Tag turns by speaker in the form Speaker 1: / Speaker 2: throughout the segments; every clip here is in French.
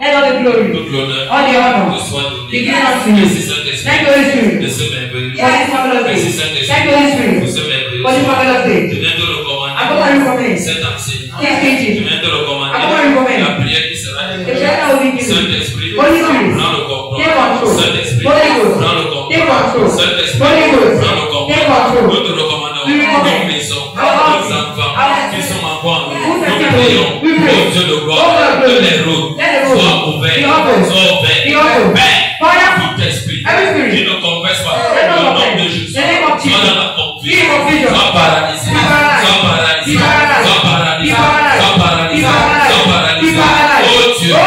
Speaker 1: Let all the glory,
Speaker 2: toute l'honneur,
Speaker 1: all the honor,
Speaker 2: te soit donné.
Speaker 1: be given unto you.
Speaker 2: Merci Saint-Esprit
Speaker 1: Thank you, Holy Spirit,
Speaker 2: de ce merveilleux.
Speaker 1: for this marvelous
Speaker 2: Merci
Speaker 1: day.
Speaker 2: Saint-Esprit
Speaker 1: Thank you, Holy Spirit,
Speaker 2: pour ce merveilleux.
Speaker 1: for this marvelous day.
Speaker 2: Je viens de
Speaker 1: I
Speaker 2: recommander
Speaker 1: come and recommend
Speaker 2: cet enseignement.
Speaker 1: this
Speaker 2: Je
Speaker 1: teaching.
Speaker 2: viens de
Speaker 1: I come and
Speaker 2: recommander
Speaker 1: recommend
Speaker 2: la prière qui sera
Speaker 1: the
Speaker 2: donnée.
Speaker 1: prayer that will be given.
Speaker 2: Saint-Esprit,
Speaker 1: Holy Spirit,
Speaker 2: prends le
Speaker 1: take
Speaker 2: contrôle.
Speaker 1: control.
Speaker 2: Saint-Esprit,
Speaker 1: Holy Ghost,
Speaker 2: prends le
Speaker 1: take
Speaker 2: contrôle.
Speaker 1: control.
Speaker 2: Saint-Esprit,
Speaker 1: Holy Ghost,
Speaker 2: prends le
Speaker 1: take
Speaker 2: contrôle.
Speaker 1: control.
Speaker 2: Nous te recommandons
Speaker 1: We recommend
Speaker 2: nos maisons,
Speaker 1: our
Speaker 2: nos
Speaker 1: houses,
Speaker 2: enfants
Speaker 1: our
Speaker 2: qui sont encore en nous.
Speaker 1: Who
Speaker 2: Nous
Speaker 1: can
Speaker 2: prions
Speaker 1: we pray?
Speaker 2: au Dieu de gloire que les routes
Speaker 1: Let the road
Speaker 2: soient ouvertes,
Speaker 1: be open.
Speaker 2: soient ouvertes.
Speaker 1: Be open.
Speaker 2: Père,
Speaker 1: Father,
Speaker 2: tout esprit
Speaker 1: every spirit
Speaker 2: qui ne confesse pas
Speaker 1: that
Speaker 2: le
Speaker 1: don't
Speaker 2: nom de
Speaker 1: confess
Speaker 2: Jésus,
Speaker 1: the name of
Speaker 2: soit
Speaker 1: Jesus,
Speaker 2: dans la
Speaker 1: be in
Speaker 2: confusion,
Speaker 1: confusion,
Speaker 2: soit paralysé,
Speaker 1: be paralyzed,
Speaker 2: soit paralysé,
Speaker 1: be paralyzed,
Speaker 2: soit paralysé,
Speaker 1: be paralyzed,
Speaker 2: soit paralysé,
Speaker 1: be paralyzed,
Speaker 2: soit
Speaker 1: be
Speaker 2: paralysé.
Speaker 1: paralyzed.
Speaker 2: Oh Dieu,
Speaker 1: Oh,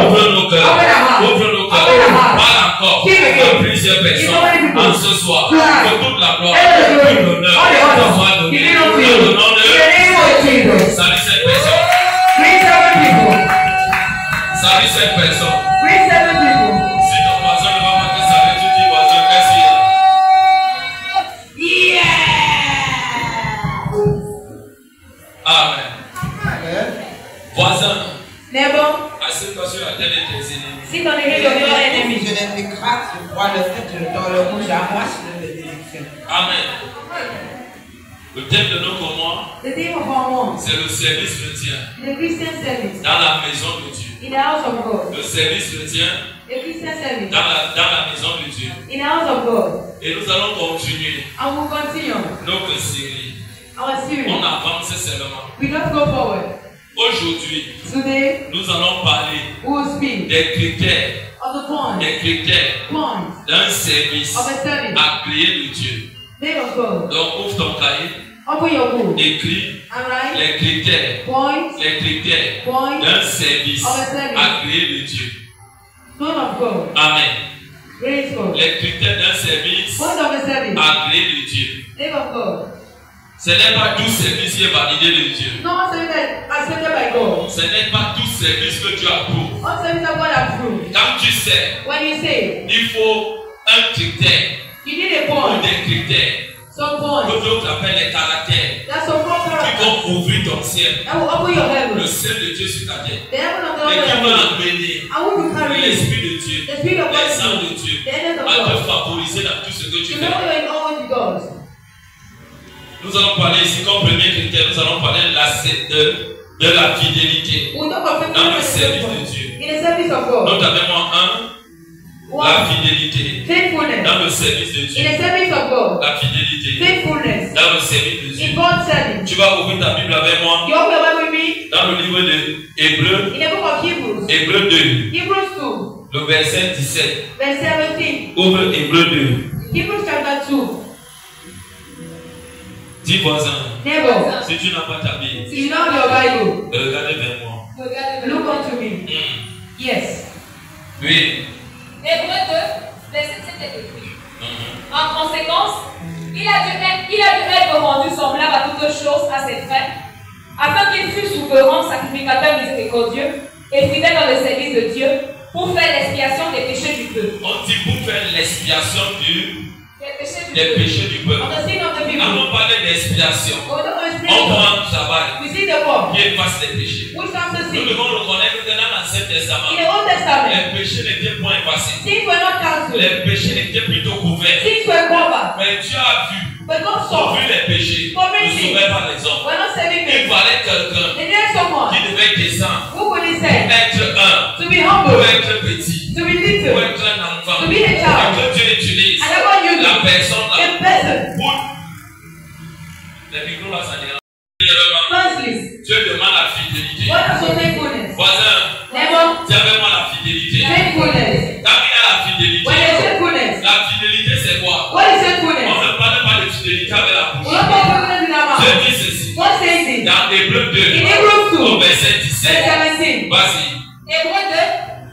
Speaker 2: ouvre nos cœurs,
Speaker 1: open our hearts,
Speaker 2: ouvre nos
Speaker 1: open our
Speaker 2: cœurs,
Speaker 1: hearts.
Speaker 2: parle encore
Speaker 1: Speak again.
Speaker 2: à plusieurs
Speaker 1: so many
Speaker 2: personnes
Speaker 1: people.
Speaker 2: en ce soir,
Speaker 1: Tonight.
Speaker 2: que toute la gloire,
Speaker 1: All the glory,
Speaker 2: toute l'honneur,
Speaker 1: all the
Speaker 2: te
Speaker 1: honor,
Speaker 2: soit
Speaker 1: be
Speaker 2: donnée
Speaker 1: given
Speaker 2: dans
Speaker 1: unto
Speaker 2: le
Speaker 1: you.
Speaker 2: nom
Speaker 1: In the name of
Speaker 2: de
Speaker 1: Jesus.
Speaker 2: Salut cette personne,
Speaker 1: Bring 7 people.
Speaker 2: salut cette personne.
Speaker 1: Bring 7 people.
Speaker 2: Si ton voisin ne va pas te saluer, tu dis voisin, qu'est-ce qu'il y a? Amen. Voisin,
Speaker 1: Neighbor,
Speaker 2: assieds-toi sur la tête de tes ennemis.
Speaker 1: sit on the head of your enemy.
Speaker 3: Je les écrase, je vois le fait, je donne le rouge à moi, je le bénédiction.
Speaker 2: Amen. Le thème de notre mois,
Speaker 1: The theme of our month
Speaker 2: c'est le service chrétien
Speaker 1: is the Christian service
Speaker 2: dans la maison de Dieu.
Speaker 1: in the house of God.
Speaker 2: Le service chrétien
Speaker 1: The Christian service
Speaker 2: dans la maison de Dieu.
Speaker 1: in the house of God.
Speaker 2: Et nous allons continuer
Speaker 1: And we'll continue
Speaker 2: notre série.
Speaker 1: our series.
Speaker 2: On avance seulement.
Speaker 1: We don't go forward.
Speaker 2: Aujourd'hui,
Speaker 1: Today,
Speaker 2: nous allons parler
Speaker 1: we will speak
Speaker 2: des critères
Speaker 1: of the points
Speaker 2: d'un service
Speaker 1: of a service
Speaker 2: agréé de Dieu.
Speaker 1: made of God.
Speaker 2: Donc ouvre ton cahier,
Speaker 1: Open your book
Speaker 2: écris
Speaker 1: and write
Speaker 2: les critères
Speaker 1: points
Speaker 2: d'un service
Speaker 1: of a service
Speaker 2: agréé de Dieu.
Speaker 1: known of God.
Speaker 2: Amen.
Speaker 1: Praise God.
Speaker 2: Les critères d'un service
Speaker 1: Point of a service
Speaker 2: agréé de Dieu.
Speaker 1: made of God.
Speaker 2: Ce n'est pas tout service qui est validé de Dieu.
Speaker 1: No one service that accepted by God.
Speaker 2: Ce n'est pas tout service que Dieu approuve.
Speaker 1: One service that God approved.
Speaker 2: Quand tu sais,
Speaker 1: When you say
Speaker 2: il faut un critère
Speaker 1: you need a
Speaker 2: ou
Speaker 1: point,
Speaker 2: des critères
Speaker 1: some
Speaker 2: que
Speaker 1: points,
Speaker 2: d'autres appellent les caractères
Speaker 1: that's some points
Speaker 2: qui vont ouvrir ton ciel,
Speaker 1: that will open your
Speaker 2: le
Speaker 1: heaven.
Speaker 2: ciel de Dieu sur ta tête,
Speaker 1: The heaven of God
Speaker 2: et qui
Speaker 1: will
Speaker 2: vont
Speaker 1: open.
Speaker 2: amener
Speaker 1: I want to carry you.
Speaker 2: l'Esprit de Dieu,
Speaker 1: The Spirit of
Speaker 2: les anges
Speaker 1: God,
Speaker 2: de Dieu,
Speaker 1: the angels of
Speaker 2: à te
Speaker 1: God,
Speaker 2: favoriser dans tout ce que tu
Speaker 1: to
Speaker 2: fais.
Speaker 1: know you in all with God.
Speaker 2: Nous allons parler ici comme premier critère, nous allons parler de la fidélité
Speaker 1: We talk of
Speaker 2: dans le
Speaker 1: faithfulness
Speaker 2: service de Dieu.
Speaker 1: in the service of God.
Speaker 2: Note avec moi la fidélité
Speaker 1: Faithfulness
Speaker 2: dans le service de
Speaker 1: in
Speaker 2: Dieu.
Speaker 1: the service of God.
Speaker 2: La fidélité
Speaker 1: Faithfulness
Speaker 2: dans le service de
Speaker 1: in
Speaker 2: Dieu.
Speaker 1: God's service.
Speaker 2: Tu vas ouvrir ta Bible avec moi
Speaker 1: You open your Bible with me
Speaker 2: dans le livre de Hébreux,
Speaker 1: in the book of Hebrews.
Speaker 2: Hébreux 2,
Speaker 1: Hebrews 2,
Speaker 2: le verset 17.
Speaker 1: verse 17.
Speaker 2: Ouvre Hébreux 2.
Speaker 1: Hebrews chapter 2.
Speaker 2: Dis voisin,
Speaker 1: Neighbor,
Speaker 2: si tu n'as pas ta Bible,
Speaker 1: if you don't have your Bible,
Speaker 2: regardez vers moi.
Speaker 1: look unto me. Yes.
Speaker 2: Oui.
Speaker 4: Hébreux 2, verset 7 et 8. En conséquence, il a dû être rendu semblable à toutes choses à ses frères, afin qu'il fût souverain, sacrificateur miséricordieux et fidèle dans le service de Dieu, pour faire l'expiation des péchés du peuple.
Speaker 2: On dit pour faire l'expiation
Speaker 4: Des péchés du
Speaker 2: des
Speaker 4: peuple.
Speaker 2: péchés du peuple.
Speaker 1: On the sin of the people.
Speaker 2: Quand on parle d'expiation,
Speaker 1: We don't
Speaker 2: on
Speaker 1: understand.
Speaker 2: prend un travail
Speaker 1: We see the work.
Speaker 2: qui efface les péchés.
Speaker 1: Which comes to
Speaker 2: Nous
Speaker 1: sin.
Speaker 2: devons reconnaître que dans l'Ancien Testament,
Speaker 1: In the Old Testament,
Speaker 2: les péchés n'étaient point effacés.
Speaker 1: sins were not cancelled.
Speaker 2: Les péchés étaient plutôt couverts.
Speaker 1: Sins were covered.
Speaker 2: Mais Dieu a vu,
Speaker 1: But God saw.
Speaker 2: vu les péchés, ne sauvait pas les hommes.
Speaker 1: We're not saving
Speaker 2: Il
Speaker 1: them.
Speaker 2: fallait quelqu'un
Speaker 1: They needed someone
Speaker 2: qui devait descendre
Speaker 1: who could
Speaker 2: pour
Speaker 1: descend,
Speaker 2: être un,
Speaker 1: to be
Speaker 2: pour
Speaker 1: humble,
Speaker 2: être petit,
Speaker 1: to be
Speaker 2: pour
Speaker 1: little,
Speaker 2: être un enfant.
Speaker 1: to be a
Speaker 2: Et
Speaker 1: child.
Speaker 2: que Dieu utilise
Speaker 1: And God used
Speaker 2: la personne
Speaker 1: a
Speaker 2: là
Speaker 1: person.
Speaker 2: pour. Les micros là, ça dérange.
Speaker 1: Firstly,
Speaker 2: Dieu demande la fidélité.
Speaker 1: what is your faithfulness?
Speaker 2: Voisin,
Speaker 1: Neighbor,
Speaker 2: dis avec moi la fidélité.
Speaker 1: faithfulness.
Speaker 2: Quand il y a la fidélité,
Speaker 1: When there's faithfulness,
Speaker 2: la fidélité c'est quoi?
Speaker 1: what is
Speaker 2: On
Speaker 1: faithfulness?
Speaker 2: ne parle pas de fidélité avec la
Speaker 1: We
Speaker 2: bouche.
Speaker 1: don't talk faithfulness in our
Speaker 2: Dieu
Speaker 1: mouth.
Speaker 2: dit ceci.
Speaker 1: What says it?
Speaker 2: Dans Hébreux 2,
Speaker 1: In Hebrews 2,
Speaker 2: au verset
Speaker 1: verse
Speaker 2: 17.
Speaker 1: 17.
Speaker 2: Vas-y.
Speaker 4: Hébreux 2,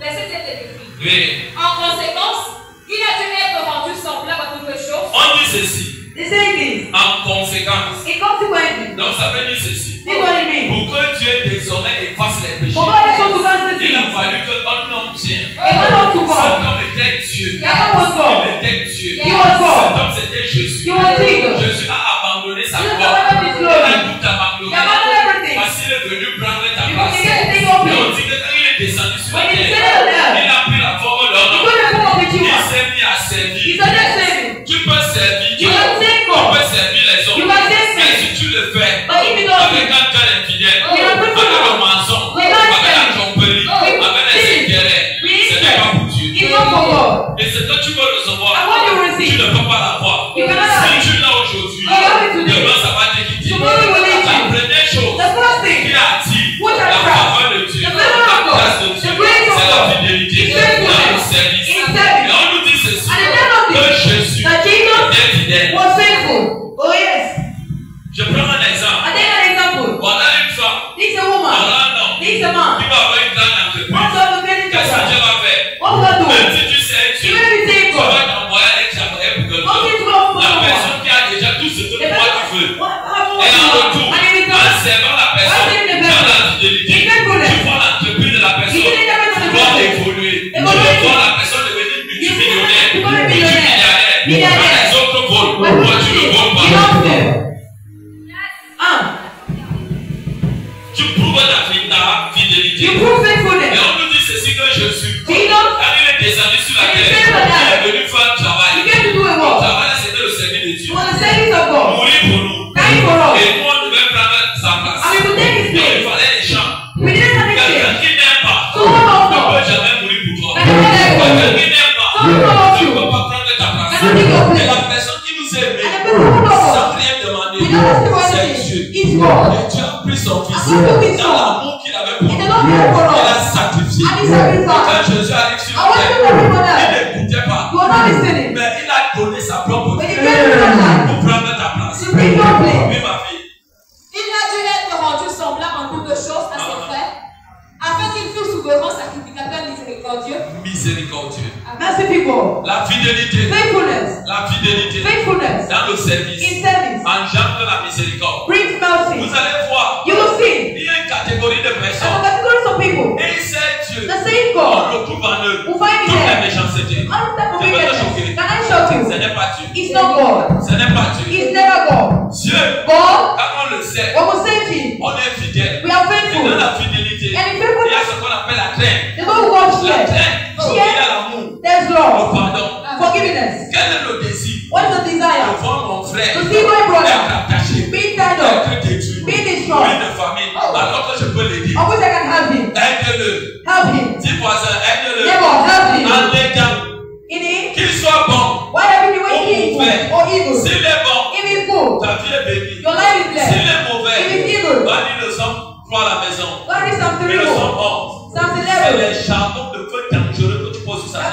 Speaker 4: verset 7 et 8.
Speaker 2: Oui.
Speaker 4: En conséquence, il a dû être rendu semblable à toutes choses.
Speaker 2: On dit ceci.
Speaker 1: They say this.
Speaker 2: En conséquence.
Speaker 1: In consequently,
Speaker 2: Donc ça veut dire ceci.
Speaker 1: see what it means.
Speaker 2: Pour que Dieu désormais efface les péchés,
Speaker 1: For God is so to cancel
Speaker 2: il a
Speaker 1: sin.
Speaker 2: fallu qu'un homme vienne.
Speaker 1: A man unto
Speaker 2: Cet
Speaker 1: God.
Speaker 2: homme était Dieu.
Speaker 1: Jacob was God.
Speaker 2: Il était Dieu.
Speaker 1: He was
Speaker 2: Cet
Speaker 1: God.
Speaker 2: homme c'était Jésus.
Speaker 1: He was Jesus.
Speaker 2: Jésus a abandonné sa
Speaker 1: Jesus
Speaker 2: gloire.
Speaker 1: abandoned his
Speaker 2: Il
Speaker 1: glory.
Speaker 2: a tout abandonné.
Speaker 1: He abandoned everything.
Speaker 2: Parce qu'il est venu prendre ta
Speaker 1: Because
Speaker 2: place.
Speaker 1: he came to take
Speaker 2: Et
Speaker 1: your
Speaker 2: on
Speaker 1: place.
Speaker 2: dit que quand il est descendu sur
Speaker 1: When
Speaker 2: la
Speaker 1: he
Speaker 2: terre,
Speaker 1: descended
Speaker 2: avec un cœur infidèle, avec le mensonge, avec la tromperie, avec les intérêts, ce n'est pas pour Dieu. Et ce que tu veux recevoir, tu ne peux pas l'avoir. Si tu l'as aujourd'hui, demain ça va te quitter. La première chose qui attire la faveur de Dieu, la grâce de Dieu, c'est la fidélité dans le service. Et on nous dit ceci, que Jésus était fidèle. Je prends un exemple. Voilà une femme, voilà un homme qui va avoir une grande entreprise. Qu'est-ce que Dieu va faire? Même si tu sais Dieu, tu vas t'envoyer un travail pour quelqu'un. La personne qui a déjà tout ce que toi tu veux. Et en retour, en servant la personne dans la fidélité, tu vois l'entreprise de la personne doit évoluer. Tu vois la personne devenir multimillionnaire, multimilliardaire. Quand les autres volent, toi tu ne voles pas. Tu prouves ta fidélité. Et on nous dit ceci que Jésus, quand il est descendu sur la terre, il est venu faire un travail. Le travail c'était le service de Dieu. Mourir pour nous. Et nous on devait prendre sa place. Et il fallait les gens. Quelqu'un qui n'aime pas ne peut jamais mourir pour toi. Quelqu'un qui n'aime pas ne peut pas prendre ta place. Et la personne qui nous aime sans rien demander, c'est Dieu. Et Dieu a pris son fils dans l'amour qu'il avait pour nous. Il a sacrifié. Et quand Jésus arrive sur la terre, il n'écoutait pas. Mais il a donné sa propre vie pour prendre ta place. Oui, ma fille.
Speaker 4: Il a dû être rendu semblable en toutes choses à ses frères, afin qu'il fût souverain sacrificateur miséricordieux.
Speaker 2: Miséricordieux.
Speaker 3: La
Speaker 2: fidélité. La fidélité. Dans le service. Engendre la miséricorde. Vous allez voir. Il y a une catégorie de personnes. Et il sait Dieu. On retrouve en eux toutes les méchancetés. Je veux te choquer. Ce n'est pas Dieu. Ce n'est pas Dieu. Dieu, quand on le sait, on est fidèle. Et dans la fidélité, il y a ce qu'on appelle la crainte. La crainte, il y a l'amour, le pardon. Quel est le désir? De voir mon frère être attaché, être détruit, oui, de famille, alors que je peux l'aider. Aide-le. Dis voisin, aide-le. En aidant. Qu'il soit bon ou mauvais. S'il est bon, ta vie est bénie. S'il est mauvais, va dire le sang, crois à la maison. Et le sang mort. C'est les charbons de feu dangereux que tu poses sur sa tête.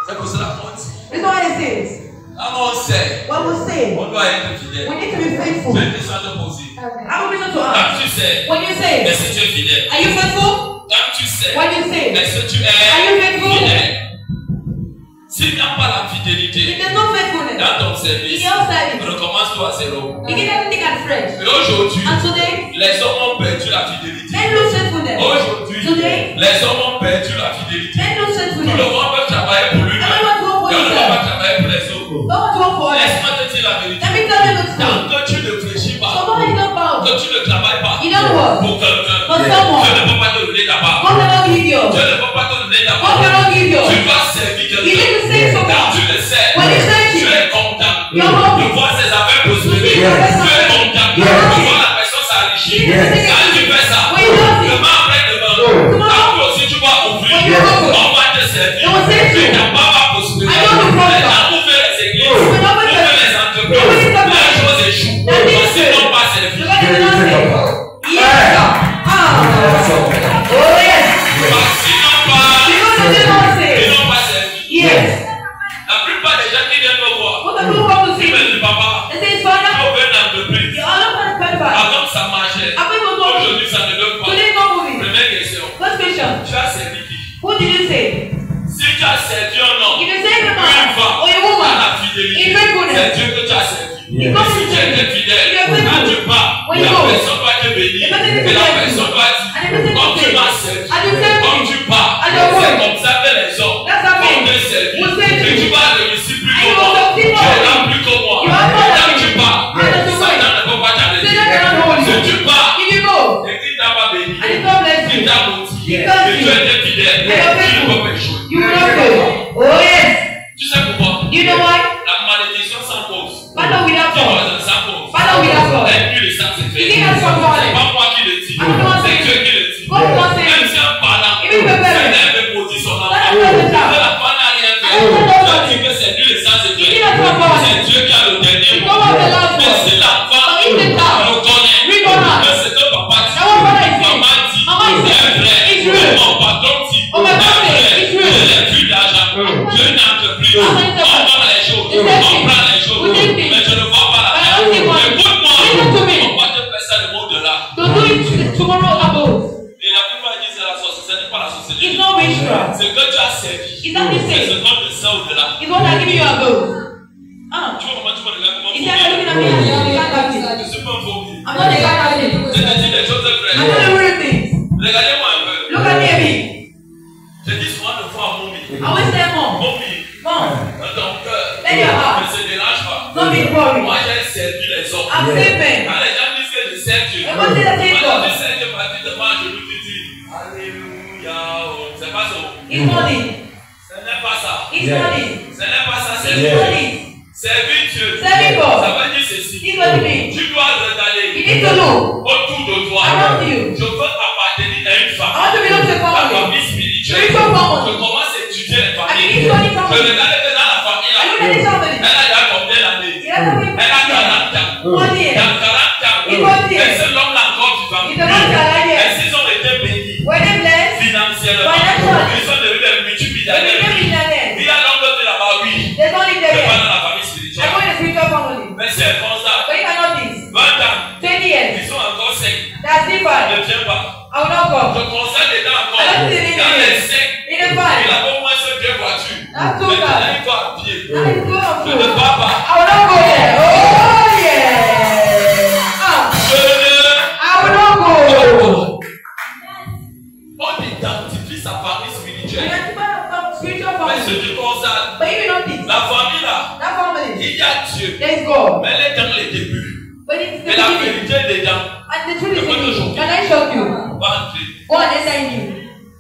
Speaker 2: C'est pour cela qu'on dit. Quand on sait, on doit être fidèle. Je vais te poser. Quand tu sais, est-ce que tu es fidèle? Quand tu sais, est-ce que tu es fidèle? S'il n'y a pas la fidélité dans ton service, recommence-toi à zéro. Et aujourd'hui, les hommes ont perdu la fidélité. Aujourd'hui, les hommes ont perdu la fidélité. Tout le monde veut travailler pour lui-même. Et on ne va pas travailler pour les autres. Laisse-moi te dire la vérité. Tant que tu ne réfléchis pas, que tu ne travailles pas pour quelqu'un, Dieu ne peut pas te donner ta part. Dieu ne peut pas te donner ta part. Tu vas servir quelqu'un. Car tu le sais. Tu es content de voir ses affaires prospérer. Tu es content de voir la personne s'enrichir. Quand tu fais ça, demain après demain, quand toi aussi tu vas ouvrir, on va te servir. Tu n'as pas prospérer. Maintenant, vous faites les églises, vous faites les entreprises, la chose échoue. Parce qu'ils n'ont pas servi. Ils n'ont pas servi. La plupart des gens qui viennent me voir, ils me disent papa, tu as ouvert une entreprise. Avant ça marchait. Aujourd'hui ça ne donne pas. Première question. Tu as servi qui? Si tu as servi un homme, une femme, à la fidélité, c'est Dieu que tu as servi. Et si tu es fidèle, quand tu pars, la personne va te bénir. Et la personne va dire, comme tu m'as servi, comme tu pars, c'est comme ça que les hommes vont te servir. Et tu vas réussir plus que moi. Tu auras plus que moi. Et quand tu pars, Satan ne peut pas t'arrêter. Si tu pars, et qu'il t'a pas béni, qu'il t'a motivé, que tu étais fidèle, tu ne peux pas échouer. Tu sais pourquoi? La malédiction s'impose. tu as servi.
Speaker 1: It's not the
Speaker 2: C'est ce
Speaker 1: same.
Speaker 2: qu'on te sert au-delà.
Speaker 1: It's what I'm giving you above.
Speaker 2: Tu vois comment tu vois les gars comment
Speaker 1: Is that looking at me?
Speaker 2: je suis pas un faux.
Speaker 1: I'm not a guy of it.
Speaker 2: Je te dis des choses vraies.
Speaker 1: I'm not a real thing.
Speaker 2: Regardez-moi un peu.
Speaker 1: Look at me a bit.
Speaker 2: Je dis souvent de fois à Mommy.
Speaker 1: I always say mom.
Speaker 2: Mommy,
Speaker 1: Mom.
Speaker 2: dans ton cœur,
Speaker 1: Let your heart.
Speaker 2: ne se dérange pas.
Speaker 1: Don't be worried.
Speaker 2: Moi j'ai servi les hommes.
Speaker 1: I'm saving.
Speaker 2: Quand les gens disent que je sers Dieu,
Speaker 1: Et moi, c'est la same
Speaker 2: quand
Speaker 1: God.
Speaker 2: tu sers Dieu, pratiquement, je vous dis Alléluia. C'est pas ça.
Speaker 1: It's money.
Speaker 2: Ce n'est pas ça.
Speaker 1: It's money.
Speaker 2: Ce n'est pas ça.
Speaker 1: It's
Speaker 2: C'est
Speaker 1: money.
Speaker 2: servir Dieu.
Speaker 1: Serving God.
Speaker 2: Ça veut dire ceci.
Speaker 1: It's what it means.
Speaker 2: Tu dois regarder
Speaker 1: You need to look
Speaker 2: autour de toi.
Speaker 1: around you.
Speaker 2: Je veux appartenir à une
Speaker 1: I
Speaker 2: famille.
Speaker 1: want to belong to a
Speaker 2: La
Speaker 1: family.
Speaker 2: famille spirituelle.
Speaker 1: Spiritual
Speaker 2: Je
Speaker 1: family.
Speaker 2: commence à étudier les
Speaker 1: I
Speaker 2: familles.
Speaker 1: need to
Speaker 2: Je regarde que dans la famille
Speaker 1: I look
Speaker 2: là,
Speaker 1: at this family.
Speaker 2: elle a déjà combien d'années?
Speaker 1: It has been
Speaker 2: Elle a 40 ans.
Speaker 1: 1 year.
Speaker 2: Dans 40 ans.
Speaker 1: It was
Speaker 2: Et
Speaker 1: here.
Speaker 2: ce homme-là encore vivant.
Speaker 1: It's a man that I
Speaker 2: Et
Speaker 1: hear.
Speaker 2: s'ils ont été bénis
Speaker 1: Were they blessed?
Speaker 2: financièrement,
Speaker 1: Financially.
Speaker 2: ils sont devenus des
Speaker 1: They
Speaker 2: multimillionnaires.
Speaker 1: became millionaires.
Speaker 2: Il y a l'homme de là-bas, oui.
Speaker 1: They don't live
Speaker 2: C'est
Speaker 1: there
Speaker 2: pas
Speaker 1: yet.
Speaker 2: dans la famille
Speaker 1: I
Speaker 2: spirituelle.
Speaker 1: go in a spiritual family.
Speaker 2: Mais si elles font ça,
Speaker 1: But if I notice,
Speaker 2: 20 ans,
Speaker 1: 20 years,
Speaker 2: ils sont encore secs.
Speaker 1: that's different.
Speaker 2: Ne viens pas.
Speaker 1: I will not
Speaker 2: Je
Speaker 1: go.
Speaker 2: conseille les dents encore.
Speaker 1: I don't see it
Speaker 2: Dans les
Speaker 1: in
Speaker 2: secs,
Speaker 1: In a
Speaker 2: il
Speaker 1: fight.
Speaker 2: avait au moins 2 voitures.
Speaker 1: That's too
Speaker 2: Maintenant,
Speaker 1: bad.
Speaker 2: il va à pied.
Speaker 1: I will go on
Speaker 2: Je
Speaker 1: foot.
Speaker 2: ne pars pas.
Speaker 1: I will not go there. Oh yeah.
Speaker 2: Je
Speaker 1: I will not go.
Speaker 2: On identifie sa famille
Speaker 1: You
Speaker 2: spirituelle.
Speaker 1: have to find some spiritual
Speaker 2: Mais ce
Speaker 1: family.
Speaker 2: qui constate,
Speaker 1: But if you notice,
Speaker 2: la famille là,
Speaker 1: that family,
Speaker 2: il y a Dieu.
Speaker 1: there is God.
Speaker 2: Mais elle est dans les débuts.
Speaker 1: But it's the
Speaker 2: Mais la
Speaker 1: beginning.
Speaker 2: vérité dedans,
Speaker 1: And the truth is
Speaker 2: I'm going to
Speaker 1: in
Speaker 2: shock
Speaker 1: you.
Speaker 2: you.
Speaker 1: Can I shock you?
Speaker 2: va entrer.
Speaker 1: Go and enter in you.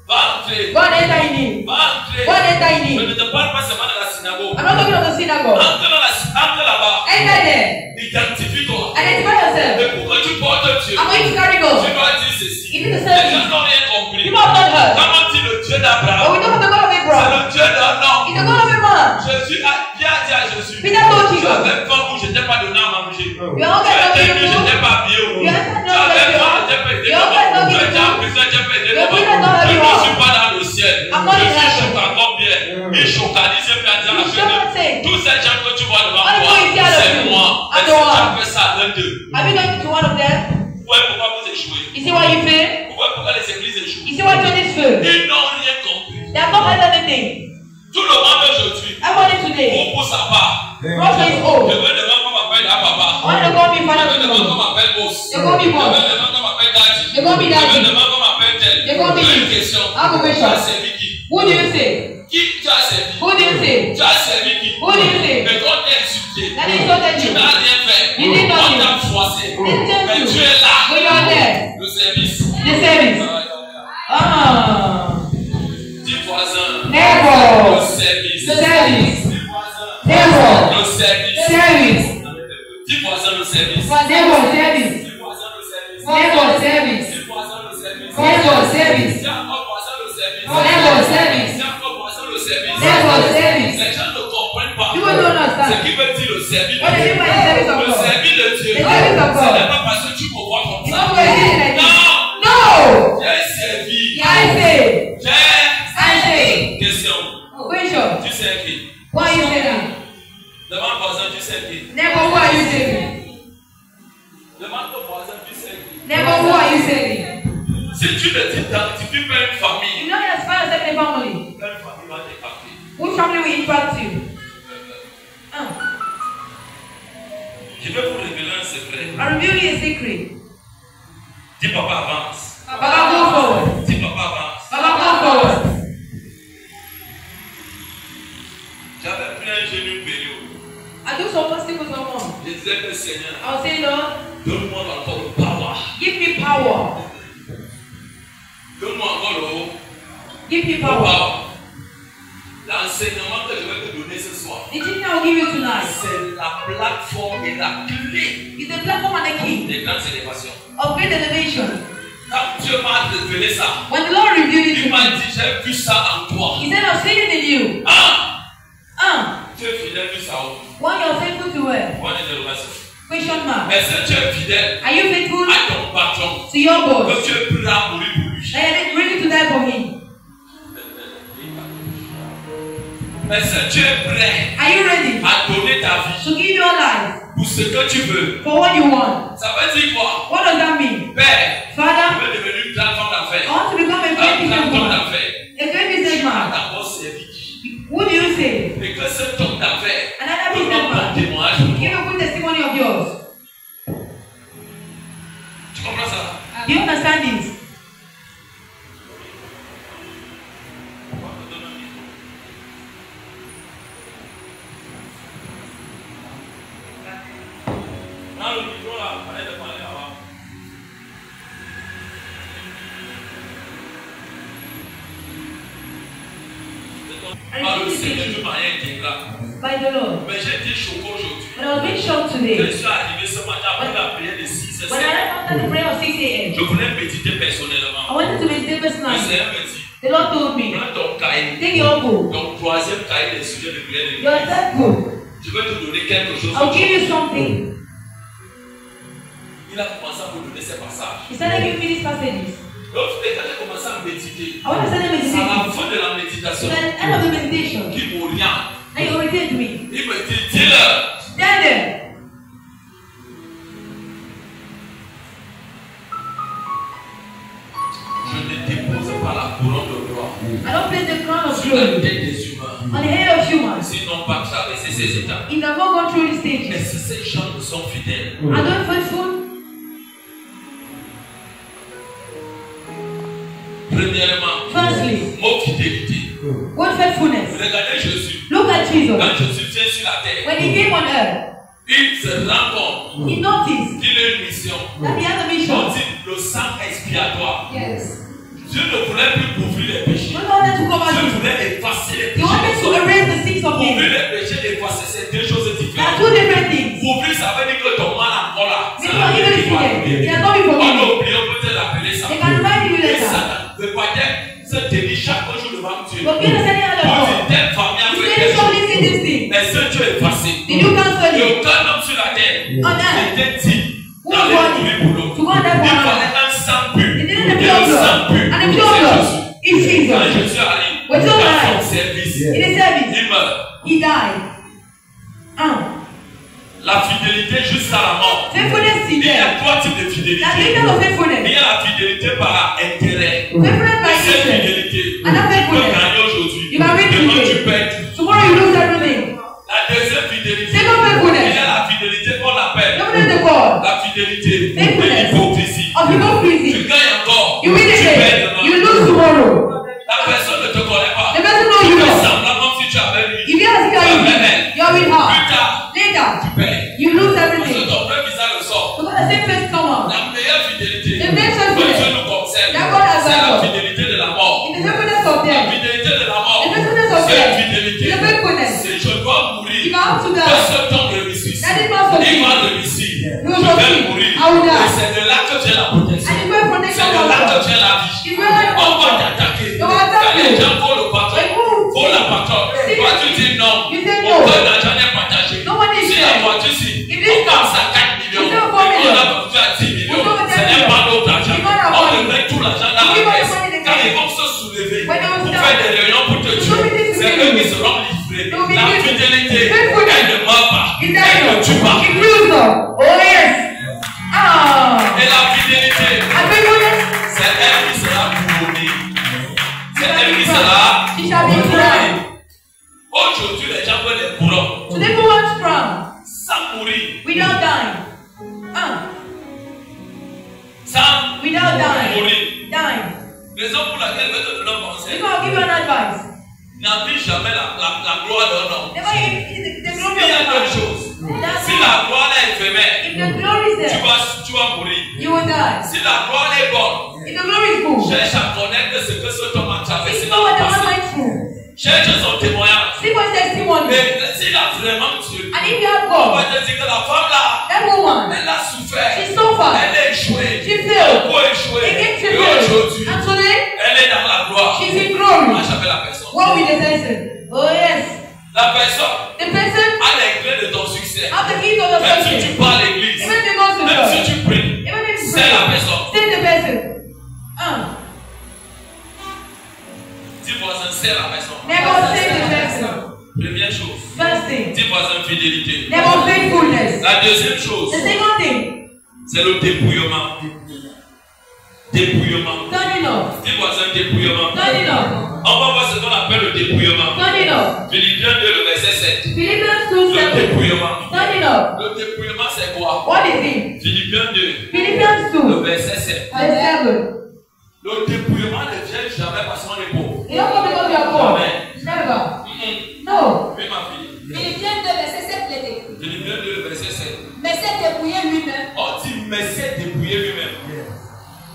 Speaker 2: Va entrer.
Speaker 1: Go and enter in you.
Speaker 2: Va entrer.
Speaker 1: Go and enter in
Speaker 2: Je
Speaker 1: you.
Speaker 2: ne te parle pas seulement de la synagogue.
Speaker 1: I'm not talking of the synagogue.
Speaker 2: Entre là-bas.
Speaker 1: Enter there.
Speaker 2: Identifie-toi.
Speaker 1: Identify yourself.
Speaker 2: Et pour que tu portes Dieu,
Speaker 1: I'm going to carry
Speaker 2: tu
Speaker 1: God.
Speaker 2: dois dire ceci.
Speaker 1: You need to
Speaker 2: Les
Speaker 1: serve
Speaker 2: gens
Speaker 1: me.
Speaker 2: n'ont rien compris.
Speaker 1: People have not heard.
Speaker 2: Quand on dit le Dieu
Speaker 1: But we
Speaker 2: d'Abraham,
Speaker 1: talk of the God of
Speaker 2: c'est
Speaker 1: Abraham.
Speaker 2: le Dieu d'un homme.
Speaker 1: It's the God of a man.
Speaker 2: Jésus a bien dit à Jésus,
Speaker 1: Peter told Jesus.
Speaker 2: j'avais faim où je n'étais pas donné à manger.
Speaker 1: You are
Speaker 2: Tu
Speaker 1: okay,
Speaker 2: as
Speaker 1: not
Speaker 2: été nu, je
Speaker 1: beautiful.
Speaker 2: n'étais pas habillé au
Speaker 1: You are not
Speaker 2: j'avais
Speaker 1: beautiful.
Speaker 2: faim, je n'étais pas aidé
Speaker 1: You are okay, not
Speaker 2: tu as été en
Speaker 1: beautiful.
Speaker 2: prison, je n'étais pas aidé
Speaker 1: Your prison not
Speaker 2: je ne
Speaker 1: beautiful.
Speaker 2: suis pas dans le ciel.
Speaker 1: I'm not
Speaker 2: Je
Speaker 1: in
Speaker 2: suis
Speaker 1: heaven.
Speaker 2: choqué encore bien. Il chocalise et puis
Speaker 1: You shall not say.
Speaker 2: tous ces gens que tu vois devant
Speaker 1: All the
Speaker 2: toi,
Speaker 1: people you see out of
Speaker 2: c'est
Speaker 1: you.
Speaker 2: moi.
Speaker 1: I'm
Speaker 2: Est-ce
Speaker 1: the
Speaker 2: que tu
Speaker 1: one.
Speaker 2: as fait ça à l'un d'eux?
Speaker 1: Have you gone to one of them?
Speaker 2: Ouais, pourquoi vous échouez?
Speaker 1: You see why you fail?
Speaker 2: Pourquoi les églises échouent?
Speaker 1: You see why churches fail?
Speaker 2: Ils n'ont rien compris.
Speaker 1: They have not heard anything.
Speaker 2: Tout le monde aujourd'hui,
Speaker 1: Everybody today,
Speaker 2: pour sa part,
Speaker 1: Russia is
Speaker 2: je
Speaker 1: old.
Speaker 2: veux demander qu'on m'appelle à papa.
Speaker 1: I want to go be
Speaker 2: Je
Speaker 1: father
Speaker 2: veux
Speaker 1: to
Speaker 2: demander
Speaker 1: them.
Speaker 2: qu'on m'appelle boss.
Speaker 1: They call me
Speaker 2: Je
Speaker 1: boss.
Speaker 2: veux demander qu'on m'appelle daddy.
Speaker 1: They call me
Speaker 2: Je veux
Speaker 1: daddy.
Speaker 2: demander qu'on m'appelle tel.
Speaker 1: They call me
Speaker 2: J'ai une
Speaker 1: this.
Speaker 2: question.
Speaker 1: I have a
Speaker 2: Tu
Speaker 1: question.
Speaker 2: as servi qui?
Speaker 1: Who do you say?
Speaker 2: Qui tu as servi?
Speaker 1: Who do you say?
Speaker 2: Tu as servi qui?
Speaker 1: Who do you say?
Speaker 2: Mais quand tu es insulté,
Speaker 1: That is not
Speaker 2: tu
Speaker 1: you.
Speaker 2: n'as rien fait.
Speaker 1: You did
Speaker 2: On
Speaker 1: nothing.
Speaker 2: t'a froissé.
Speaker 1: They tell
Speaker 2: Mais
Speaker 1: you.
Speaker 2: tu es là.
Speaker 1: But you are there.
Speaker 2: Le service.
Speaker 1: The service. Ah.
Speaker 2: Dis voisin.
Speaker 1: Neighbor.
Speaker 2: Le service.
Speaker 1: The service.
Speaker 2: Dis voisin.
Speaker 1: Neighbor.
Speaker 2: Le service.
Speaker 1: Service.
Speaker 2: Dis voisin le service.
Speaker 1: Neighbor service.
Speaker 2: Dis voisin le service.
Speaker 1: Neighbor service.
Speaker 2: Dis voisin le service.
Speaker 1: Neighbor service.
Speaker 2: Dis encore voisin le service.
Speaker 1: Neighbor service.
Speaker 2: Dis encore voisin le service.
Speaker 1: Neighbor service.
Speaker 2: Les gens ne comprennent pas.
Speaker 1: People don't understand.
Speaker 2: Ce qui veut dire le service.
Speaker 1: What do you mean by the service of
Speaker 2: Le
Speaker 1: God?
Speaker 2: service de Dieu.
Speaker 1: The service of
Speaker 2: Ce
Speaker 1: God.
Speaker 2: n'est pas parce que tu me vois comme
Speaker 1: It's
Speaker 2: ça.
Speaker 1: not because you did it like this.
Speaker 2: Non.
Speaker 1: No.
Speaker 2: J'ai servi.
Speaker 1: I say.
Speaker 2: J'ai
Speaker 1: I say.
Speaker 2: question.
Speaker 1: Question.
Speaker 2: Tu sais qui?
Speaker 1: Why are you saying that?
Speaker 2: Demande voisin, tu sais qui?
Speaker 1: Neighbor, who are you saving?
Speaker 2: Demande ton voisin, tu sais qui?
Speaker 1: Neighbor, who are you saving?
Speaker 2: Si tu te t'identifies par une famille,
Speaker 1: You know as far as a family.
Speaker 2: quelle famille va t'impacter?
Speaker 1: Which family will impact you?
Speaker 2: Je vais vous révéler un secret.
Speaker 1: I reveal you a secret.
Speaker 2: Dis papa avance.
Speaker 1: Baba, go forward.
Speaker 2: Dis papa avance.
Speaker 1: Baba, go forward.
Speaker 2: J'avais pris un jeune une période.
Speaker 1: I do some fasting with someone.
Speaker 2: Je disais que Seigneur,
Speaker 1: I'll say, Lord,
Speaker 2: donne-moi encore le power.
Speaker 1: give me power.
Speaker 2: Donne-moi encore le haut.
Speaker 1: Give me
Speaker 2: Le
Speaker 1: power.
Speaker 2: power. L'enseignement que je vais te donner ce soir,
Speaker 1: The teaching I will give you tonight
Speaker 2: c'est la plateforme et la clé
Speaker 1: is the platform and the key
Speaker 2: des grandes élévations.
Speaker 1: of great elevation.
Speaker 2: Quand Dieu m'a révélé ça,
Speaker 1: When the Lord revealed it
Speaker 2: il
Speaker 1: to
Speaker 2: m'a
Speaker 1: me,
Speaker 2: dit, j'ai vu ça en toi.
Speaker 1: He said, I've seen it in you.
Speaker 2: Tu es fidèle du sao.
Speaker 1: When you're faithful to where?
Speaker 2: Bonne interrogation.
Speaker 1: Question mark.
Speaker 2: Est-ce que tu es fidèle
Speaker 1: Are you faithful
Speaker 2: à ton patron?
Speaker 1: to your boss?
Speaker 2: Que tu es prêt à mourir pour lui?
Speaker 1: Are you ready to die for him?
Speaker 2: Est-ce que tu es prêt
Speaker 1: Are you ready
Speaker 2: à donner ta vie
Speaker 1: to give your life
Speaker 2: pour ce que tu veux?
Speaker 1: for what you want?
Speaker 2: Ça veut dire quoi?
Speaker 1: What does that mean?
Speaker 2: Père, je
Speaker 1: Father,
Speaker 2: veux devenir une grande femme
Speaker 1: I
Speaker 2: d'affaires.
Speaker 1: want to become a
Speaker 2: Un
Speaker 1: great
Speaker 2: grand homme
Speaker 1: businessman.
Speaker 2: d'affaires.
Speaker 1: A great businessman.
Speaker 2: D'abord Do you understand this? By the Lord. But I was being shocked today. When I left after the prayer of 6 a.m. I wanted to meditate personally. The Lord told me, take your book. Your third book. I'll give you something. He started giving me these passages. I want to start meditating. At the end of the meditation, and he irritated me. Tell them. I don't place the crown of glory on the head of humans. If they have not gone through these stages, are they faithful? Firstly, what faithfulness? Look at Jesus. When he came on earth, he noticed that he had a mission. Yes.
Speaker 1: Dieu ne voulait plus couvrir les péchés.
Speaker 2: Dieu voulait
Speaker 1: effacer les péchés.
Speaker 2: He wanted to erase the sins of men.
Speaker 1: Couvrir les péchés et effacer, c'est deux choses différentes.
Speaker 2: There are two different things.
Speaker 1: Couvrir, ça veut dire que ton mal encore là.
Speaker 2: He has not been forgiven.
Speaker 1: On a oublié, on peut l'appeler ça.
Speaker 2: They can remind you later.
Speaker 1: Ça ne veut pas dire se tenir chaque jour devant Dieu.
Speaker 2: But give us any other
Speaker 1: Pour
Speaker 2: God.
Speaker 1: une telle famille a fait
Speaker 2: quelque chose.
Speaker 1: Mais ce Dieu est effacé.
Speaker 2: Did you cancel
Speaker 1: Et
Speaker 2: it?
Speaker 1: aucun homme sur la terre
Speaker 2: On earth.
Speaker 1: n'était dit dans les courir pour l'autre. Il fallait un sang pur.
Speaker 2: It didn't
Speaker 1: Et
Speaker 2: appear
Speaker 1: le sang pur,
Speaker 2: blood. And the pure blood is Jesus.
Speaker 1: quand Jésus arrive,
Speaker 2: With
Speaker 1: il
Speaker 2: your
Speaker 1: a
Speaker 2: life.
Speaker 1: son service.
Speaker 2: In his service,
Speaker 1: Il meurt.
Speaker 2: he died.
Speaker 1: La fidélité jusqu'à la mort.
Speaker 2: Faithfulness
Speaker 1: Il y
Speaker 2: today.
Speaker 1: a trois types de fidélité.
Speaker 2: There are three types of faithfulness.
Speaker 1: Il y a la fidélité par intérêt.
Speaker 2: Faithfulness by
Speaker 1: Cette
Speaker 2: nature.
Speaker 1: fidélité,
Speaker 2: And that
Speaker 1: tu peux
Speaker 2: faithfulness.
Speaker 1: gagner aujourd'hui.
Speaker 2: You can win
Speaker 1: Demain,
Speaker 2: today.
Speaker 1: tu perds.
Speaker 2: Tomorrow you lose everything.
Speaker 1: La deuxième fidélité,
Speaker 2: Second faithfulness.
Speaker 1: il y a la fidélité qu'on appelle
Speaker 2: Faithfulness to God.
Speaker 1: la fidélité de
Speaker 2: Faithfulness.
Speaker 1: l'hypocrisie.
Speaker 2: Of hypocrisy.
Speaker 1: Tu gagnes encore,
Speaker 2: You win
Speaker 1: tu perds
Speaker 2: again.
Speaker 1: demain.
Speaker 2: You lose tomorrow.
Speaker 1: La personne ne te connaît pas.
Speaker 2: The person knows
Speaker 1: Tu
Speaker 2: you
Speaker 1: fais
Speaker 2: well.
Speaker 1: semblant comme si tu avais lui.
Speaker 2: If you ask her, you're with her.
Speaker 1: Plus tard,
Speaker 2: Later,
Speaker 1: tu perds.
Speaker 2: you lose
Speaker 1: Parce que
Speaker 2: everything.
Speaker 1: ton vrai visage le sort.
Speaker 2: Because the same face come out.
Speaker 1: La meilleure fidélité
Speaker 2: The best
Speaker 1: que
Speaker 2: faithfulness.
Speaker 1: Dieu nous concerne,
Speaker 2: That God has
Speaker 1: c'est la
Speaker 2: done.
Speaker 1: fidélité de la mort.
Speaker 2: In the faithfulness of
Speaker 1: La
Speaker 2: death.
Speaker 1: fidélité de la mort,
Speaker 2: The faithfulness of
Speaker 1: c'est
Speaker 2: death.
Speaker 1: une fidélité.
Speaker 2: The faithfulness.
Speaker 1: C'est je dois mourir.
Speaker 2: If I have to die,
Speaker 1: Pas ce temps de réussir.
Speaker 2: that is not for
Speaker 1: Il
Speaker 2: me.
Speaker 1: va réussir.
Speaker 2: He
Speaker 1: Je
Speaker 2: will
Speaker 1: vais
Speaker 2: succeed.
Speaker 1: mourir.
Speaker 2: I will die.
Speaker 1: Et c'est de là que vient la protection.
Speaker 2: And if we protect
Speaker 1: C'est de là que
Speaker 2: ourselves,
Speaker 1: vient la vie.
Speaker 2: if we are
Speaker 1: On va t'attaquer.
Speaker 2: They will attack
Speaker 1: Quand les
Speaker 2: you.
Speaker 1: gens font le patron,
Speaker 2: Like who?
Speaker 1: font la patronne.
Speaker 2: See?
Speaker 1: Toi tu dis non.
Speaker 2: You say no.
Speaker 1: Aucun d'argent n'est partagé.
Speaker 2: No one is
Speaker 1: Si
Speaker 2: there.
Speaker 1: la voiture si,
Speaker 2: If this
Speaker 1: on
Speaker 2: car,
Speaker 1: passe à 4 millions.
Speaker 2: we say 4
Speaker 1: Et on
Speaker 2: million.
Speaker 1: a vendu à 10 millions.
Speaker 2: We say
Speaker 1: Ce n'est
Speaker 2: 10
Speaker 1: pas notre argent.
Speaker 2: It's not our
Speaker 1: On
Speaker 2: money.
Speaker 1: te met tout l'argent dans
Speaker 2: We give
Speaker 1: la
Speaker 2: us
Speaker 1: caisse.
Speaker 2: the money in the
Speaker 1: Quand
Speaker 2: caisse.
Speaker 1: ils vont se soulever
Speaker 2: When they will
Speaker 1: pour
Speaker 2: stand.
Speaker 1: faire des réunions pour te
Speaker 2: To do
Speaker 1: tuer,
Speaker 2: this
Speaker 1: c'est
Speaker 2: to
Speaker 1: eux
Speaker 2: you.
Speaker 1: qui seront livrés.
Speaker 2: They will be
Speaker 1: La
Speaker 2: given.
Speaker 1: fidélité,
Speaker 2: Faithfulness.
Speaker 1: elle ne meurt pas.
Speaker 2: It
Speaker 1: Elle ne
Speaker 2: dies.
Speaker 1: tue pas.
Speaker 2: It kills them. Oh yes.
Speaker 1: Et la fidélité,
Speaker 2: And faithfulness,
Speaker 1: c'est elle qui sera couronnée. C'est elle qui sera
Speaker 2: she shall be
Speaker 1: couronnée.
Speaker 2: crowned.
Speaker 1: Aujourd'hui, les gens veulent les couronnes
Speaker 2: Today we want crown
Speaker 1: sans mourir.
Speaker 2: without dying.
Speaker 1: Sans
Speaker 2: Without dying.
Speaker 1: mourir.
Speaker 2: Dying.
Speaker 1: Raison pour laquelle je vais te donner un conseil.
Speaker 2: Because I'll give you an advice.
Speaker 1: N'envie jamais la gloire d'un homme.
Speaker 2: Never the glory
Speaker 1: Il y a
Speaker 2: of
Speaker 1: deux
Speaker 2: God.
Speaker 1: choses.
Speaker 2: That's
Speaker 1: Si
Speaker 2: all.
Speaker 1: la gloire est éphémère,
Speaker 2: If the glory is there,
Speaker 1: tu vas mourir.
Speaker 2: you will die.
Speaker 1: Si la gloire est bonne,
Speaker 2: If the glory is good,
Speaker 1: cherche à connaître ce que cet homme a traversé
Speaker 2: see
Speaker 1: dans
Speaker 2: what
Speaker 1: le
Speaker 2: the man
Speaker 1: passé.
Speaker 2: went through.
Speaker 1: Cherche son témoignage.
Speaker 2: See what testimony.
Speaker 1: Mais s'il a vraiment Dieu,
Speaker 2: And if you have
Speaker 1: on va
Speaker 2: God,
Speaker 1: te dire que la femme là,
Speaker 2: that woman,
Speaker 1: elle a souffert.
Speaker 2: she suffered.
Speaker 1: Elle a échoué.
Speaker 2: She failed.
Speaker 1: Beaucoup échoué.
Speaker 2: Against
Speaker 1: Et
Speaker 2: the
Speaker 1: aujourd'hui,
Speaker 2: And today,
Speaker 1: elle est dans la gloire.
Speaker 2: she's in glory.
Speaker 1: Moi, j'appelle la personne.
Speaker 2: What will the person? Oh yes.
Speaker 1: La personne
Speaker 2: The person
Speaker 1: a les clés de ton succès.
Speaker 2: have the keys of the
Speaker 1: Même si tu
Speaker 2: person.
Speaker 1: pars à l'église,
Speaker 2: Even if they go to
Speaker 1: même si
Speaker 2: church,
Speaker 1: tu pries,
Speaker 2: even if you
Speaker 1: c'est la personne.
Speaker 2: still the person.
Speaker 1: Dis voisin, c'est la personne.
Speaker 2: Never say the person.
Speaker 1: Première chose.
Speaker 2: First thing.
Speaker 1: Dis voisin, fidélité.
Speaker 2: Never faithfulness.
Speaker 1: La deuxième chose,
Speaker 2: The second thing.
Speaker 1: c'est le dépouillement. Dépouillement.
Speaker 2: Turning off.
Speaker 1: Dis voisin, dépouillement.
Speaker 2: Turning off.
Speaker 1: On va voir ce qu'on appelle le dépouillement.
Speaker 2: Turning off.
Speaker 1: Philippiens 2, le verset 7.
Speaker 2: Philippians 2:7.
Speaker 1: Le dépouillement.
Speaker 2: Turning off.
Speaker 1: Le dépouillement, c'est quoi?
Speaker 2: What is it?
Speaker 1: Philippiens 2,
Speaker 2: Philippians Le verset 7. Le dépouillement ne vient jamais parce qu'on est pauvre.
Speaker 1: Never. No.
Speaker 2: Oui, ma fille.
Speaker 4: Philippiens 2, verset 7, il est écrit.
Speaker 2: Philippiens 2, verset 7.
Speaker 4: Mais s'est dépouillé lui-même.
Speaker 2: On dit, mais s'est dépouillé lui-même.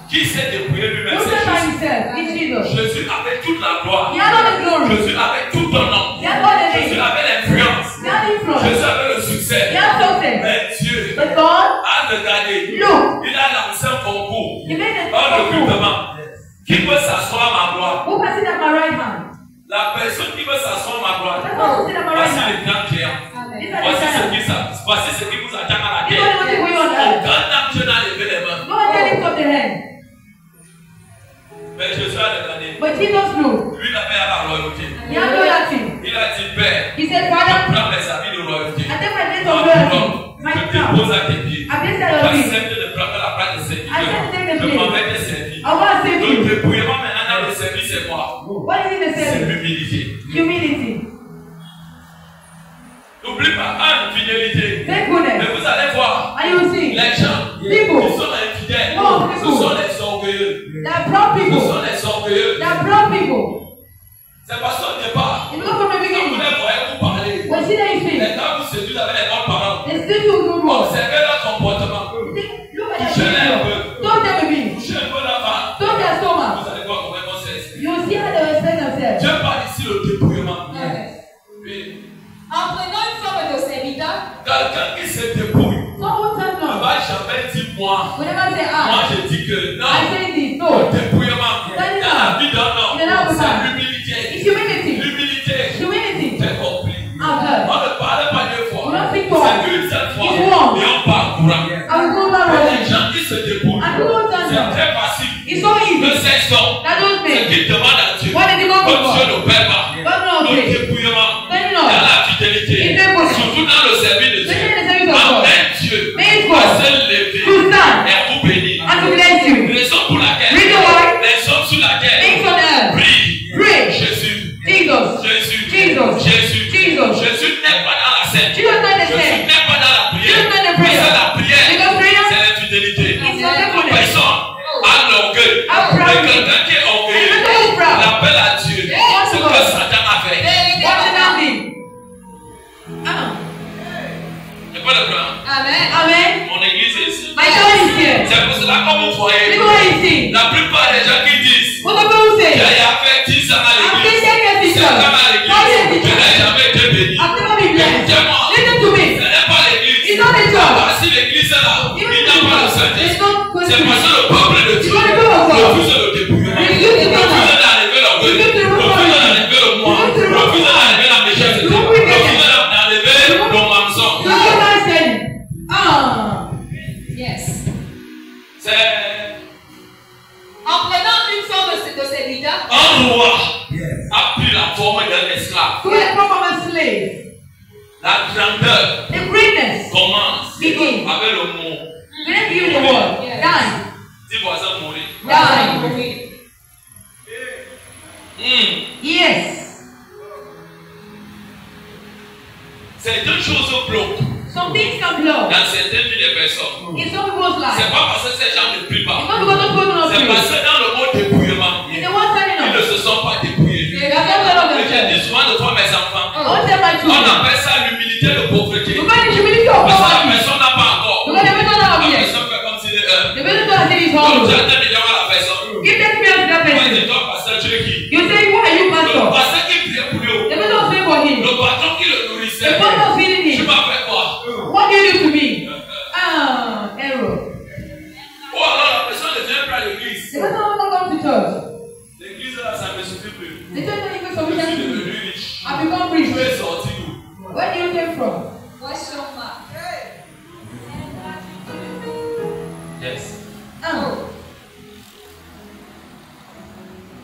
Speaker 2: Qui s'est dépouillé lui-même?
Speaker 1: Look
Speaker 2: C'est
Speaker 1: at
Speaker 2: Jésus.
Speaker 1: himself. It's Jesus.
Speaker 2: Jésus avec toute la gloire.
Speaker 1: He had all the glory.
Speaker 2: Jésus avec tout ton nom.
Speaker 1: He had all the
Speaker 2: Jésus
Speaker 1: name.
Speaker 2: avec l'influence.
Speaker 1: He had influence.
Speaker 2: Jésus avec le succès.
Speaker 1: He had success.
Speaker 2: Mais Dieu
Speaker 1: But God,
Speaker 2: a regardé.
Speaker 1: look,
Speaker 2: Il a lancé un concours.
Speaker 1: He made a
Speaker 2: Un
Speaker 1: concours.
Speaker 2: recrutement. Qui peut s'asseoir à ma gloire?
Speaker 1: Who can sit at my right hand?
Speaker 2: La personne qui veut s'asseoir à ma gloire.
Speaker 1: That's who sit at my right
Speaker 2: Voici
Speaker 1: hand.
Speaker 2: les grands géants.
Speaker 1: These are the giants.
Speaker 2: Voici ce qui vous attend à la
Speaker 1: These are
Speaker 2: guerre.
Speaker 1: the ones going on earth.
Speaker 2: Aucun homme Dieu n'a levé les mains.
Speaker 1: Go and tell him from the hand.
Speaker 2: Mais Jésus a regardé.
Speaker 1: But Jesus knew.
Speaker 2: Lui, il avait la royauté.
Speaker 1: He had loyalty.
Speaker 2: Il a dit, Père,
Speaker 1: He said,
Speaker 2: je
Speaker 1: Father,
Speaker 2: prends mes habits de royauté.
Speaker 1: I take my place
Speaker 2: Ma
Speaker 1: of loyalty.
Speaker 2: couronne,
Speaker 1: My
Speaker 2: je
Speaker 1: crown.
Speaker 2: dépose à tes pieds.
Speaker 1: I place at your feet.
Speaker 2: J'accepte de prendre la place de serviteur.
Speaker 1: I accept to take the
Speaker 2: Je m'en
Speaker 1: place.
Speaker 2: vais te servir.
Speaker 1: I want to save
Speaker 2: Le
Speaker 1: you.
Speaker 2: dépouillement maintenant dans le service, c'est quoi?
Speaker 1: What is it the
Speaker 2: C'est
Speaker 1: service?
Speaker 2: l'humilité.
Speaker 1: Humility.
Speaker 2: N'oublie pas, fidélité.
Speaker 1: Faithfulness.
Speaker 2: Mais vous allez voir,
Speaker 1: And you will see.
Speaker 2: les gens
Speaker 1: People.
Speaker 2: qui sont infidèles,
Speaker 1: No,
Speaker 2: ce
Speaker 1: people.
Speaker 2: sont les orgueilleux.
Speaker 1: They are proud
Speaker 2: Ce
Speaker 1: people.
Speaker 2: sont les orgueilleux.
Speaker 1: They are proud people.
Speaker 2: C'est parce qu'au départ,
Speaker 1: It's not from the
Speaker 2: quand vous
Speaker 1: beginning.
Speaker 2: les voyez vous parler,
Speaker 1: When see that you
Speaker 2: les
Speaker 1: speak,
Speaker 2: gens vous séduisent avec les bonnes paroles.
Speaker 1: they still do good work.
Speaker 2: Observez leur comportement.
Speaker 1: Look at
Speaker 2: Je
Speaker 1: their
Speaker 2: l'ai un
Speaker 1: behavior.
Speaker 2: peu.
Speaker 1: Don't tell me.
Speaker 2: Touchez un peu la main.
Speaker 1: Don't their stomach.
Speaker 2: Vous allez voir comment ils vont s'exprimer.
Speaker 1: You will see how they respect themselves.
Speaker 2: Dieu parle ici le dépouillement. Oui.
Speaker 4: En prenant une forme de serviteur,
Speaker 2: Quelqu'un qui se dépouille
Speaker 1: Someone tells
Speaker 2: ne
Speaker 1: no.
Speaker 2: va jamais dire moi.
Speaker 1: We never say
Speaker 2: Moi
Speaker 1: ah.
Speaker 2: je dis que
Speaker 1: I
Speaker 2: non.
Speaker 1: say this.
Speaker 2: Le
Speaker 1: No.
Speaker 2: dépouillement dans la vie d'un homme, c'est l'humilité.
Speaker 1: It's humility.
Speaker 2: L'humilité.
Speaker 1: Humility.
Speaker 2: C'est compris.
Speaker 1: I've heard.
Speaker 2: On ne parle pas deux fois.
Speaker 1: We don't speak twice.
Speaker 2: C'est qu'une seule fois.
Speaker 1: It's one.
Speaker 2: Et on part courant.
Speaker 1: I will go back
Speaker 2: Mais les
Speaker 1: home.
Speaker 2: gens qui se dépouillent,
Speaker 1: And people tell
Speaker 2: c'est
Speaker 1: no.
Speaker 2: très facile.
Speaker 1: It's so
Speaker 2: Le
Speaker 1: easy.
Speaker 2: sexe homme,
Speaker 1: That don't
Speaker 2: c'est
Speaker 1: make.
Speaker 2: qu'il demande à Dieu.
Speaker 1: What did he want
Speaker 2: Comme Dieu
Speaker 1: for?
Speaker 2: ne paie pas.
Speaker 1: God knows
Speaker 2: Le
Speaker 1: it.
Speaker 2: dépouillement,
Speaker 1: Then you
Speaker 2: dans
Speaker 1: know.
Speaker 2: la fidélité,
Speaker 1: Il fait possible.
Speaker 2: surtout dans le service de
Speaker 1: Then
Speaker 2: Dieu.
Speaker 1: the service of God.
Speaker 2: Amen Dieu
Speaker 1: Praise
Speaker 2: va
Speaker 1: God.
Speaker 2: se lever
Speaker 1: To stand.
Speaker 2: et à vous bénir.
Speaker 1: And to bless you.
Speaker 2: Raison pour laquelle
Speaker 1: Reason why.
Speaker 2: les hommes sur laquelle
Speaker 1: Things on earth.
Speaker 2: brillent.
Speaker 1: Pray.
Speaker 2: Jésus.
Speaker 1: Jesus.
Speaker 2: Jésus.
Speaker 1: Jesus.
Speaker 2: Jésus.
Speaker 1: Jesus.
Speaker 2: Jésus n'est pas dans la scène.
Speaker 1: Jesus not the
Speaker 2: Jésus
Speaker 1: same.
Speaker 2: n'est pas dans la prière.
Speaker 1: Jesus not the
Speaker 2: Mais
Speaker 1: prayer.
Speaker 2: c'est la prière.
Speaker 1: Because prayer
Speaker 2: C'est l'infidélité.
Speaker 1: is not
Speaker 2: La
Speaker 1: faithfulness.
Speaker 2: personne a l'orgueil.
Speaker 1: I'm proud.
Speaker 2: Mais quelqu'un qui est orgueilleux,
Speaker 1: And the person who is proud.
Speaker 2: l'appelle à Dieu.
Speaker 1: Yes,
Speaker 2: C'est
Speaker 1: God.
Speaker 2: que Satan a fait.
Speaker 1: What did that mean?
Speaker 2: C'est pas le plan.
Speaker 4: Amen.
Speaker 1: Amen.
Speaker 2: Mon église est ici.
Speaker 1: My God is here.
Speaker 2: C'est pour cela que vous voyez.
Speaker 1: Look what he see.
Speaker 2: La plupart des gens qui disent
Speaker 1: What the people
Speaker 2: qu'il
Speaker 1: say?
Speaker 2: y a fait 10 ans à
Speaker 1: I'm
Speaker 2: l'église.
Speaker 1: Christian and
Speaker 2: C'est
Speaker 1: teacher.
Speaker 2: comme à
Speaker 1: Why
Speaker 2: l'église.
Speaker 1: is
Speaker 2: Je
Speaker 1: it?
Speaker 2: n'ai jamais été béni.
Speaker 1: I've never been blessed.
Speaker 2: Écoutez-moi.
Speaker 1: Listen to me.
Speaker 2: Ce n'est pas l'église.
Speaker 1: It's not the church.
Speaker 2: Ah, si l'église est là, il
Speaker 1: Even
Speaker 2: n'y a pas de
Speaker 1: It's
Speaker 2: Saint-Esprit.
Speaker 1: not
Speaker 2: C'est parce que le peuple de Dieu
Speaker 1: It's not the people of God.
Speaker 2: refuse le dépouillement.
Speaker 1: Refuse the
Speaker 2: Refuse
Speaker 1: power.
Speaker 2: d'enlever l'orgueil.
Speaker 1: Refuse the
Speaker 2: Refuse
Speaker 1: power.
Speaker 2: d'enlever le moi.
Speaker 1: Refuse the
Speaker 2: Refuse
Speaker 1: power.
Speaker 2: d'enlever la méchanceté.
Speaker 1: Don't
Speaker 2: Refuse
Speaker 1: forget
Speaker 2: d'enlever le mensonge.
Speaker 1: So what I said? Ah.
Speaker 4: Yes.
Speaker 2: C'est
Speaker 4: En prenant une forme de serviteur,
Speaker 2: un roi a pris la forme d'un esclave.
Speaker 1: So the form of a slave.
Speaker 2: La grandeur
Speaker 1: The greatness.
Speaker 2: commence
Speaker 1: Begin.
Speaker 2: avec le mot.
Speaker 1: We didn't give you the word.
Speaker 4: Yes.
Speaker 1: Die.
Speaker 2: Dis voisin mourir.
Speaker 1: Die. Yes.
Speaker 2: Certaines choses bloquent
Speaker 1: Some things can blow.
Speaker 2: dans certaines vies des personnes.
Speaker 1: In some people's
Speaker 2: C'est
Speaker 1: lives.
Speaker 2: pas parce que ces gens ne prient
Speaker 1: It's
Speaker 2: pas.
Speaker 1: not because those people do not
Speaker 2: C'est parce
Speaker 1: pray.
Speaker 2: que dans le mot dépouillement,
Speaker 1: It's the one telling
Speaker 2: ils ne
Speaker 1: us.
Speaker 2: se sont pas dépouillés.
Speaker 1: They are not telling
Speaker 2: Et je
Speaker 1: themselves.
Speaker 2: dis souvent de toi, mes enfants,
Speaker 1: I won't tell my
Speaker 2: on
Speaker 1: children.
Speaker 2: appelle ça l'humilité de pauvreté.
Speaker 1: Because the humility of
Speaker 2: Parce que la
Speaker 1: poverty.
Speaker 2: personne n'a pas encore.
Speaker 1: Because the person
Speaker 2: La
Speaker 1: not yet.
Speaker 2: personne fait comme s'il est
Speaker 1: The person don't say it's
Speaker 2: Donc tu
Speaker 1: humble.
Speaker 2: as 2 millions à la personne.
Speaker 1: Give that to me as that
Speaker 2: Moi,
Speaker 1: person.
Speaker 2: dis toi, pasteur, tu es qui?
Speaker 1: You say, why are you
Speaker 2: Le
Speaker 1: pastor?
Speaker 2: pasteur qui priait pour lui.
Speaker 1: The person will pray for him.
Speaker 2: Le patron qui le nourrissait.
Speaker 1: The person was feeding
Speaker 2: Tu
Speaker 1: him.
Speaker 2: m'as fait quoi?
Speaker 1: What do you do to me? Ah, error.
Speaker 2: Ou alors la personne ne vient plus à l'église.
Speaker 1: The person will not come to church.
Speaker 2: L'église là, ça ne me suffit plus.
Speaker 1: The church don't even
Speaker 2: Je
Speaker 1: sufficient
Speaker 2: suis
Speaker 1: to me.
Speaker 2: devenu riche.
Speaker 1: I become
Speaker 2: Tu
Speaker 1: rich.
Speaker 2: es sorti d'où?
Speaker 1: Where do you came from?
Speaker 4: question mark.
Speaker 2: Yes.
Speaker 1: Ah.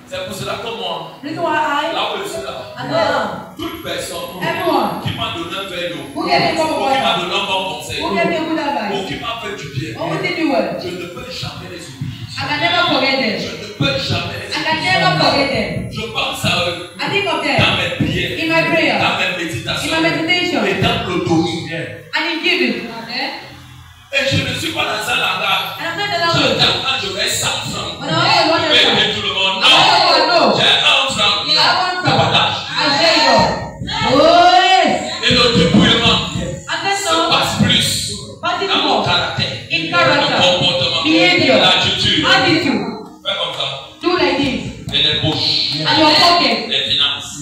Speaker 2: C'est pour cela que moi,
Speaker 1: Reason why
Speaker 2: là où je suis là,
Speaker 1: I know
Speaker 2: toute personne
Speaker 1: everyone
Speaker 2: qui m'a donné un verre d'eau,
Speaker 1: who gave me
Speaker 2: ou
Speaker 1: some
Speaker 2: qui m'a
Speaker 1: water,
Speaker 2: donné un bon conseil,
Speaker 1: who gave me good
Speaker 2: ou
Speaker 1: advice,
Speaker 2: qui m'a fait du bien,
Speaker 1: or who did me well,
Speaker 2: je ne peux jamais les oublier.
Speaker 1: I can never forget
Speaker 2: Je
Speaker 1: them.
Speaker 2: ne peux jamais les
Speaker 1: I can
Speaker 2: oublier.
Speaker 1: never forget them.
Speaker 2: Je pense à eux
Speaker 1: I think of them
Speaker 2: dans mes prières,
Speaker 1: in my prayer,
Speaker 2: dans mes
Speaker 1: in
Speaker 2: méditations,
Speaker 1: my meditation,
Speaker 2: et dans le domine.
Speaker 1: and in giving.
Speaker 4: Amen.
Speaker 2: Et je ne suis suis pas dans un langage. J'entends quand je vais 100 francs. Je vais aider tout le monde. Non. J'ai 1 franc. Et le dépouillement se passe plus dans mon caractère, dans mon comportement, l'attitude. Fais comme ça. Et les bouches, les finances.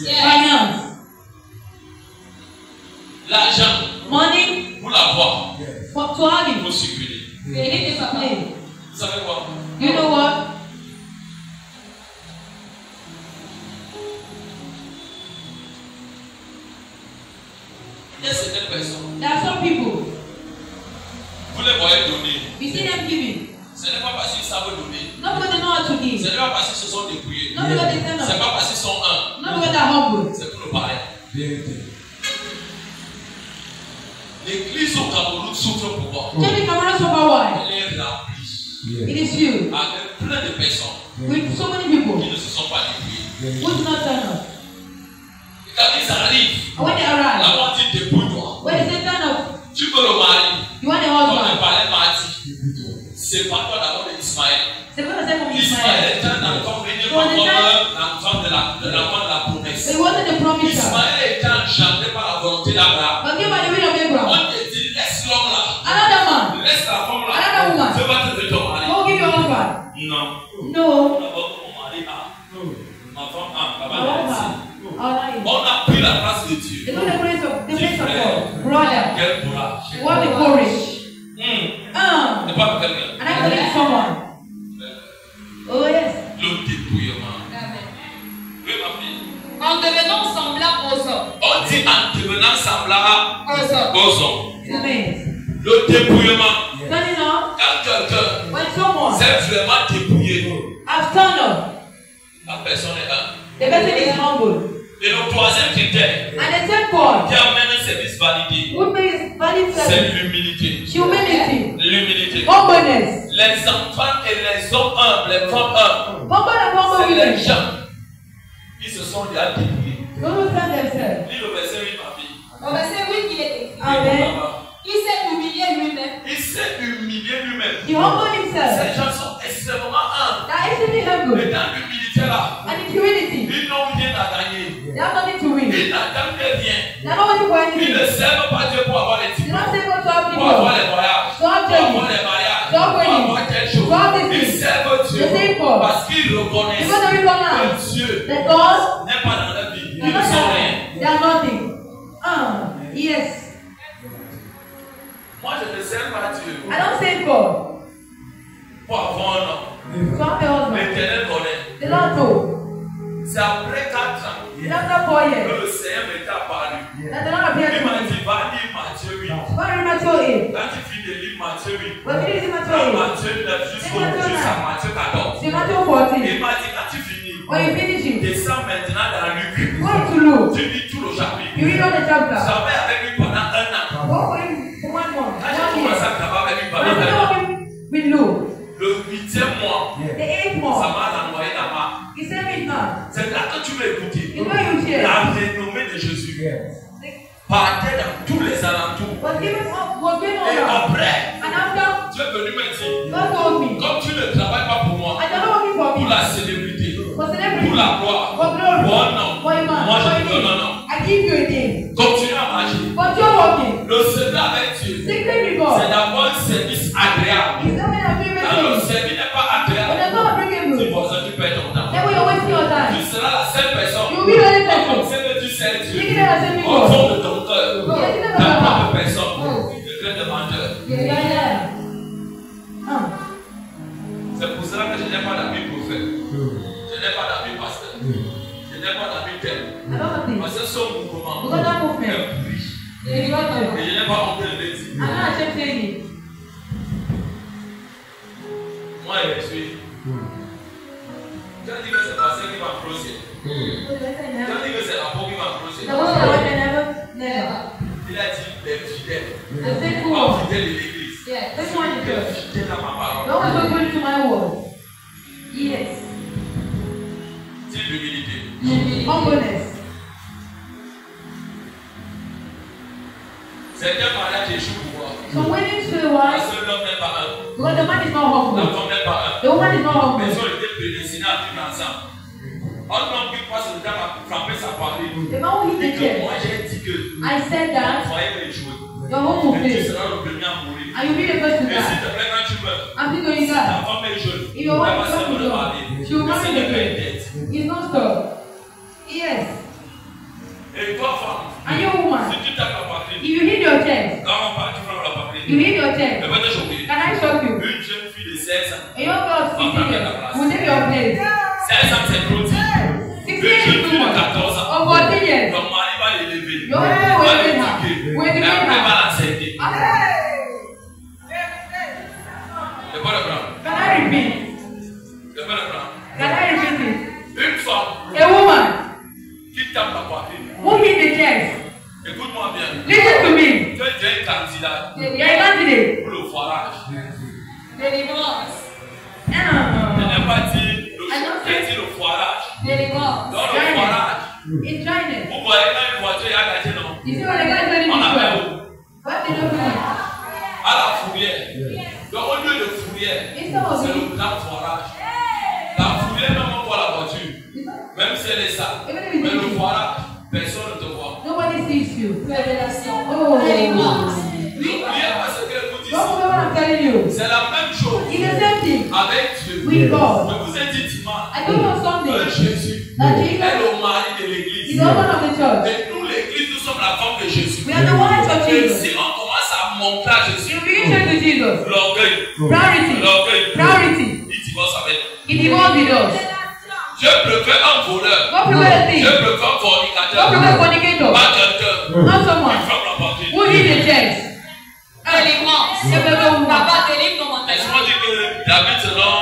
Speaker 2: L'argent, pour l'avoir, pour circuler. Vous savez quoi?
Speaker 1: You know what?
Speaker 2: Il y a certaines personnes.
Speaker 1: There are some people.
Speaker 2: Vous les voyez donner.
Speaker 1: You see them giving.
Speaker 2: Ce n'est pas parce qu'ils savent donner.
Speaker 1: Not because they know how to give.
Speaker 2: Ce n'est pas parce qu'ils se sont débrouillés.
Speaker 1: Not because they stand
Speaker 2: Ce n'est
Speaker 1: up.
Speaker 2: pas parce qu'ils sont un.
Speaker 1: Not because they're humble.
Speaker 2: C'est pour le parler. L'église au Cameroun souffre pourquoi?
Speaker 1: Tell Cameroon super why.
Speaker 2: Elle est remplie.
Speaker 1: It is you.
Speaker 2: Avec plein de personnes
Speaker 1: With so many people
Speaker 2: qui ne se sont pas débrouillés.
Speaker 1: who do not turn up.
Speaker 2: Et quand ils arrivent,
Speaker 1: And when they arrive,
Speaker 2: la moitié débrouille-toi.
Speaker 1: when they say turn up,
Speaker 2: Tu peux le mari.
Speaker 1: you want a
Speaker 2: Comme
Speaker 1: husband.
Speaker 2: le parlait Marty. C'est pas toi d'abord d'Ismaël.
Speaker 1: C'est pas le same from
Speaker 2: Ismaël
Speaker 1: Ismaël.
Speaker 2: est un enfant venu
Speaker 1: For the
Speaker 2: comme
Speaker 1: time-
Speaker 2: l'enfant de la promesse.
Speaker 1: It wasn't the promise.
Speaker 2: Ismaël est enchanté par la volonté d'Abraham.
Speaker 1: But give by the will of Abraham.
Speaker 2: On te dit, laisse l'homme là.
Speaker 1: Another man.
Speaker 2: Laisse la femme là.
Speaker 1: Another woman.
Speaker 2: Je vais te donner ton mari.
Speaker 1: Go give your husband.
Speaker 2: Non.
Speaker 1: No.
Speaker 2: D'abord, mon mari a. Ma femme a.
Speaker 1: My
Speaker 2: Papa a
Speaker 1: husband. Allah.
Speaker 2: On a pris la place de Dieu.
Speaker 1: It's not the place of God. Brother.
Speaker 2: Quel courage.
Speaker 1: What the courage.
Speaker 2: Ne pas quelqu'un.
Speaker 1: And I believe someone. Oh yes.
Speaker 2: Le dépouillement. Oui, ma fille.
Speaker 4: En devenant semblable aux hommes.
Speaker 2: On dit en devenant semblable aux hommes.
Speaker 1: Amen.
Speaker 2: Le dépouillement.
Speaker 1: Turning up.
Speaker 2: Quand quelqu'un
Speaker 1: When someone
Speaker 2: s'est vraiment dépouillé,
Speaker 1: has turned up,
Speaker 2: la personne est là.
Speaker 1: the person is humble.
Speaker 2: Et le troisième critère
Speaker 1: And the third point
Speaker 2: qui amène un service validé,
Speaker 1: would be valid
Speaker 2: c'est
Speaker 1: service.
Speaker 2: l'humilité.
Speaker 1: Humility.
Speaker 2: L'humilité.
Speaker 1: Humbleness.
Speaker 2: Les enfants et les hommes humbles, les femmes humbles,
Speaker 1: Humble and humble
Speaker 2: c'est les
Speaker 1: women.
Speaker 2: gens qui se sont déjà dépouillés.
Speaker 1: Those who turn themselves.
Speaker 2: Lis le verset 8, ma fille.
Speaker 4: Au verset 8, il est écrit.
Speaker 1: Amen.
Speaker 4: Il s'est humilié lui-même.
Speaker 2: Il s'est humilié lui-même.
Speaker 1: He humbled himself.
Speaker 2: Ces gens sont extrêmement humbles.
Speaker 1: They are extremely
Speaker 2: Et
Speaker 1: humble.
Speaker 2: dans l'humilité là,
Speaker 1: And in humility,
Speaker 2: ils n'ont rien à gagner.
Speaker 1: they have nothing to win.
Speaker 2: Ils n'attendent rien.
Speaker 1: They are not waiting for
Speaker 2: Ils
Speaker 1: anything.
Speaker 2: ne servent pas Dieu pour avoir les
Speaker 1: They
Speaker 2: diplômes,
Speaker 1: don't say God to have
Speaker 2: pour avoir
Speaker 1: people.
Speaker 2: les voyages,
Speaker 1: To have
Speaker 2: pour
Speaker 1: journey.
Speaker 2: avoir les mariages,
Speaker 1: To have
Speaker 2: pour
Speaker 1: wedding.
Speaker 2: avoir quelque chose.
Speaker 1: To have this
Speaker 2: Ils
Speaker 1: thing.
Speaker 2: servent Dieu
Speaker 1: They say God.
Speaker 2: parce qu'ils reconnaissent
Speaker 1: Because they recognize
Speaker 2: que Dieu
Speaker 1: that God
Speaker 2: n'est pas dans leur vie.
Speaker 1: they
Speaker 2: Ils ne sont rien.
Speaker 1: are nothing. Yes.
Speaker 2: Moi, je ne sers pas Dieu
Speaker 1: I don't say God
Speaker 2: pour avoir un nom.
Speaker 1: to have a husband.
Speaker 2: L'Éternel connaît.
Speaker 1: The Lord told.
Speaker 2: C'est après 4 ans
Speaker 1: It's after 4
Speaker 2: que
Speaker 1: years
Speaker 2: le Seigneur m'est apparu.
Speaker 1: that the Lord appeared
Speaker 2: Il
Speaker 1: to
Speaker 2: m'a
Speaker 1: me.
Speaker 2: dit, va lire Matthieu 8.
Speaker 1: What did Matthew 8?
Speaker 2: Quand tu finis de lire Matthieu 8,
Speaker 1: When we did Matthew
Speaker 2: de
Speaker 1: 8,
Speaker 2: Matthieu 9 jusqu'à Matthieu 14.
Speaker 1: see Matthew 14.
Speaker 2: Il m'a dit, quand tu finis,
Speaker 1: When you finish it,
Speaker 2: descends maintenant dans Luc.
Speaker 1: go to Luke.
Speaker 2: Tu lis tout le chapitre.
Speaker 1: You read all the chapter.
Speaker 2: J'avais avec lui pendant 1 an.
Speaker 1: Go for him for 1 month.
Speaker 2: Quand j'ai
Speaker 1: 1
Speaker 2: commencé
Speaker 1: year.
Speaker 2: à travailler avec lui
Speaker 1: When I
Speaker 2: pendant 1
Speaker 1: started
Speaker 2: an,
Speaker 1: working with Luke,
Speaker 2: le 8e mois,
Speaker 1: the 8th
Speaker 2: ça
Speaker 1: month,
Speaker 2: m'a envoyé là-bas.
Speaker 1: he said me man.
Speaker 2: C'est là que tu vas écouter.
Speaker 1: You know you hear.
Speaker 2: La renommée de Jésus partait dans tous les alentours.
Speaker 1: Was given up, was given
Speaker 2: Et
Speaker 1: over.
Speaker 2: après,
Speaker 1: And after,
Speaker 2: tu es venu me dire,
Speaker 1: God told me,
Speaker 2: comme tu ne travailles pas pour moi,
Speaker 1: I don't know working for
Speaker 2: pour
Speaker 1: me.
Speaker 2: la célébrité,
Speaker 1: For celebrity.
Speaker 2: pour la gloire,
Speaker 1: For glory.
Speaker 2: pour un nom,
Speaker 1: For a man.
Speaker 2: moi
Speaker 1: For
Speaker 2: je
Speaker 1: a
Speaker 2: te donne un nom.
Speaker 1: name. I give you a name.
Speaker 2: Continue à marcher.
Speaker 1: But you're working.
Speaker 2: Le secret avec Dieu,
Speaker 1: Secret with
Speaker 2: c'est
Speaker 1: God.
Speaker 2: d'abord un service agréable.
Speaker 1: It's not a favorite
Speaker 2: Quand le
Speaker 1: thing.
Speaker 2: service n'est pas
Speaker 1: When
Speaker 2: agréable,
Speaker 1: it's not a bringing
Speaker 2: tu
Speaker 1: good,
Speaker 2: vois ça, tu perds ton temps.
Speaker 1: then we are wasting your
Speaker 2: Tu
Speaker 1: time.
Speaker 2: seras la seule personne.
Speaker 1: You'll be the only
Speaker 2: Comme
Speaker 1: person.
Speaker 2: c'est que tu sais Dieu.
Speaker 1: Thinking that I said
Speaker 2: Au
Speaker 1: before.
Speaker 2: fond de ton cœur,
Speaker 1: Yeah.
Speaker 2: ta propre personne, le cœur de menteur.
Speaker 1: Yeah.
Speaker 2: C'est pour cela que je n'ai pas d'amis prophète. Je n'ai pas d'amis pasteur. Je n'ai pas d'amis tel.
Speaker 1: I don't think.
Speaker 2: Parce que ce mouvement
Speaker 1: Because that movement.
Speaker 2: est riche.
Speaker 1: Yeah, you got to.
Speaker 2: Et je n'ai pas honte de le dire.
Speaker 1: I'm not ashamed saying it.
Speaker 2: Moi, je suis. Quand dit que c'est pasteur qui va creuser. Quand dit que c'est l'apôtre qui va creuser.
Speaker 1: The one that I never.
Speaker 2: Il a dit les fidèles.
Speaker 1: The faithful
Speaker 2: Pas
Speaker 1: one.
Speaker 2: fidèles de l'église.
Speaker 1: Yeah, this one is
Speaker 2: Les
Speaker 1: good.
Speaker 2: fidèles à ma parole.
Speaker 1: The one who's going to my word. Yes.
Speaker 2: C'est l'humilité.
Speaker 1: Humbleness.
Speaker 2: Certains mariages échouent pour moi.
Speaker 1: So when you say
Speaker 2: Parce
Speaker 1: why,
Speaker 2: que l'homme n'est pas Because the man is not humble.
Speaker 1: La femme n'est pas
Speaker 2: The woman is not humble.
Speaker 1: mais ils ont été prédestinés à vivre ensemble. Un homme qui passe le temps à frapper sa parole.
Speaker 2: The man who hit the chair.
Speaker 1: Moi j'ai dit que
Speaker 2: I said that
Speaker 1: croyez les jouer.
Speaker 2: your home will
Speaker 1: Et tu
Speaker 2: fail.
Speaker 1: seras le premier à mourir.
Speaker 2: And you'll be the first to
Speaker 1: Et s'il
Speaker 2: die.
Speaker 1: te plaît, quand tu meurs,
Speaker 2: I'm still going to
Speaker 1: ta
Speaker 2: die.
Speaker 1: femme est jeune.
Speaker 2: If your wife
Speaker 1: Elle va
Speaker 2: is
Speaker 1: se
Speaker 2: not
Speaker 1: marier.
Speaker 2: she will marry
Speaker 1: C'est
Speaker 2: again.
Speaker 1: une dette.
Speaker 2: It's not stop. Yes.
Speaker 1: Et toi, femme,
Speaker 2: And you woman,
Speaker 1: si tu tapes la patrie,
Speaker 2: if you hit your chest,
Speaker 1: quand on part, tu frappes la patrie.
Speaker 2: you hit your chest.
Speaker 1: Je vais te choquer.
Speaker 2: Can I shock you?
Speaker 1: Une jeune fille de 16 ans.
Speaker 2: A young girl of 16 years will take your place.
Speaker 1: 16 ans, c'est trop dit.
Speaker 2: 16
Speaker 1: Une jeune
Speaker 2: years
Speaker 1: fille
Speaker 2: too
Speaker 1: de
Speaker 2: much.
Speaker 1: 14 ans.
Speaker 2: Or 14 years.
Speaker 1: Ton mari va l'élever.
Speaker 2: Your wife will educate her. Will
Speaker 1: Et
Speaker 2: educate
Speaker 1: après,
Speaker 2: her.
Speaker 1: va l'accepter. C'est pas le prendre.
Speaker 2: Can I repeat?
Speaker 1: C'est pas le prendre.
Speaker 2: Can I repeat it?
Speaker 1: Une femme
Speaker 2: A woman
Speaker 1: qui tape la poitrine.
Speaker 2: who hit the chest.
Speaker 1: Écoute-moi bien.
Speaker 2: Listen to me.
Speaker 1: Tu es un candidat
Speaker 2: You're a candidate.
Speaker 1: pour le foirage.
Speaker 4: Délivrance.
Speaker 1: Je n'ai pas dit
Speaker 2: I don't
Speaker 1: j'ai dit le foirage.
Speaker 4: Délivrance.
Speaker 1: Dans le foirage,
Speaker 2: It's dryness.
Speaker 1: vous voyez quand une voiture est engagée, non?
Speaker 2: You see what the guy is telling
Speaker 1: On
Speaker 2: me?
Speaker 1: appelle où?
Speaker 2: What they do to me?
Speaker 1: À la fourrière. Donc au lieu de fourrière,
Speaker 2: Instead of
Speaker 1: c'est
Speaker 2: it,
Speaker 1: le grand foirage. La fourrière, même on voit la voiture. Même si elle est sale. Mais le foirage, personne ne te voit.
Speaker 2: nobody sees you.
Speaker 4: Révélation.
Speaker 2: Oh.
Speaker 4: Délivrance.
Speaker 1: N'oubliez pas ce qu'elle vous dit.
Speaker 2: Don't forget what I'm telling you.
Speaker 1: C'est la même chose
Speaker 2: It's the same thing
Speaker 1: avec Dieu.
Speaker 2: with God.
Speaker 1: Je vous ai dit dimanche
Speaker 2: I told you
Speaker 1: que
Speaker 2: something.
Speaker 1: Jésus
Speaker 2: That
Speaker 1: est
Speaker 2: Jesus
Speaker 1: le mari de
Speaker 2: is
Speaker 1: l'église.
Speaker 2: the husband of the church.
Speaker 1: Et nous, l'église, nous sommes la femme de Jésus.
Speaker 2: We are the wives of
Speaker 1: Et
Speaker 2: Jesus.
Speaker 1: si on commence à montrer à Jésus
Speaker 2: You reach to Jesus.
Speaker 1: l'orgueil,
Speaker 2: Priority.
Speaker 1: l'orgueil,
Speaker 2: Priority.
Speaker 1: il divorce avec nous.
Speaker 2: He divorced with us.
Speaker 1: Je préfère un voleur.
Speaker 2: God prepare a
Speaker 1: Je
Speaker 2: thing.
Speaker 1: préfère un
Speaker 2: God
Speaker 1: fornicateur.
Speaker 2: prepare a fornicator.
Speaker 1: Pas quelqu'un
Speaker 2: Not
Speaker 1: qui
Speaker 2: someone
Speaker 1: frappe la partie.
Speaker 2: who hit the chest.
Speaker 4: Délivrance.
Speaker 2: Papa,
Speaker 4: Papa, délivre ton mental.
Speaker 1: Laisse-moi dire que David selon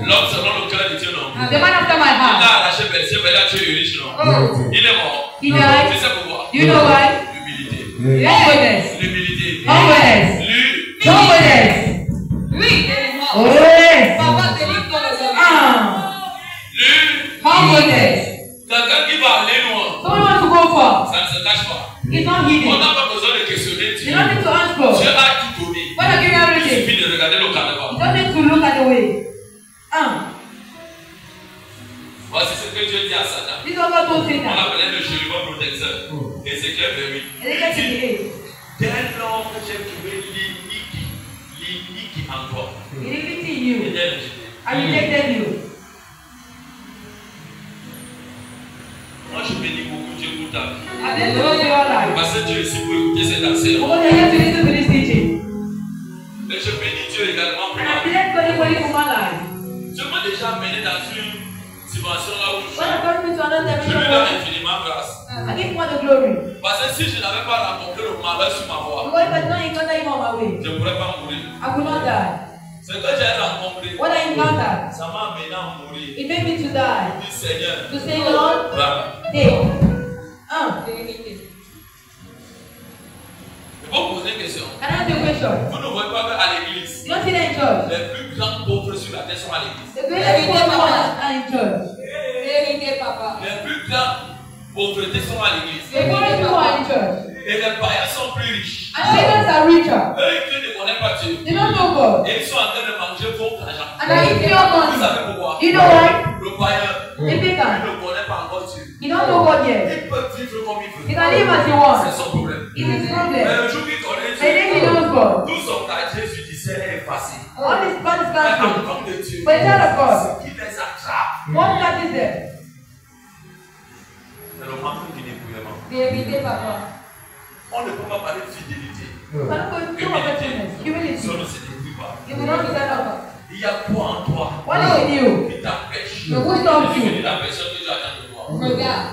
Speaker 1: l'homme selon le cœur de Dieu, non?
Speaker 2: the man after my
Speaker 1: Il
Speaker 2: heart.
Speaker 1: a arraché Bercé, mais il a tué Urish, non?
Speaker 2: Oh.
Speaker 1: Il est mort.
Speaker 2: He died.
Speaker 1: Tu sais pourquoi?
Speaker 2: You know why?
Speaker 1: L'humilité.
Speaker 2: Humbleness.
Speaker 1: L'humilité.
Speaker 2: Humbleness. Humbleness.
Speaker 4: Oui, délivrance.
Speaker 2: Oh yes.
Speaker 4: Papa, délivre ton mental.
Speaker 2: Humbleness.
Speaker 1: Quelqu'un qui va aller loin,
Speaker 2: Someone wants to go far.
Speaker 1: ça ne se cache pas.
Speaker 2: It's not
Speaker 1: On
Speaker 2: hidden.
Speaker 1: n'a pas besoin de questionner Dieu.
Speaker 2: You don't need to ask for.
Speaker 1: Dieu a tout donné.
Speaker 2: When I give you
Speaker 1: Il
Speaker 2: everything,
Speaker 1: suffit de regarder le
Speaker 2: you
Speaker 1: carnaval.
Speaker 2: don't need to look at the way.
Speaker 1: Voici ce que Dieu dit à Satan.
Speaker 2: This is what God told
Speaker 1: On
Speaker 2: Satan.
Speaker 1: appelait le chérubin protecteur. Ézéchiel 28.
Speaker 2: And they get to
Speaker 1: Il
Speaker 2: the
Speaker 1: dit, dès lors que j'ai trouvé l'iniquité en toi,
Speaker 2: iniquity in
Speaker 1: il
Speaker 2: you.
Speaker 1: est rejeté.
Speaker 2: I rejected you.
Speaker 1: Moi, je bénis beaucoup Dieu pour ta vie.
Speaker 2: I bless the Lord for your life.
Speaker 1: Parce que Dieu est ici pour écouter cet enseignement.
Speaker 2: Because you're here to listen to this teaching.
Speaker 1: Mais je bénis Dieu également pour
Speaker 2: And
Speaker 1: ma
Speaker 2: I
Speaker 1: vie.
Speaker 2: bless God for you for my life.
Speaker 1: Dieu m'a déjà amené dans une dimension là où je
Speaker 2: When I
Speaker 1: suis.
Speaker 2: brought me to another
Speaker 1: Je lui donne
Speaker 2: dimension,
Speaker 1: infiniment grâce.
Speaker 2: I give God the glory.
Speaker 1: Parce que si je n'avais pas rencontré le malheur sur ma voie,
Speaker 2: Because if I did not encounter him on my way,
Speaker 1: je ne pourrais pas mourir.
Speaker 2: I could not die.
Speaker 1: Ce que j'ai rencontré,
Speaker 2: What I encountered,
Speaker 1: ça m'a amené à mourir.
Speaker 2: it made me to die.
Speaker 1: Je dis Seigneur,
Speaker 2: To say, Lord,
Speaker 1: voilà.
Speaker 2: take.
Speaker 4: Vérité.
Speaker 1: Je vais vous poser une question.
Speaker 2: Can I ask you a question?
Speaker 1: Vous ne voyez pas qu'à l'église,
Speaker 2: You don't see that in church.
Speaker 1: les plus grands pauvres sur la terre sont à l'église.
Speaker 2: The greatest poor ones are in church.
Speaker 4: Vérité, papa.
Speaker 1: Les plus grandes pauvretés sont à l'église.
Speaker 2: The poorest people are in church.
Speaker 1: Et les païens sont plus riches.
Speaker 2: And pagans are richer.
Speaker 1: Eux, ils ne connaissent pas Dieu.
Speaker 2: They don't know God.
Speaker 1: Et ils sont en train de manger votre argent.
Speaker 2: And I eat your
Speaker 1: Vous
Speaker 2: money.
Speaker 1: savez pourquoi?
Speaker 2: You know why?
Speaker 1: Le païen,
Speaker 2: The
Speaker 1: il
Speaker 2: pagan,
Speaker 1: ne connaît pas encore Dieu.
Speaker 2: he don't know God yet.
Speaker 1: Il peut vivre comme il
Speaker 2: He
Speaker 1: veut.
Speaker 2: can live as he
Speaker 1: C'est
Speaker 2: wants.
Speaker 1: son problème.
Speaker 2: It is his
Speaker 1: Mais
Speaker 2: problem.
Speaker 1: le jour qu'il connaît
Speaker 2: The day he
Speaker 1: Dieu,
Speaker 2: knows God,
Speaker 1: tout son cas Jésus disait est effacé.
Speaker 2: all his bad is
Speaker 1: Mais
Speaker 2: cancelled.
Speaker 1: en tant que Dieu,
Speaker 2: But the child of God,
Speaker 1: il les attrape.
Speaker 2: what catches them?
Speaker 1: C'est le manque de dépouillement.
Speaker 4: Vérité, papa.
Speaker 1: On ne peut pas parler de fidélité.
Speaker 2: You cannot go through faithfulness, humility.
Speaker 1: Ça ne se dépouille pas.
Speaker 2: You will not be set up.
Speaker 1: Il y a quoi en toi
Speaker 2: What is in you?
Speaker 1: qui t'empêche
Speaker 2: The wisdom
Speaker 1: de
Speaker 2: of you.
Speaker 1: devenir la personne que Dieu attend de toi?
Speaker 4: Regarde.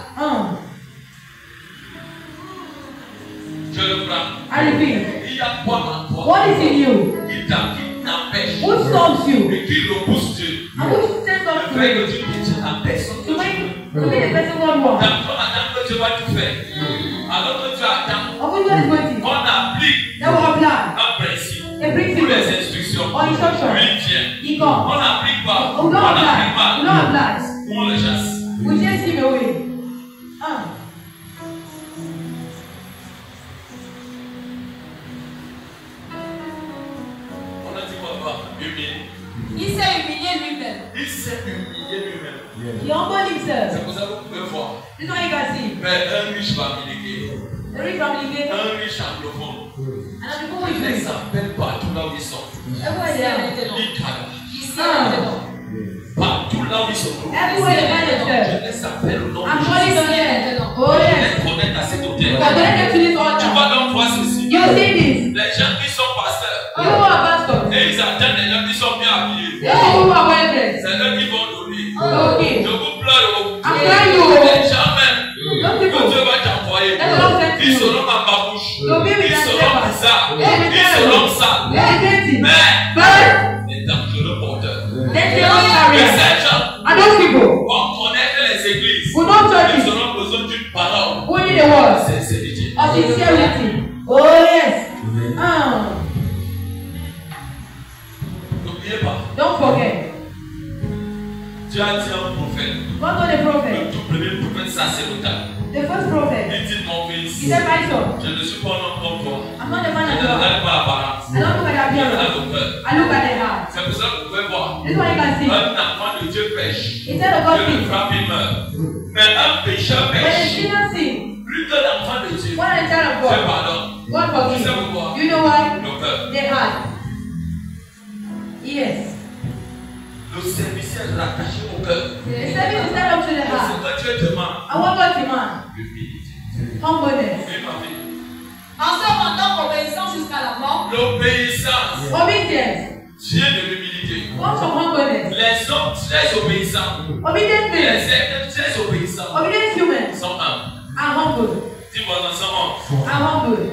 Speaker 1: Je le prends.
Speaker 2: I repeat.
Speaker 1: Il y a quoi en toi
Speaker 2: What is in you?
Speaker 1: qui t'empêche
Speaker 2: What stops you?
Speaker 1: et qui repousse Dieu?
Speaker 2: And which sends
Speaker 1: Le
Speaker 2: us to
Speaker 1: fait
Speaker 2: make
Speaker 1: que tu détiens la personne que
Speaker 2: to
Speaker 1: tu
Speaker 2: make
Speaker 1: veux.
Speaker 2: to be the person God wants?
Speaker 1: Dans toi, attends que Dieu va tout faire. Alors que tu attends
Speaker 2: Of which God is waiting?
Speaker 1: qu'on applique
Speaker 2: That will apply.
Speaker 1: un principe
Speaker 2: A
Speaker 1: pour
Speaker 2: principle
Speaker 1: les instructions.
Speaker 2: or instruction.
Speaker 1: Lui vient.
Speaker 2: He comes.
Speaker 1: On n'applique pas.
Speaker 2: We
Speaker 1: On
Speaker 2: don't
Speaker 1: n'applique
Speaker 2: apply.
Speaker 1: pas.
Speaker 2: We don't apply.
Speaker 1: On le chasse.
Speaker 2: We chase him away.
Speaker 1: On a dit quoi?
Speaker 4: Il s'est humilié lui-même.
Speaker 1: Il s'est humilié lui-même.
Speaker 2: He humbled himself.
Speaker 1: C'est pour ça que vous pouvez voir.
Speaker 2: This one you can see.
Speaker 1: Mais un riche familier.
Speaker 2: The rich family.
Speaker 1: Un riche anglophone.
Speaker 2: And the people
Speaker 1: Il
Speaker 2: with
Speaker 1: les
Speaker 2: you.
Speaker 1: appelle partout là où ils sont.
Speaker 2: Everywhere they are.
Speaker 4: Il sait maintenant.
Speaker 1: Partout là où ils se trouvent.
Speaker 2: Everywhere they find
Speaker 1: Je
Speaker 2: themselves.
Speaker 1: les appelle au nom
Speaker 2: I'm
Speaker 1: de
Speaker 2: calling
Speaker 1: Jésus.
Speaker 2: on them. Oh
Speaker 1: Je
Speaker 2: yes.
Speaker 1: les connecte à cet hôtel.
Speaker 2: You are connected to this
Speaker 1: Tu
Speaker 2: altar.
Speaker 1: vas donc voir ceci.
Speaker 2: You see this.
Speaker 1: Les gens qui sont pasteurs.
Speaker 2: You who are pastors.
Speaker 1: Et ils attendent les gens qui sont bien habillés.
Speaker 2: You who are well dressed.
Speaker 1: C'est eux qui vont donner.
Speaker 2: Okay.
Speaker 1: Je vous pleure.
Speaker 2: I'm crying you.
Speaker 1: Les gens même
Speaker 2: Those
Speaker 1: que
Speaker 2: people.
Speaker 1: Dieu va t'envoyer.
Speaker 2: That's what I'm saying to
Speaker 1: Ils
Speaker 2: you.
Speaker 1: seront dans ma bouche.
Speaker 2: You'll be with
Speaker 1: Ils
Speaker 2: that
Speaker 1: seront
Speaker 2: shepherd.
Speaker 1: bizarres.
Speaker 2: Yeah,
Speaker 1: Ils seront sales.
Speaker 2: They're dirty.
Speaker 1: Mais
Speaker 2: But
Speaker 1: les dangereux porteurs.
Speaker 2: then they don't
Speaker 1: Et
Speaker 2: carry.
Speaker 1: ces gens
Speaker 2: And those people
Speaker 1: vont connaître les églises.
Speaker 2: who don't
Speaker 1: Ils
Speaker 2: churches,
Speaker 1: auront besoin d'une parole.
Speaker 2: who need the word
Speaker 1: Sincérité.
Speaker 2: of sincerity. Oh yes.
Speaker 1: N'oubliez pas,
Speaker 2: Don't forget.
Speaker 1: Dieu a dit à un prophète,
Speaker 2: God told the prophet,
Speaker 1: le tout premier prophète sacerdotal.
Speaker 2: the first prophet,
Speaker 1: Il dit mon fils,
Speaker 2: he said, my son,
Speaker 1: je ne suis pas un homme comme toi.
Speaker 2: I'm not a man
Speaker 1: Je
Speaker 2: of
Speaker 1: ne
Speaker 2: God.
Speaker 1: regarde pas l'apparence.
Speaker 2: I don't look at the
Speaker 1: Je regarde
Speaker 2: appearance.
Speaker 1: le cœur.
Speaker 2: I look at the heart.
Speaker 1: C'est pour ça que vous pouvez voir.
Speaker 2: This is what you can see.
Speaker 1: Un enfant de Dieu pêche.
Speaker 2: Instead of God
Speaker 1: Dieu le
Speaker 2: sin,
Speaker 1: frappe, il meurt. Mais un pécheur
Speaker 2: when a
Speaker 1: pêche.
Speaker 2: sinner sin,
Speaker 1: Plus qu'un enfant de Dieu.
Speaker 2: what a child of
Speaker 1: Dieu
Speaker 2: God,
Speaker 1: pardonne.
Speaker 2: God
Speaker 1: Tu
Speaker 2: forgives.
Speaker 1: sais pourquoi?
Speaker 2: You know why?
Speaker 1: Le cœur.
Speaker 2: The heart. Yes.
Speaker 1: Le service est rattaché au cœur.
Speaker 2: The service is set up to the
Speaker 1: C'est
Speaker 2: heart.
Speaker 1: ce que Dieu demande.
Speaker 2: And what God demands?
Speaker 1: L'humilité.
Speaker 2: Humbleness.
Speaker 1: Oui, ma fille.
Speaker 4: En se rendant obéissant jusqu'à la mort,
Speaker 1: L'obéissance
Speaker 2: Obedience
Speaker 1: vient de l'humilité.
Speaker 2: comes from humbleness.
Speaker 1: Les hommes très obéissants,
Speaker 2: Obedient
Speaker 1: les
Speaker 2: men,
Speaker 1: êtres très obéissants
Speaker 2: obedient humans
Speaker 1: sont humbles.
Speaker 2: are humble.
Speaker 1: Dis-moi ensemble.
Speaker 2: Are humble.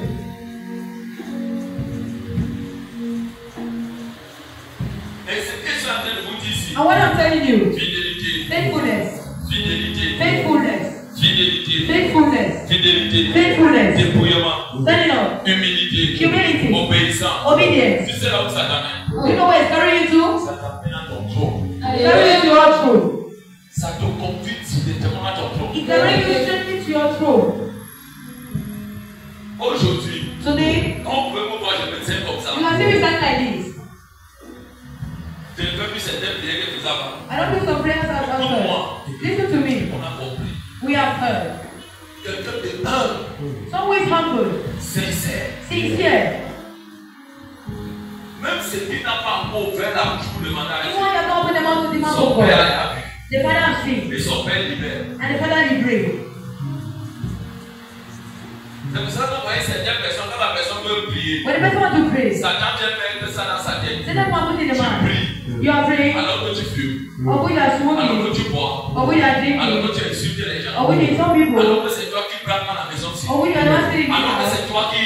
Speaker 1: Et ce que je suis en train de vous dire ici,
Speaker 2: And what I'm telling you,
Speaker 1: fidélité,
Speaker 2: faithfulness,
Speaker 1: fidélité,
Speaker 2: faithfulness,
Speaker 1: fidélité,
Speaker 2: faithfulness,
Speaker 1: fidélité,
Speaker 2: faithfulness,
Speaker 1: dépouillement,
Speaker 2: standing up,
Speaker 1: humilité,
Speaker 2: humility,
Speaker 1: obéissance.
Speaker 2: obedience.
Speaker 1: Tu sais là où ça t'amène?
Speaker 2: You know where it's carrying you to?
Speaker 1: Ça t'amène à ton trône.
Speaker 2: It's carrying you to your throne.
Speaker 1: Ça te conduit directement à ton trône.
Speaker 2: It's carrying you straight to your throne.
Speaker 1: Aujourd'hui,
Speaker 2: Today,
Speaker 1: quand vous pouvez me voir, je me tiens comme ça.
Speaker 2: you can see me stand like this.
Speaker 1: Je ne fais plus certaines prières que nous avons.
Speaker 2: I don't do some prayers as
Speaker 1: Pour
Speaker 2: answered.
Speaker 1: moi,
Speaker 2: Listen to me.
Speaker 1: on a compris.
Speaker 2: We have heard.
Speaker 1: Quelqu'un de humble,
Speaker 2: Someone is humble,
Speaker 1: sincère.
Speaker 2: sincere.
Speaker 1: Même celui qui n'a pas encore ouvert la bouche pour demander à
Speaker 2: You
Speaker 1: Dieu.
Speaker 2: want to open the mouth to the mouth
Speaker 1: Son
Speaker 2: of
Speaker 1: père
Speaker 2: God.
Speaker 1: l'a vu.
Speaker 2: The Father has seen,
Speaker 1: Et son père libère.
Speaker 2: and the Father liberates.
Speaker 1: C'est pour ça que vous voyez certaines personnes, quand la personne veut prier,
Speaker 2: When the person wants to pray,
Speaker 1: Satan vient mettre ça dans sa tête.
Speaker 2: Satan wants to put in the
Speaker 1: Tu
Speaker 2: mind.
Speaker 1: pries,
Speaker 2: You are praying,
Speaker 1: alors que tu fumes,
Speaker 2: or when you are
Speaker 1: alors
Speaker 2: smoking,
Speaker 1: que tu bois,
Speaker 2: or when you are
Speaker 1: alors
Speaker 2: drinking,
Speaker 1: que tu insultes les gens,
Speaker 2: or when you some people,
Speaker 1: alors que c'est toi qui braques dans la maison ici,
Speaker 2: or when you are not saying
Speaker 1: alors que
Speaker 2: it,
Speaker 1: c'est toi qui.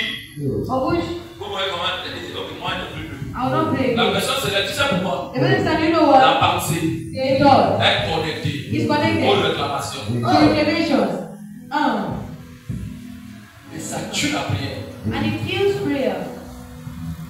Speaker 2: or which
Speaker 1: Vous voyez comment elle dit, donc moi je ne peux plus.
Speaker 2: I will not pray
Speaker 1: La
Speaker 2: again.
Speaker 1: personne se lève, tu sais pourquoi?
Speaker 2: The person said, you know
Speaker 1: La
Speaker 2: what?
Speaker 1: pensée
Speaker 2: The God
Speaker 1: est connectée
Speaker 2: is
Speaker 1: aux
Speaker 2: connected
Speaker 1: réclamations.
Speaker 2: to reclamations.
Speaker 1: Et ça tue la prière.
Speaker 2: And it kills prayer.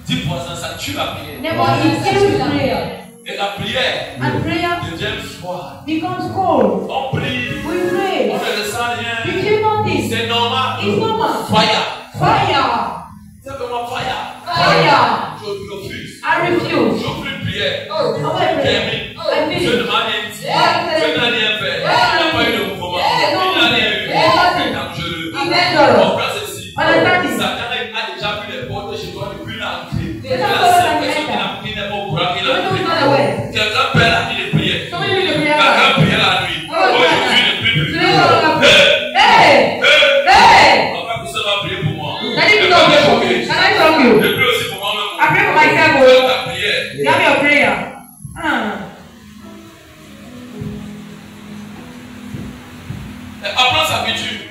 Speaker 1: Dis voisin, ça tue la prière.
Speaker 2: Never it kills prayer.
Speaker 1: Et la prière
Speaker 2: And prayer
Speaker 1: devient froide.
Speaker 2: becomes cold.
Speaker 1: On prie,
Speaker 2: We pray.
Speaker 1: on ne ressent
Speaker 2: We
Speaker 1: rien.
Speaker 2: feel nothing.
Speaker 1: C'est normal.
Speaker 2: It's normal.
Speaker 1: Fire.
Speaker 2: Fire.
Speaker 1: C'est comment fire.
Speaker 2: Fire.
Speaker 1: Je refuse.
Speaker 2: I refuse.
Speaker 1: Je prie prière.
Speaker 2: Oh, I pray.
Speaker 1: Termine.
Speaker 2: I
Speaker 1: Je
Speaker 2: finish.
Speaker 1: ne m'en ai dit. Je n'ai rien fait. Il n'y a pas eu de mouvement. Il n'y a rien eu. C'est dangereux.
Speaker 2: It's dangerous.
Speaker 1: On prend ceci.
Speaker 2: Understand it.
Speaker 1: Satan a déjà vu les portes chez toi depuis l'entrée.
Speaker 2: C'est
Speaker 1: La
Speaker 2: ça,
Speaker 1: seule
Speaker 2: ça,
Speaker 1: personne
Speaker 2: ça.
Speaker 1: qui n'a pris n'est pas au courant qu'il
Speaker 2: Even
Speaker 1: a
Speaker 2: though it's
Speaker 1: pris.
Speaker 2: not aware.
Speaker 1: Quelqu'un perd la nuit de prière.
Speaker 2: Somebody read the prayer.
Speaker 1: Quelqu'un priait la nuit.
Speaker 2: Oh,
Speaker 1: Aujourd'hui, il ne prie plus.
Speaker 2: Today, no longer pray.
Speaker 1: Hey!
Speaker 2: Hey!
Speaker 1: Hey!
Speaker 2: Hey!
Speaker 1: Papa, tu vas prier pour moi.
Speaker 2: Can you do something for me? Can I talk
Speaker 1: Je
Speaker 2: you?
Speaker 1: prie aussi pour moi-même.
Speaker 2: I pray for myself.
Speaker 1: Fais
Speaker 2: Oh.
Speaker 1: ta prière.
Speaker 2: You have your prayer.
Speaker 1: Apprends sa habitude.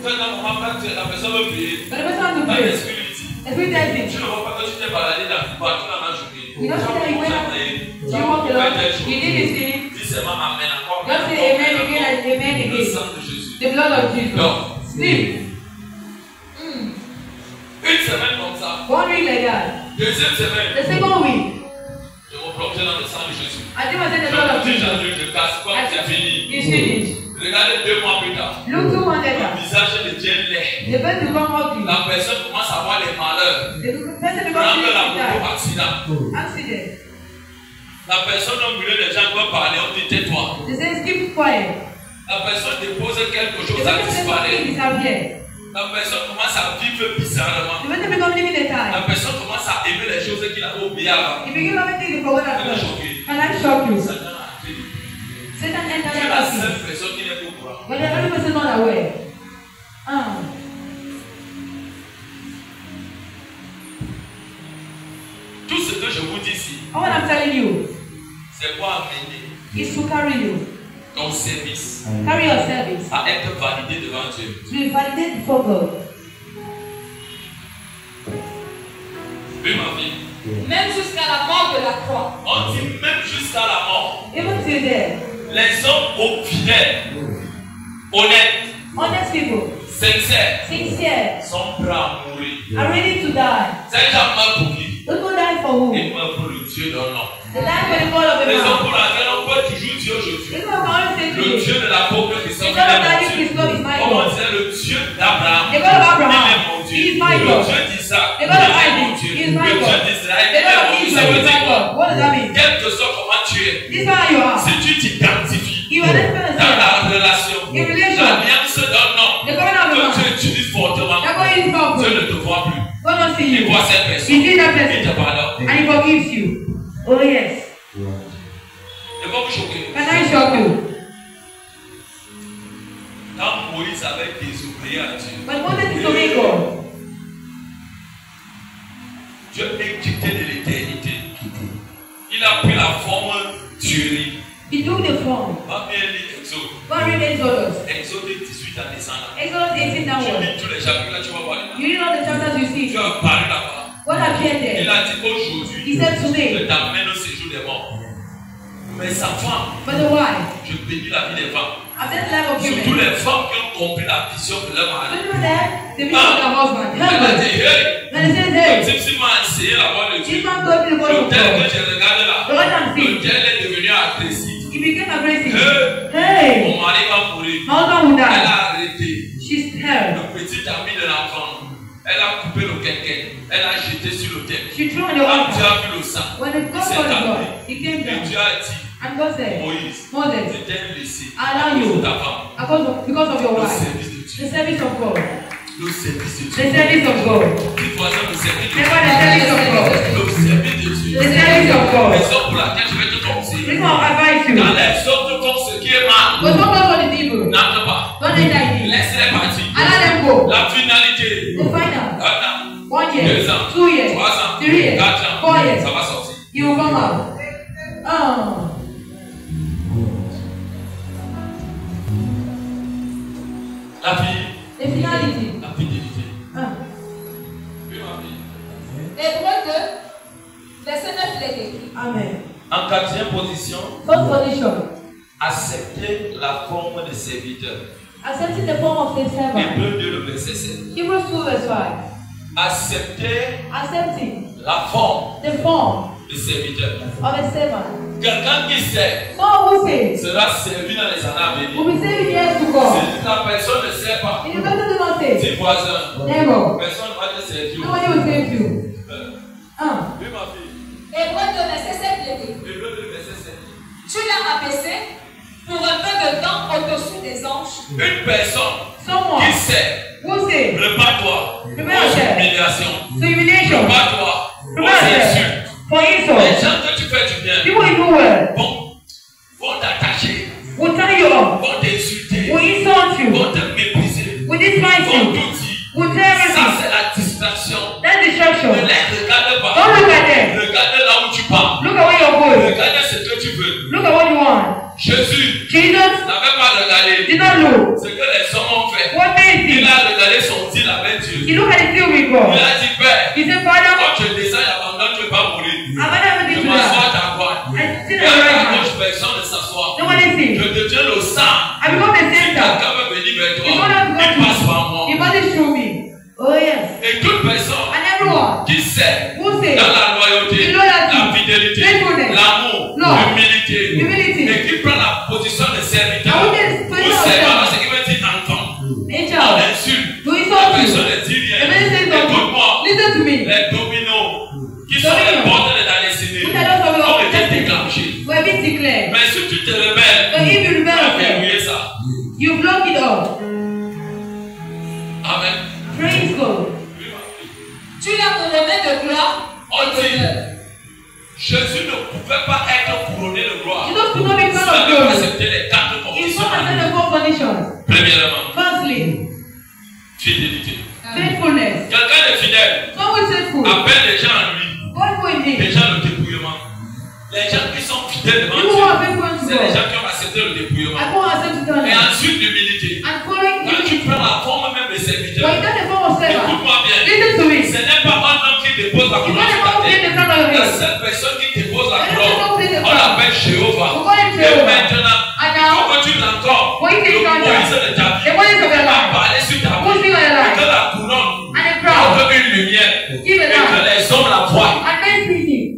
Speaker 1: Fais un moment quand la personne veut prier.
Speaker 2: But the person has to
Speaker 1: Dans
Speaker 2: pray.
Speaker 1: l'esprit lui dit.
Speaker 2: The Spirit tells me.
Speaker 1: Tu ne vois pas que tu t'es baladé partout dans la journée.
Speaker 2: You don't say that you went up. You walked along. You did this thing.
Speaker 1: Dis seulement amen encore.
Speaker 2: Just say amen again and amen
Speaker 1: Le
Speaker 2: again.
Speaker 1: sang de Jésus.
Speaker 2: The blood of Jesus.
Speaker 1: Donc,
Speaker 2: Sleep.
Speaker 1: une semaine comme ça.
Speaker 2: 1 week like that.
Speaker 1: Deuxième semaine,
Speaker 2: The second week,
Speaker 1: je me plongeais dans le sang de Jésus.
Speaker 2: I think I said the
Speaker 1: Je
Speaker 2: blood
Speaker 1: me
Speaker 2: of
Speaker 1: dis,
Speaker 2: Jesus.
Speaker 1: je casse comme c'est fini.
Speaker 2: It's finished.
Speaker 1: Regardez 2 mois plus tard.
Speaker 2: Look 2 months
Speaker 1: Le
Speaker 2: later.
Speaker 1: visage devient laid.
Speaker 2: The person become ugly.
Speaker 1: La personne commence à voir les malheurs.
Speaker 2: The person becomes
Speaker 1: Prendre la
Speaker 2: sick.
Speaker 1: moto partie.
Speaker 2: Accident.
Speaker 1: La personne au milieu des gens doit parler, on dit tais-toi.
Speaker 2: They say keep quiet.
Speaker 1: La personne dépose quelque chose, ça disparaît. La personne commence à vivre bizarrement. La personne commence à aimer les choses qu'il a oubliées avant.
Speaker 2: Can I shock you? Satan entered
Speaker 1: C'est la seule personne qui n'est pas au courant.
Speaker 2: But the other person not aware.
Speaker 1: Tout ce que je vous dis ici,
Speaker 2: what I'm telling you,
Speaker 1: c'est pour amener
Speaker 2: is to carry you.
Speaker 1: Ton service
Speaker 2: Carry your service.
Speaker 1: À être validé devant Dieu.
Speaker 2: To be validated before God.
Speaker 1: Oui, ma vie.
Speaker 4: Même jusqu'à la mort de la croix.
Speaker 1: On dit même jusqu'à la mort.
Speaker 2: Even till there.
Speaker 1: Les hommes fidèles, honnêtes,
Speaker 2: honest people,
Speaker 1: sincères, sont prêts à mourir.
Speaker 2: Are ready to die.
Speaker 1: C'est déjà mort pour qui?
Speaker 2: Don't go die for who?
Speaker 1: Ils meurent pour le Dieu d'un nom.
Speaker 2: The die for the God of the man.
Speaker 1: Raison pour laquelle on peut toujours dire aujourd'hui. Le Dieu de l'apôtre Christ est mon Dieu. Comment dire le Dieu d'Abraham? Il est mon Dieu. Le Dieu d'Isaac, il est mon Dieu. Le Dieu d'Israël, il est mon Dieu. Ça veut dire quoi? Quel que soit comment tu es, si tu t'identifies dans la relation, l'alliance d'un nom que tu utilises fortement, Dieu ne te voit plus. Il voit cette personne. Il te pardonne.
Speaker 2: And he forgives you. Oh yes. Can I shock you?
Speaker 1: Quand Moïse avait désobéi à Dieu,
Speaker 2: but Moses disobeyed God.
Speaker 1: Dieu équité de l'éternité. Il a pris la forme d'Uri.
Speaker 2: He took the form.
Speaker 1: Va bien lire Exode.
Speaker 2: Go read Exodus.
Speaker 1: Exode 18 à descendre.
Speaker 2: Exodus 18 downward.
Speaker 1: Tu lis tous les chapitres là, tu vas voir.
Speaker 2: You read all the chapters you see.
Speaker 1: Tu vas parler là-bas.
Speaker 2: What appeared there?
Speaker 1: Il a dit aujourd'hui,
Speaker 2: He said today,
Speaker 1: je t'amène au séjour des morts. Mais sa femme,
Speaker 2: but the wife,
Speaker 1: je bénis la vie des femmes.
Speaker 2: Surtout
Speaker 1: les femmes qui ont compris la vision de leur mari.
Speaker 2: The vision of their husband.
Speaker 1: Elle a dit, hey, comme si m'a enseigné la voix de Dieu. Le tel que j'ai regardé là, le tel est devenu agressif.
Speaker 2: He became aggressive.
Speaker 1: Hey, mon mari va mourir. Elle a arrêté.
Speaker 2: She's scared.
Speaker 1: Le petit ami de l'enfant. Elle a coupé le quelqu'un. Elle a jeté sur le terre.
Speaker 2: She threw on the
Speaker 1: Quand
Speaker 2: water.
Speaker 1: Dieu a vu le sang,
Speaker 2: il s'est calmé. He came down.
Speaker 1: Et Dieu a dit,
Speaker 2: and God said,
Speaker 1: Moïse,
Speaker 2: Moses,
Speaker 1: je t'ai laissé
Speaker 2: allow you,
Speaker 1: ta femme.
Speaker 2: Because of your
Speaker 1: Le
Speaker 2: wife.
Speaker 1: service de Dieu.
Speaker 2: The service of God.
Speaker 1: Le service de Dieu.
Speaker 2: The service of God.
Speaker 1: Dis voisin, le service de
Speaker 2: Dieu. The service of God.
Speaker 1: Le service de Dieu.
Speaker 2: The service of God.
Speaker 1: Raison pour laquelle je vais te conseiller.
Speaker 2: This one advise you.
Speaker 1: Quand les autres font ce qui est mal,
Speaker 2: but don't go for the evil.
Speaker 1: n'entre pas.
Speaker 2: Don't enter it.
Speaker 1: Laisse-les partir.
Speaker 2: Allow them go.
Speaker 1: La finalité.
Speaker 2: The final. 1 year,
Speaker 1: 2 ans,
Speaker 2: 2 years,
Speaker 1: 3 ans,
Speaker 2: 3 years,
Speaker 1: 4 ans,
Speaker 2: 4 years.
Speaker 1: ça va sortir.
Speaker 2: You will come out.
Speaker 1: La vie.
Speaker 2: The finality.
Speaker 1: La fidélité.
Speaker 4: Hébreux 2, verset 9, il est écrit.
Speaker 2: Amen.
Speaker 1: En quatrième position,
Speaker 2: First position.
Speaker 1: accepter la forme de serviteur.
Speaker 2: Accepting the form of the servant.
Speaker 1: Hébreux 2, le verset 7.
Speaker 2: Hebrews 2 verse 5.
Speaker 1: Accepter
Speaker 2: la form
Speaker 1: de serviteur.
Speaker 2: Of a servant.
Speaker 1: Quelqu'un qui sait sera servi dans les années à venir. Si la personne ne sait pas, dis voisin, personne ne va te servir. Oui, ma fille.
Speaker 4: Hébreux 2, verset 7, il est écrit.
Speaker 1: Hébreux 2, verset 7.
Speaker 4: Tu l'as abaissé pour un peu de temps au-dessus des anges.
Speaker 1: Une personne qui sait, prépare-toi aux humiliations. Prépare-toi aux insultes. Les gens que tu fais du bien vont t'attacher, vont t'insulter, vont te mépriser, vont tout dire. Ça, c'est la distraction. Ne les regarde pas. Regarde là où tu pars. Regarde ce que tu veux. Jésus n'avait pas regardé ce que les hommes ont fait. Il a regardé son deal avec Dieu. Il a dit, Père, quand je descends l'abandon, tu ne vas pas mourir. Je m'assois à ta droite. Et à ta gauche, personne ne s'assoit. Je te tiens le sang. Si quelqu'un veut venir vers toi, il passe par moi.
Speaker 2: Oh yes.
Speaker 1: Et toute personne qui sait dans la loyauté, la fidélité, l'amour, l'humilité, et qui prend la position de serviteur, ou servant, ce qui veut dire enfant, on insulte, la personne ne dit rien. Écoute-moi, Jésus ne pouvait pas être couronné de gloire.
Speaker 2: Jesus could not be crowned of
Speaker 1: Il
Speaker 2: glory.
Speaker 1: accepté les 4
Speaker 2: He
Speaker 1: conditions.
Speaker 2: must accept the 4 conditions.
Speaker 1: Premièrement,
Speaker 2: Firstly,
Speaker 1: fidélité.
Speaker 2: faithfulness.
Speaker 1: Quelqu'un de fidèle
Speaker 2: Someone faithful.
Speaker 1: appelle les gens à lui.
Speaker 2: God for him.
Speaker 1: Déjà le dépouillement. Les gens qui sont fidèles devant
Speaker 2: People who are faithful
Speaker 1: Dieu,
Speaker 2: unto
Speaker 1: c'est les
Speaker 2: God.
Speaker 1: gens qui ont accepté le dépouillement.
Speaker 2: I won't accept it on
Speaker 1: Et
Speaker 2: him.
Speaker 1: ensuite l'humilité.
Speaker 2: And following
Speaker 1: Quand tu
Speaker 2: him.
Speaker 1: prends la forme même de serviteur,
Speaker 2: When you get the form of servant,
Speaker 1: écoute-moi bien.
Speaker 2: listen to me.
Speaker 1: Ce n'est pas un homme qui dépose la
Speaker 2: It's
Speaker 1: couronne
Speaker 2: not
Speaker 1: sur
Speaker 2: the
Speaker 1: ta
Speaker 2: one who
Speaker 1: tête.
Speaker 2: takes the crown of your
Speaker 1: La
Speaker 2: head.
Speaker 1: seule personne qui dépose la
Speaker 2: And the
Speaker 1: couronne,
Speaker 2: one who takes the
Speaker 1: on
Speaker 2: crown.
Speaker 1: l'appelle Jéhovah.
Speaker 2: We call him
Speaker 1: Et
Speaker 2: Jehovah.
Speaker 1: maintenant,
Speaker 2: And now,
Speaker 1: quand tu l'entends,
Speaker 2: when you take
Speaker 1: le
Speaker 2: crown,
Speaker 1: Moïse de ta vie,
Speaker 2: the Moïse of your
Speaker 1: va
Speaker 2: life,
Speaker 1: parler sur ta
Speaker 2: who's
Speaker 1: vie.
Speaker 2: in your
Speaker 1: Et
Speaker 2: life,
Speaker 1: que la couronne
Speaker 2: and the crown,
Speaker 1: porte une lumière.
Speaker 2: give
Speaker 1: Et
Speaker 2: it
Speaker 1: que
Speaker 2: up,
Speaker 1: les hommes la voient.
Speaker 2: and men see him.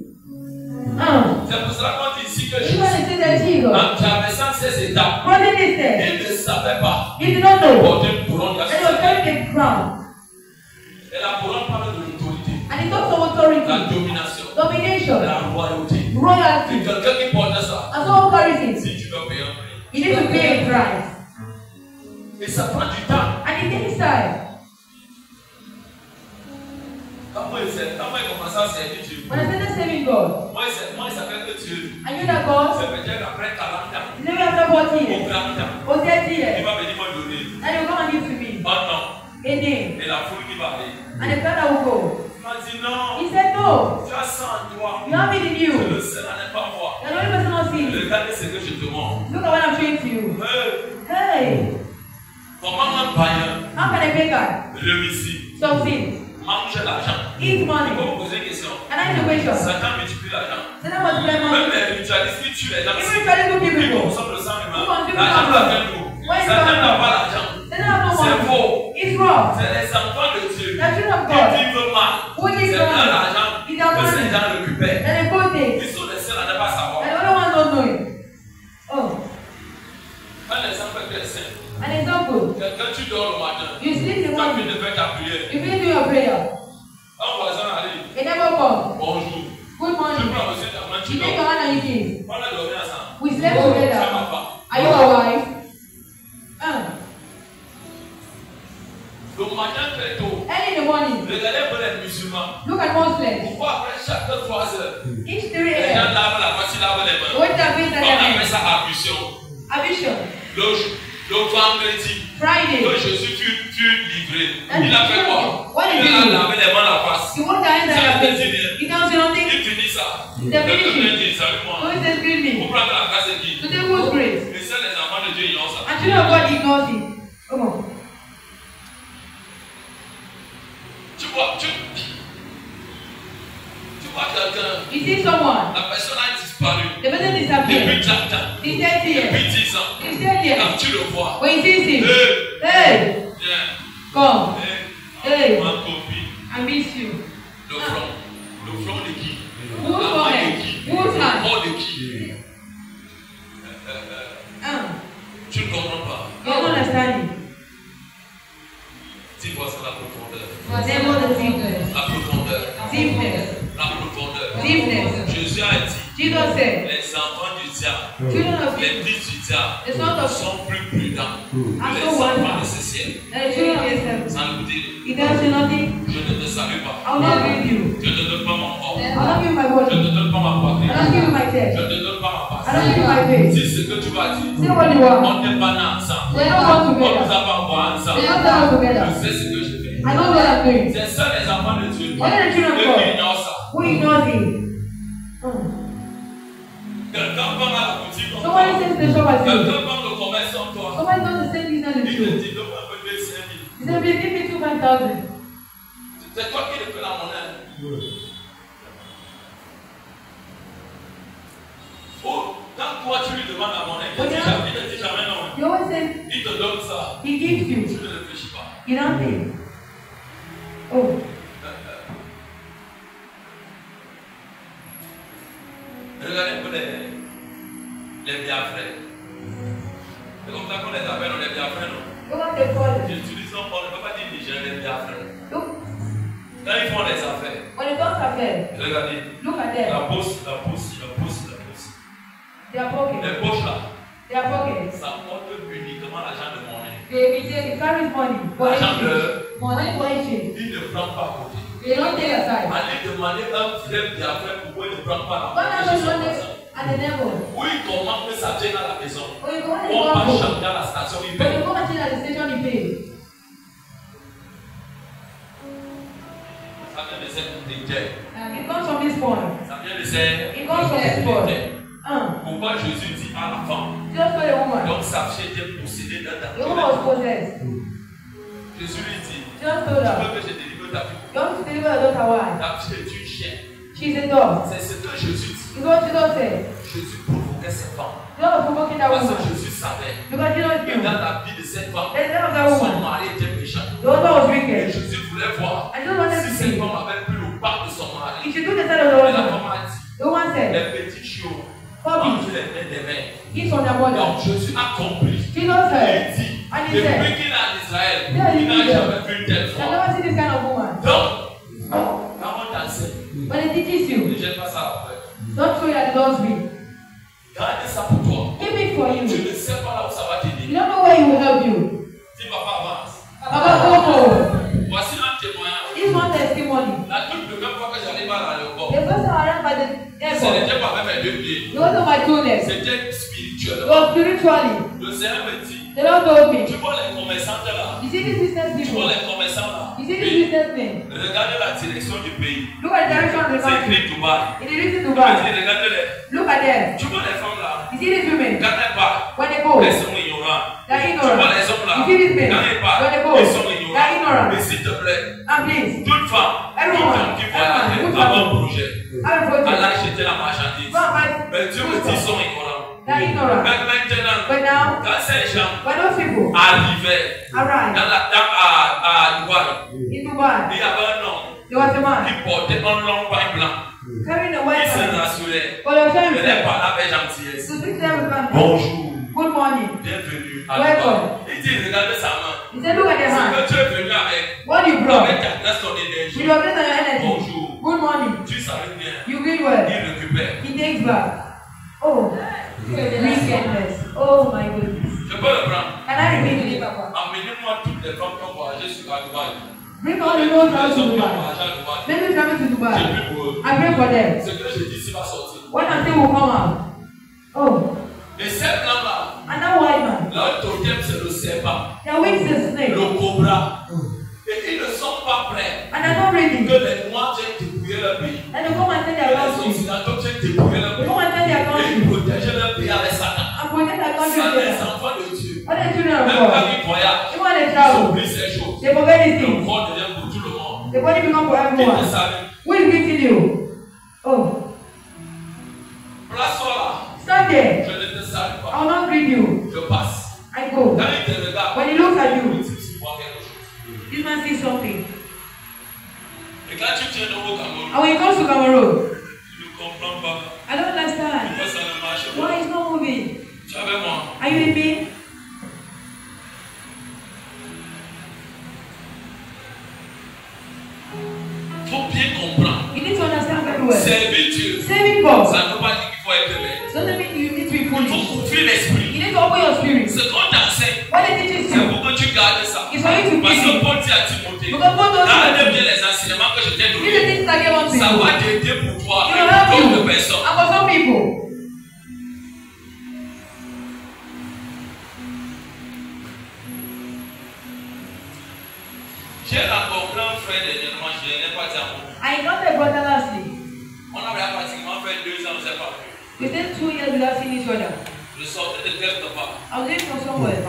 Speaker 1: C'est pour cela qu'on dit ici que
Speaker 2: You
Speaker 1: Jésus,
Speaker 2: want to say that Jesus,
Speaker 1: en traversant ces étapes,
Speaker 2: running this day,
Speaker 1: il ne savait pas
Speaker 2: he did not know,
Speaker 1: porter une couronne de la
Speaker 2: and he was
Speaker 1: société.
Speaker 2: carrying a crown.
Speaker 1: Et la couronne parle de l'autorité,
Speaker 2: And he talks of
Speaker 1: la
Speaker 2: authority,
Speaker 1: domination,
Speaker 2: domination,
Speaker 1: la royauté.
Speaker 2: royalty,
Speaker 1: Et quelqu'un qui porte ça,
Speaker 2: and someone carries it.
Speaker 1: si tu dois payer un prix.
Speaker 2: You need to pay a price.
Speaker 1: Et ça prend du temps.
Speaker 2: And it takes time.
Speaker 1: Quand moi il commençait à servir Dieu,
Speaker 2: When I started serving God,
Speaker 1: moi il savait que Dieu,
Speaker 2: I knew that God,
Speaker 1: c'est peut-être après 40 ans,
Speaker 2: never after 40
Speaker 1: ou
Speaker 2: years,
Speaker 1: 30 ans,
Speaker 2: or 30
Speaker 1: il
Speaker 2: years,
Speaker 1: va venir me donner
Speaker 2: and you come and give to me
Speaker 1: un nom
Speaker 2: a name,
Speaker 1: et la foule qui va aller.
Speaker 2: and the father will go.
Speaker 1: Il m'a dit non,
Speaker 2: He said, no,
Speaker 1: tu as ça en toi.
Speaker 2: you have it in
Speaker 1: C'est
Speaker 2: you.
Speaker 1: le seul à ne pas voir.
Speaker 2: You're the only person not seeing it.
Speaker 1: Regardez ce que je te montre.
Speaker 2: Look at what I'm showing to you. Hey,
Speaker 1: Comment un païen
Speaker 2: how can a beggar
Speaker 1: réussit,
Speaker 2: succeed?
Speaker 1: mange l'argent?
Speaker 2: Eat
Speaker 1: Il
Speaker 2: money.
Speaker 1: faut vous poser une question.
Speaker 2: And I have a question.
Speaker 1: Satan multiplie l'argent.
Speaker 2: Satan must play
Speaker 1: Même
Speaker 2: money.
Speaker 1: les ritualistes qui tuent les gens,
Speaker 2: Even if I look
Speaker 1: qui
Speaker 2: people,
Speaker 1: consomment le sang humain,
Speaker 2: Who consume
Speaker 1: l'argent
Speaker 2: the
Speaker 1: va
Speaker 2: blood?
Speaker 1: faire nous.
Speaker 2: Where is
Speaker 1: Satan
Speaker 2: the
Speaker 1: n'a
Speaker 2: money?
Speaker 1: pas l'argent.
Speaker 2: Satan has no
Speaker 1: C'est
Speaker 2: money.
Speaker 1: faux.
Speaker 2: It's wrong.
Speaker 1: C'est les enfants de Dieu
Speaker 2: The children of
Speaker 1: qui
Speaker 2: God,
Speaker 1: vivent mal.
Speaker 2: who
Speaker 1: C'est
Speaker 2: needs
Speaker 1: dans
Speaker 2: money,
Speaker 1: l'argent
Speaker 2: is our
Speaker 1: que ces
Speaker 2: money.
Speaker 1: gens récupèrent.
Speaker 2: And the good thing,
Speaker 1: Ils sont les seuls à ne pas savoir.
Speaker 2: and the other ones don't know it. Oh,
Speaker 1: Un exemple très simple.
Speaker 2: an example.
Speaker 1: Quand tu dors le matin,
Speaker 2: You sleep in the
Speaker 1: quand tu
Speaker 2: morning,
Speaker 1: ne fais ta prière,
Speaker 2: you finish doing your prayer.
Speaker 1: un voisin arrive,
Speaker 2: They never come.
Speaker 1: bonjour.
Speaker 2: Good
Speaker 1: Tu
Speaker 2: morning.
Speaker 1: prends aussi ta main, tu
Speaker 2: You take your
Speaker 1: dors.
Speaker 2: hand and you give.
Speaker 1: On a dormi ensemble.
Speaker 2: We slept
Speaker 1: C'est
Speaker 2: together.
Speaker 1: ma femme.
Speaker 2: Are you a wife?
Speaker 1: Le matin très tôt,
Speaker 2: Early in the morning,
Speaker 1: regardez un peu les musulmans.
Speaker 2: look at Muslims.
Speaker 1: Pourquoi après chaque 3 heures,
Speaker 2: Each 3
Speaker 1: les gens
Speaker 2: a.m.,
Speaker 1: lavent la voiture, lavent les mains.
Speaker 2: what the face
Speaker 1: On
Speaker 2: that
Speaker 1: appelle ça ablution.
Speaker 2: Ablution.
Speaker 1: Le vendredi,
Speaker 2: Friday.
Speaker 1: que Jésus fut livré,
Speaker 2: And
Speaker 1: il a fait quoi?
Speaker 2: what did
Speaker 1: Il
Speaker 2: he
Speaker 1: a
Speaker 2: do?
Speaker 1: lavé les mains la face.
Speaker 2: You want the hands and your face. You can't see nothing.
Speaker 1: Il finit ça.
Speaker 2: The finishing.
Speaker 1: Quelqu'un dit, salut
Speaker 2: Who
Speaker 1: moi.
Speaker 2: is this greet me?
Speaker 1: Vous prenez la grâce de qui?
Speaker 2: Today who's great?
Speaker 1: Et c'est les enfants de Dieu, ils ont ça.
Speaker 2: And children of God ignores it. Come on.
Speaker 1: Tu vois quelqu'un,
Speaker 2: You see someone,
Speaker 1: la personne a disparu
Speaker 2: the person
Speaker 1: depuis
Speaker 2: disappeared.
Speaker 1: 30 ans,
Speaker 2: He's 30 years.
Speaker 1: depuis 10 ans.
Speaker 2: He's 10 years.
Speaker 1: Quand tu le vois,
Speaker 2: When you see him,
Speaker 1: hey,
Speaker 2: hey,
Speaker 1: viens,
Speaker 2: come.
Speaker 1: hey,
Speaker 2: Hey.
Speaker 1: ma copine,
Speaker 2: I miss you.
Speaker 1: le front de qui?
Speaker 2: Who's
Speaker 1: La main de
Speaker 2: forehead?
Speaker 1: qui?
Speaker 2: Whose
Speaker 1: Le
Speaker 2: hand?
Speaker 1: corps de qui? Tu ne comprends pas.
Speaker 2: You don't understand it.
Speaker 1: Dis-moi ça, la profondeur.
Speaker 2: Never the deepness.
Speaker 1: La profondeur.
Speaker 2: Deepness.
Speaker 1: La profondeur.
Speaker 2: Deepness.
Speaker 1: Jésus a dit,
Speaker 2: Jesus said,
Speaker 1: les enfants du diable,
Speaker 2: children of
Speaker 1: les fils du diable
Speaker 2: the sons of
Speaker 1: sont plus prudents que
Speaker 2: are
Speaker 1: les
Speaker 2: so
Speaker 1: enfants de
Speaker 2: wise.
Speaker 1: ce ciel.
Speaker 2: And the children of Israel,
Speaker 1: Sans nous dire,
Speaker 2: he tells you nothing.
Speaker 1: je ne te salue pas.
Speaker 2: I will not give you.
Speaker 1: Je ne te donne pas mon corps.
Speaker 2: I will not give you my
Speaker 1: Je
Speaker 2: body.
Speaker 1: ne te donne pas ma
Speaker 2: I
Speaker 1: poitrine.
Speaker 2: will not give you my
Speaker 1: Je
Speaker 2: chest.
Speaker 1: ne te donne pas ma
Speaker 2: I
Speaker 1: face.
Speaker 2: don't give you my face.
Speaker 1: Dis ce que tu vas dire.
Speaker 2: Say what you want.
Speaker 1: On n'est pas nés ensemble.
Speaker 2: We don't work
Speaker 1: On ne nous
Speaker 2: together.
Speaker 1: a pas envoyés
Speaker 2: We
Speaker 1: ensemble.
Speaker 2: don't work together.
Speaker 1: Je sais ce que je fais.
Speaker 2: I know what I'm doing.
Speaker 1: C'est ça les enfants de Dieu.
Speaker 2: Only the children of
Speaker 1: Eux qui
Speaker 2: God
Speaker 1: ignorent ça.
Speaker 2: who ignores it.
Speaker 1: Quelqu'un va à la boutique comme
Speaker 2: Somebody
Speaker 1: toi.
Speaker 2: says the shop as you.
Speaker 1: Quelqu'un va au commerce comme toi.
Speaker 2: Somebody does the same business as
Speaker 1: Il te
Speaker 2: you.
Speaker 1: dit, donne-moi un peu de 5 000.
Speaker 2: He said, please give me 2,500.
Speaker 1: C'est toi qui le fais la monnaie. Oh, quand toi tu lui demandes la monnaie, il ne dit jamais non.
Speaker 2: You always say,
Speaker 1: Il te donne ça.
Speaker 2: he gives
Speaker 1: Tu
Speaker 2: you.
Speaker 1: ne réfléchis pas.
Speaker 2: You don't think. Oh,
Speaker 1: Regardez un peu les biafrais. C'est comme ça qu'on les appelle, on les biafrais, non?
Speaker 2: look at the color.
Speaker 1: J'utilise un mot, on ne peut pas dire Niger, les biafrais.
Speaker 2: Look,
Speaker 1: Quand ils font des affaires,
Speaker 2: when the dogs are there,
Speaker 1: regardez,
Speaker 2: look at them.
Speaker 1: la bourse.
Speaker 2: They are pockets.
Speaker 1: Les poches là,
Speaker 2: They are pockets.
Speaker 1: ça porte uniquement l'argent de monnaie.
Speaker 2: They carry money.
Speaker 1: L'argent de...
Speaker 2: Money for exchange.
Speaker 1: Il ne prend pas à côté.
Speaker 2: They don't take aside.
Speaker 1: Allez demander un frère qui a fait pourquoi il ne prend pas la
Speaker 2: at the devil.
Speaker 1: Oui, comment que ça vienne à la maison.
Speaker 2: On
Speaker 1: va chanter à la station, il paye.
Speaker 2: Go and change at the station, he pays.
Speaker 1: Ça vient de cette détail.
Speaker 2: It comes from this point.
Speaker 1: Ça vient de cette
Speaker 2: It comes from this point.
Speaker 1: Pourquoi Jésus dit à la femme?
Speaker 2: Just for the woman.
Speaker 1: Donc sa fille était possédée d'un
Speaker 2: The woman was possessed.
Speaker 1: Jésus lui dit,
Speaker 2: just told her,
Speaker 1: tu veux que je délivre ta fille?
Speaker 2: You want to deliver your daughter, why?
Speaker 1: Ta fille est une chienne.
Speaker 2: She's a dog.
Speaker 1: C'est ce que Jésus dit.
Speaker 2: It's what Jesus said.
Speaker 1: Jésus provoquait cette femme.
Speaker 2: Jesus provoking that woman.
Speaker 1: Parce que Jésus savait
Speaker 2: Because Jesus
Speaker 1: que
Speaker 2: knew
Speaker 1: dans la vie de cette femme,
Speaker 2: that
Speaker 1: son
Speaker 2: woman,
Speaker 1: mari était méchant.
Speaker 2: the husband was
Speaker 1: Et
Speaker 2: wicked.
Speaker 1: Jésus voulait voir
Speaker 2: And Jesus wanted
Speaker 1: si
Speaker 2: to
Speaker 1: cette
Speaker 2: see
Speaker 1: femme avait pris le pas de son mari.
Speaker 2: if she took the side of the
Speaker 1: Et la
Speaker 2: husband.
Speaker 1: femme a dit,
Speaker 2: The woman said,
Speaker 1: les petits chiots,
Speaker 2: Bobby,
Speaker 1: quand il était des mères.
Speaker 2: he's from their mother.
Speaker 1: Donc Jésus a compris.
Speaker 2: Jesus said,
Speaker 1: Il dit,
Speaker 2: and he said,
Speaker 1: depuis qu'il est en Israël,
Speaker 2: Yeah,
Speaker 1: il n'a
Speaker 2: he did.
Speaker 1: jamais vu une telle
Speaker 2: I've
Speaker 1: femme.
Speaker 2: never seen this kind of woman.
Speaker 1: Donc, quand on t'enseigne,
Speaker 2: When it teaches you,
Speaker 1: ne jette pas ça après.
Speaker 2: don't throw it at the Lord's feet.
Speaker 1: Gardez ça pour toi.
Speaker 2: Keep it for
Speaker 1: Tu
Speaker 2: you.
Speaker 1: ne sais pas là où ça va t'aider.
Speaker 2: You don't know where he will help you.
Speaker 1: Dis papa avance.
Speaker 2: Papa, go forward.
Speaker 1: Voici un témoignage.
Speaker 2: This one testimony.
Speaker 1: La toute première fois que j'arrive à l'aéroport,
Speaker 2: The first time I ran by the
Speaker 1: ce
Speaker 2: airport,
Speaker 1: n'était pas même mes deux pieds.
Speaker 2: it wasn't my two legs.
Speaker 1: C'était
Speaker 2: It
Speaker 1: spirituel.
Speaker 2: was spiritually.
Speaker 1: Le Seigneur me dit,
Speaker 2: The Lord told me,
Speaker 1: tu vois les commerçants là.
Speaker 2: you see these business
Speaker 1: Tu
Speaker 2: people?
Speaker 1: vois les commerçants là.
Speaker 2: You see these
Speaker 1: Oui.
Speaker 2: businessmen?
Speaker 1: Regardez la direction du pays.
Speaker 2: Look at the direction of the
Speaker 1: C'est
Speaker 2: country.
Speaker 1: écrit Dubaï.
Speaker 2: It is written
Speaker 1: Tu
Speaker 2: Dubai.
Speaker 1: regardez-les.
Speaker 2: Look at them.
Speaker 1: Tu vois les femmes là.
Speaker 2: You see these women?
Speaker 1: Quand elles parlent,
Speaker 2: When they go,
Speaker 1: elles sont ignorantes.
Speaker 2: they're
Speaker 1: Tu vois
Speaker 2: ignorant.
Speaker 1: les hommes là.
Speaker 2: You see these men?
Speaker 1: Quand ils parlent,
Speaker 2: When they go,
Speaker 1: ils sont
Speaker 2: they're
Speaker 1: ignorants.
Speaker 2: ignorant.
Speaker 1: Mais s'il te plaît,
Speaker 2: And please,
Speaker 1: toute femme,
Speaker 2: Everyone.
Speaker 1: toute femme qui voit
Speaker 2: Everyone.
Speaker 1: avoir un projet,
Speaker 2: have a
Speaker 1: elle
Speaker 2: project.
Speaker 1: a acheté la marchandise.
Speaker 2: Go and buy.
Speaker 1: Mais Dieu me dit qu'ils sont ignorants.
Speaker 2: They're ignorant.
Speaker 1: Mais maintenant,
Speaker 2: But now,
Speaker 1: quand ces gens
Speaker 2: when those people
Speaker 1: arrivaient
Speaker 2: arrived
Speaker 1: à Dubaï,
Speaker 2: in Dubai,
Speaker 1: il y avait un homme
Speaker 2: there was a man
Speaker 1: qui portait un long pain blanc.
Speaker 2: carrying a
Speaker 1: Il
Speaker 2: white
Speaker 1: se
Speaker 2: man.
Speaker 1: rassurait.
Speaker 2: For your
Speaker 1: Il
Speaker 2: time,
Speaker 1: allait parler avec gentillesse.
Speaker 2: to speak to them with family.
Speaker 1: Bonjour,
Speaker 2: Good morning.
Speaker 1: bienvenue à
Speaker 2: Welcome.
Speaker 1: Dubaï. Il dit, regardez sa main.
Speaker 2: He said, look at the
Speaker 1: Ce
Speaker 2: hand.
Speaker 1: que tu es venu avec,
Speaker 2: What you brought.
Speaker 1: avec ta grâce, ton énergie.
Speaker 2: With your grace and your energy.
Speaker 1: Bonjour,
Speaker 2: Good morning.
Speaker 1: tu savais bien.
Speaker 2: You read well.
Speaker 1: Il récupère.
Speaker 2: He takes back. Oh, wickedness. Oh my goodness.
Speaker 1: Je peux le prendre.
Speaker 2: Can I repeat it?
Speaker 1: Amenez-moi toutes les femmes qui ont voyagé à Dubaï.
Speaker 2: Bring all the roads out
Speaker 1: Les
Speaker 2: to
Speaker 1: hommes qui ont
Speaker 2: Dubai.
Speaker 1: voyagé à Dubaï.
Speaker 2: Let me travel to
Speaker 1: J'ai
Speaker 2: Dubai.
Speaker 1: pris pour eux.
Speaker 2: I pray for them.
Speaker 1: Ce que je dis ici va sortir.
Speaker 2: What I say will come out. Oh,
Speaker 1: Et ces blancs-là,
Speaker 2: and that white man.
Speaker 1: leur totem c'est le serpent,
Speaker 2: Their wings is snake.
Speaker 1: le cobra. Et ils ne sont pas prêts
Speaker 2: And they're not ready.
Speaker 1: que les Noirs viennent dépouiller leur pays.
Speaker 2: And they come and take their
Speaker 1: Les
Speaker 2: country.
Speaker 1: Occidentaux viennent dépouiller leur
Speaker 2: They
Speaker 1: pays.
Speaker 2: come and take their
Speaker 1: Et
Speaker 2: country.
Speaker 1: ils protègent leur pays avec Satan.
Speaker 2: And protect their country.
Speaker 1: Satan, les
Speaker 2: together.
Speaker 1: enfants de Dieu.
Speaker 2: What the children of
Speaker 1: Même quand
Speaker 2: God?
Speaker 1: ils voyagent,
Speaker 2: Even when they
Speaker 1: ils
Speaker 2: travel,
Speaker 1: oublient ces choses.
Speaker 2: they forget these
Speaker 1: Le
Speaker 2: things.
Speaker 1: corps devient pour tout le monde.
Speaker 2: The body become for
Speaker 1: Qui te
Speaker 2: everyone.
Speaker 1: salue.
Speaker 2: Who is greeting you? Oh,
Speaker 1: Place-toi là.
Speaker 2: stand there.
Speaker 1: Je ne te salue
Speaker 2: I
Speaker 1: pas.
Speaker 2: will not greet you.
Speaker 1: Je passe.
Speaker 2: I go.
Speaker 1: Quand il te regarde,
Speaker 2: When he looks at
Speaker 1: il
Speaker 2: you,
Speaker 1: dit tu vois quelque chose.
Speaker 2: this man sees something.
Speaker 1: Et quand tu tiens au Cameroun,
Speaker 2: And when he comes to Cameroon,
Speaker 1: tu ne comprends pas.
Speaker 2: I don't understand.
Speaker 1: Pourquoi ça ne marche
Speaker 2: Why
Speaker 1: pas?
Speaker 2: he's not moving?
Speaker 1: Tu es avec moi.
Speaker 2: Are you with me?
Speaker 1: Il faut bien comprendre.
Speaker 2: You need to understand very well.
Speaker 1: Servir Dieu,
Speaker 2: Saving God
Speaker 1: ça ne veut pas dire qu'il faut être bête.
Speaker 2: doesn't mean you need to be
Speaker 1: Il faut
Speaker 2: foolish.
Speaker 1: ouvrir l'esprit.
Speaker 2: You need to open your spirit.
Speaker 1: Ce qu'on t'enseigne,
Speaker 2: What it teaches
Speaker 1: c'est
Speaker 2: you
Speaker 1: pour que tu gardes ça.
Speaker 2: is for you to
Speaker 1: Parce
Speaker 2: keep
Speaker 1: que
Speaker 2: it.
Speaker 1: Paul dit à Timothée,
Speaker 2: Because God knows
Speaker 1: garde
Speaker 2: you.
Speaker 1: bien les enseignements que je t'ai
Speaker 2: These are the
Speaker 1: donnés.
Speaker 2: things I gave unto
Speaker 1: Ça
Speaker 2: you.
Speaker 1: va t'aider pour toi
Speaker 2: It
Speaker 1: et
Speaker 2: will help
Speaker 1: pour
Speaker 2: you.
Speaker 1: d'autres personnes.
Speaker 2: And for some people,
Speaker 1: J'ai rencontré un frère dernièrement, je n'ai pas dit à moi.
Speaker 2: I got a brother lastly.
Speaker 1: On avait pratiquement fait 2 ans, on ne s'est pas vu.
Speaker 2: Within 2 years without seeing each other.
Speaker 1: Je sortais de quelque part.
Speaker 2: I was going from somewhere.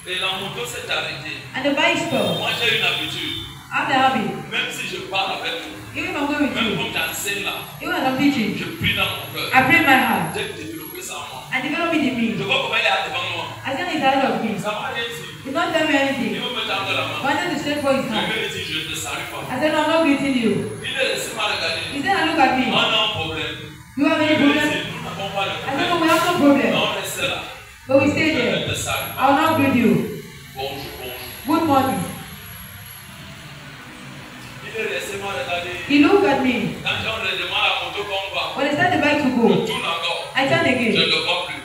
Speaker 1: Et la moto s'est arrêtée.
Speaker 2: And the bike stopped.
Speaker 1: Moi j'ai une habitude.
Speaker 2: I have the habit.
Speaker 1: Même si je parle avec vous,
Speaker 2: Even if I'm going with
Speaker 1: même
Speaker 2: you,
Speaker 1: comme j'enseigne là,
Speaker 2: even as I'm teaching,
Speaker 1: je prie dans mon cœur.
Speaker 2: I pray in my heart.
Speaker 1: J'ai développé ça en moi.
Speaker 2: I develop it in me.
Speaker 1: Je vois comment il est là devant moi.
Speaker 2: I think it's ahead of me.
Speaker 1: Ça m'a rien dit.
Speaker 2: He's not telling me
Speaker 1: Il
Speaker 2: anything.
Speaker 1: veut me tendre la
Speaker 2: I
Speaker 1: main.
Speaker 2: wanted to stretch for his
Speaker 1: Je
Speaker 2: hand.
Speaker 1: lui ai dit, je ne te salue pas.
Speaker 2: I said, no, I'm not greeting you.
Speaker 1: Il est laissé m'a regarder.
Speaker 2: He said, look at me.
Speaker 1: On a un problème.
Speaker 2: You have
Speaker 1: Je
Speaker 2: any
Speaker 1: lui ai
Speaker 2: problem?
Speaker 1: dit, nous n'avons pas de
Speaker 2: I said, no,
Speaker 1: problème.
Speaker 2: we have no problem.
Speaker 1: On reste là.
Speaker 2: But we stay
Speaker 1: Je ne
Speaker 2: there.
Speaker 1: te salue
Speaker 2: I will
Speaker 1: pas.
Speaker 2: not greet you.
Speaker 1: Bonjour, bonjour.
Speaker 2: Good morning.
Speaker 1: Il est laissé m'a regarder.
Speaker 2: He looked at me.
Speaker 1: Quand on lui demande la moto qu'on va,
Speaker 2: When I start the bike to
Speaker 1: je
Speaker 2: go,
Speaker 1: tourne encore.
Speaker 2: I turn
Speaker 1: Je ne
Speaker 2: again.
Speaker 1: le vois plus.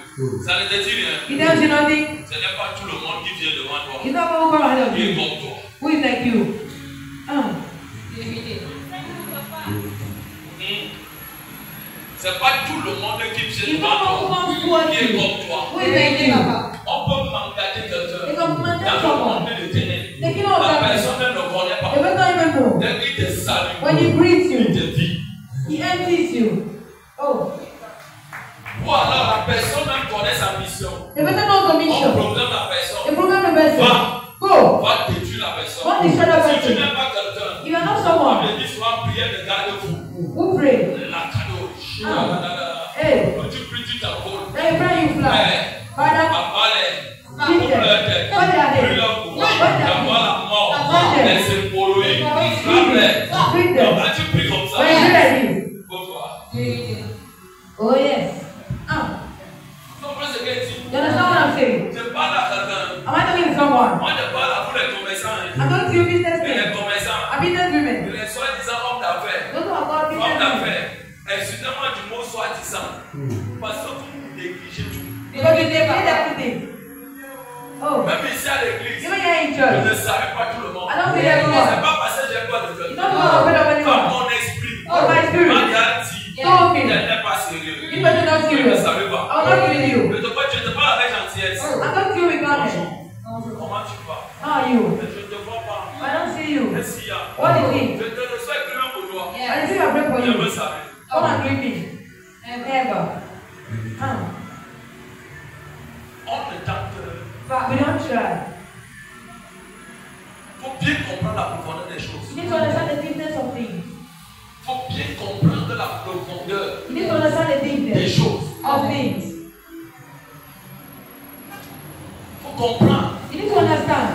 Speaker 1: Ça ne te dit rien.
Speaker 2: He tells you nothing.
Speaker 1: Ce n'est pas tout le monde qui vient devant toi.
Speaker 2: He's not going to come ahead of
Speaker 1: Il est
Speaker 2: you.
Speaker 1: comme toi.
Speaker 2: Who is like you?
Speaker 1: Il C'est pas tout le monde qui vient devant toi, qui est comme toi. On peut m'engager quelqu'un dans le monde de ténèbres. La personne ne le connaît pas. Dès qu'il te salue, il te vide.
Speaker 2: He empties you. Oh.
Speaker 1: Ou alors la personne même connaît sa mission.
Speaker 2: The person knows the mission.
Speaker 1: On programme la personne.
Speaker 2: The program the person.
Speaker 1: Go. Va détruire la personne.
Speaker 2: What is that person?
Speaker 1: Si tu n'es pas quelqu'un,
Speaker 2: you are not someone.
Speaker 1: On me dit souvent prière de garde-fou.
Speaker 2: Who pray?
Speaker 1: La cadeau.
Speaker 2: Hey.
Speaker 1: Quand tu pries, tu t'envoles.
Speaker 2: Hey, pray you fly. Father. Oh yes. You understand what I'm saying? Am I talking to someone? I'm talking to you businessmen. A businesswomen. Those who are called businessmen.
Speaker 1: Excusez-moi du mot soi-disant. Parce que vous négligez tout.
Speaker 2: Because you neglect everything. Oh.
Speaker 1: Même ici à l'église,
Speaker 2: even here in church,
Speaker 1: je ne savais pas tout le monde.
Speaker 2: I don't see everyone.
Speaker 1: C'est pas parce que j'ai peur de quelqu'un.
Speaker 2: It's not because I'm afraid of anyone.
Speaker 1: Comme mon esprit.
Speaker 2: Oh, my spirit.
Speaker 1: M'a garanti.
Speaker 2: Elle
Speaker 1: n'est pas sérieux.
Speaker 2: If you're not
Speaker 1: Je ne
Speaker 2: serious,
Speaker 1: savais pas.
Speaker 2: I'm not killing you.
Speaker 1: Je te parle avec gentillesse.
Speaker 2: I'm not killing you with kindness.
Speaker 1: Comment tu vas?
Speaker 2: How are you?
Speaker 1: Je ne te vois pas.
Speaker 2: I don't see you.
Speaker 1: Qu'est-ce qu'il y a?
Speaker 2: What is it?
Speaker 1: Je te reçois écrivant pour toi.
Speaker 2: I receive a break for
Speaker 1: Je
Speaker 2: you.
Speaker 1: veux savoir.
Speaker 2: Come and greet me. Never.
Speaker 1: On ne tente
Speaker 2: But we don't try.
Speaker 1: Il faut bien comprendre la profondeur des choses.
Speaker 2: You need to understand the deepness of things.
Speaker 1: Il faut bien comprendre la profondeur
Speaker 2: You need to understand the
Speaker 1: des
Speaker 2: deepness
Speaker 1: choses.
Speaker 2: of things.
Speaker 1: Il faut comprendre.
Speaker 2: You need to understand.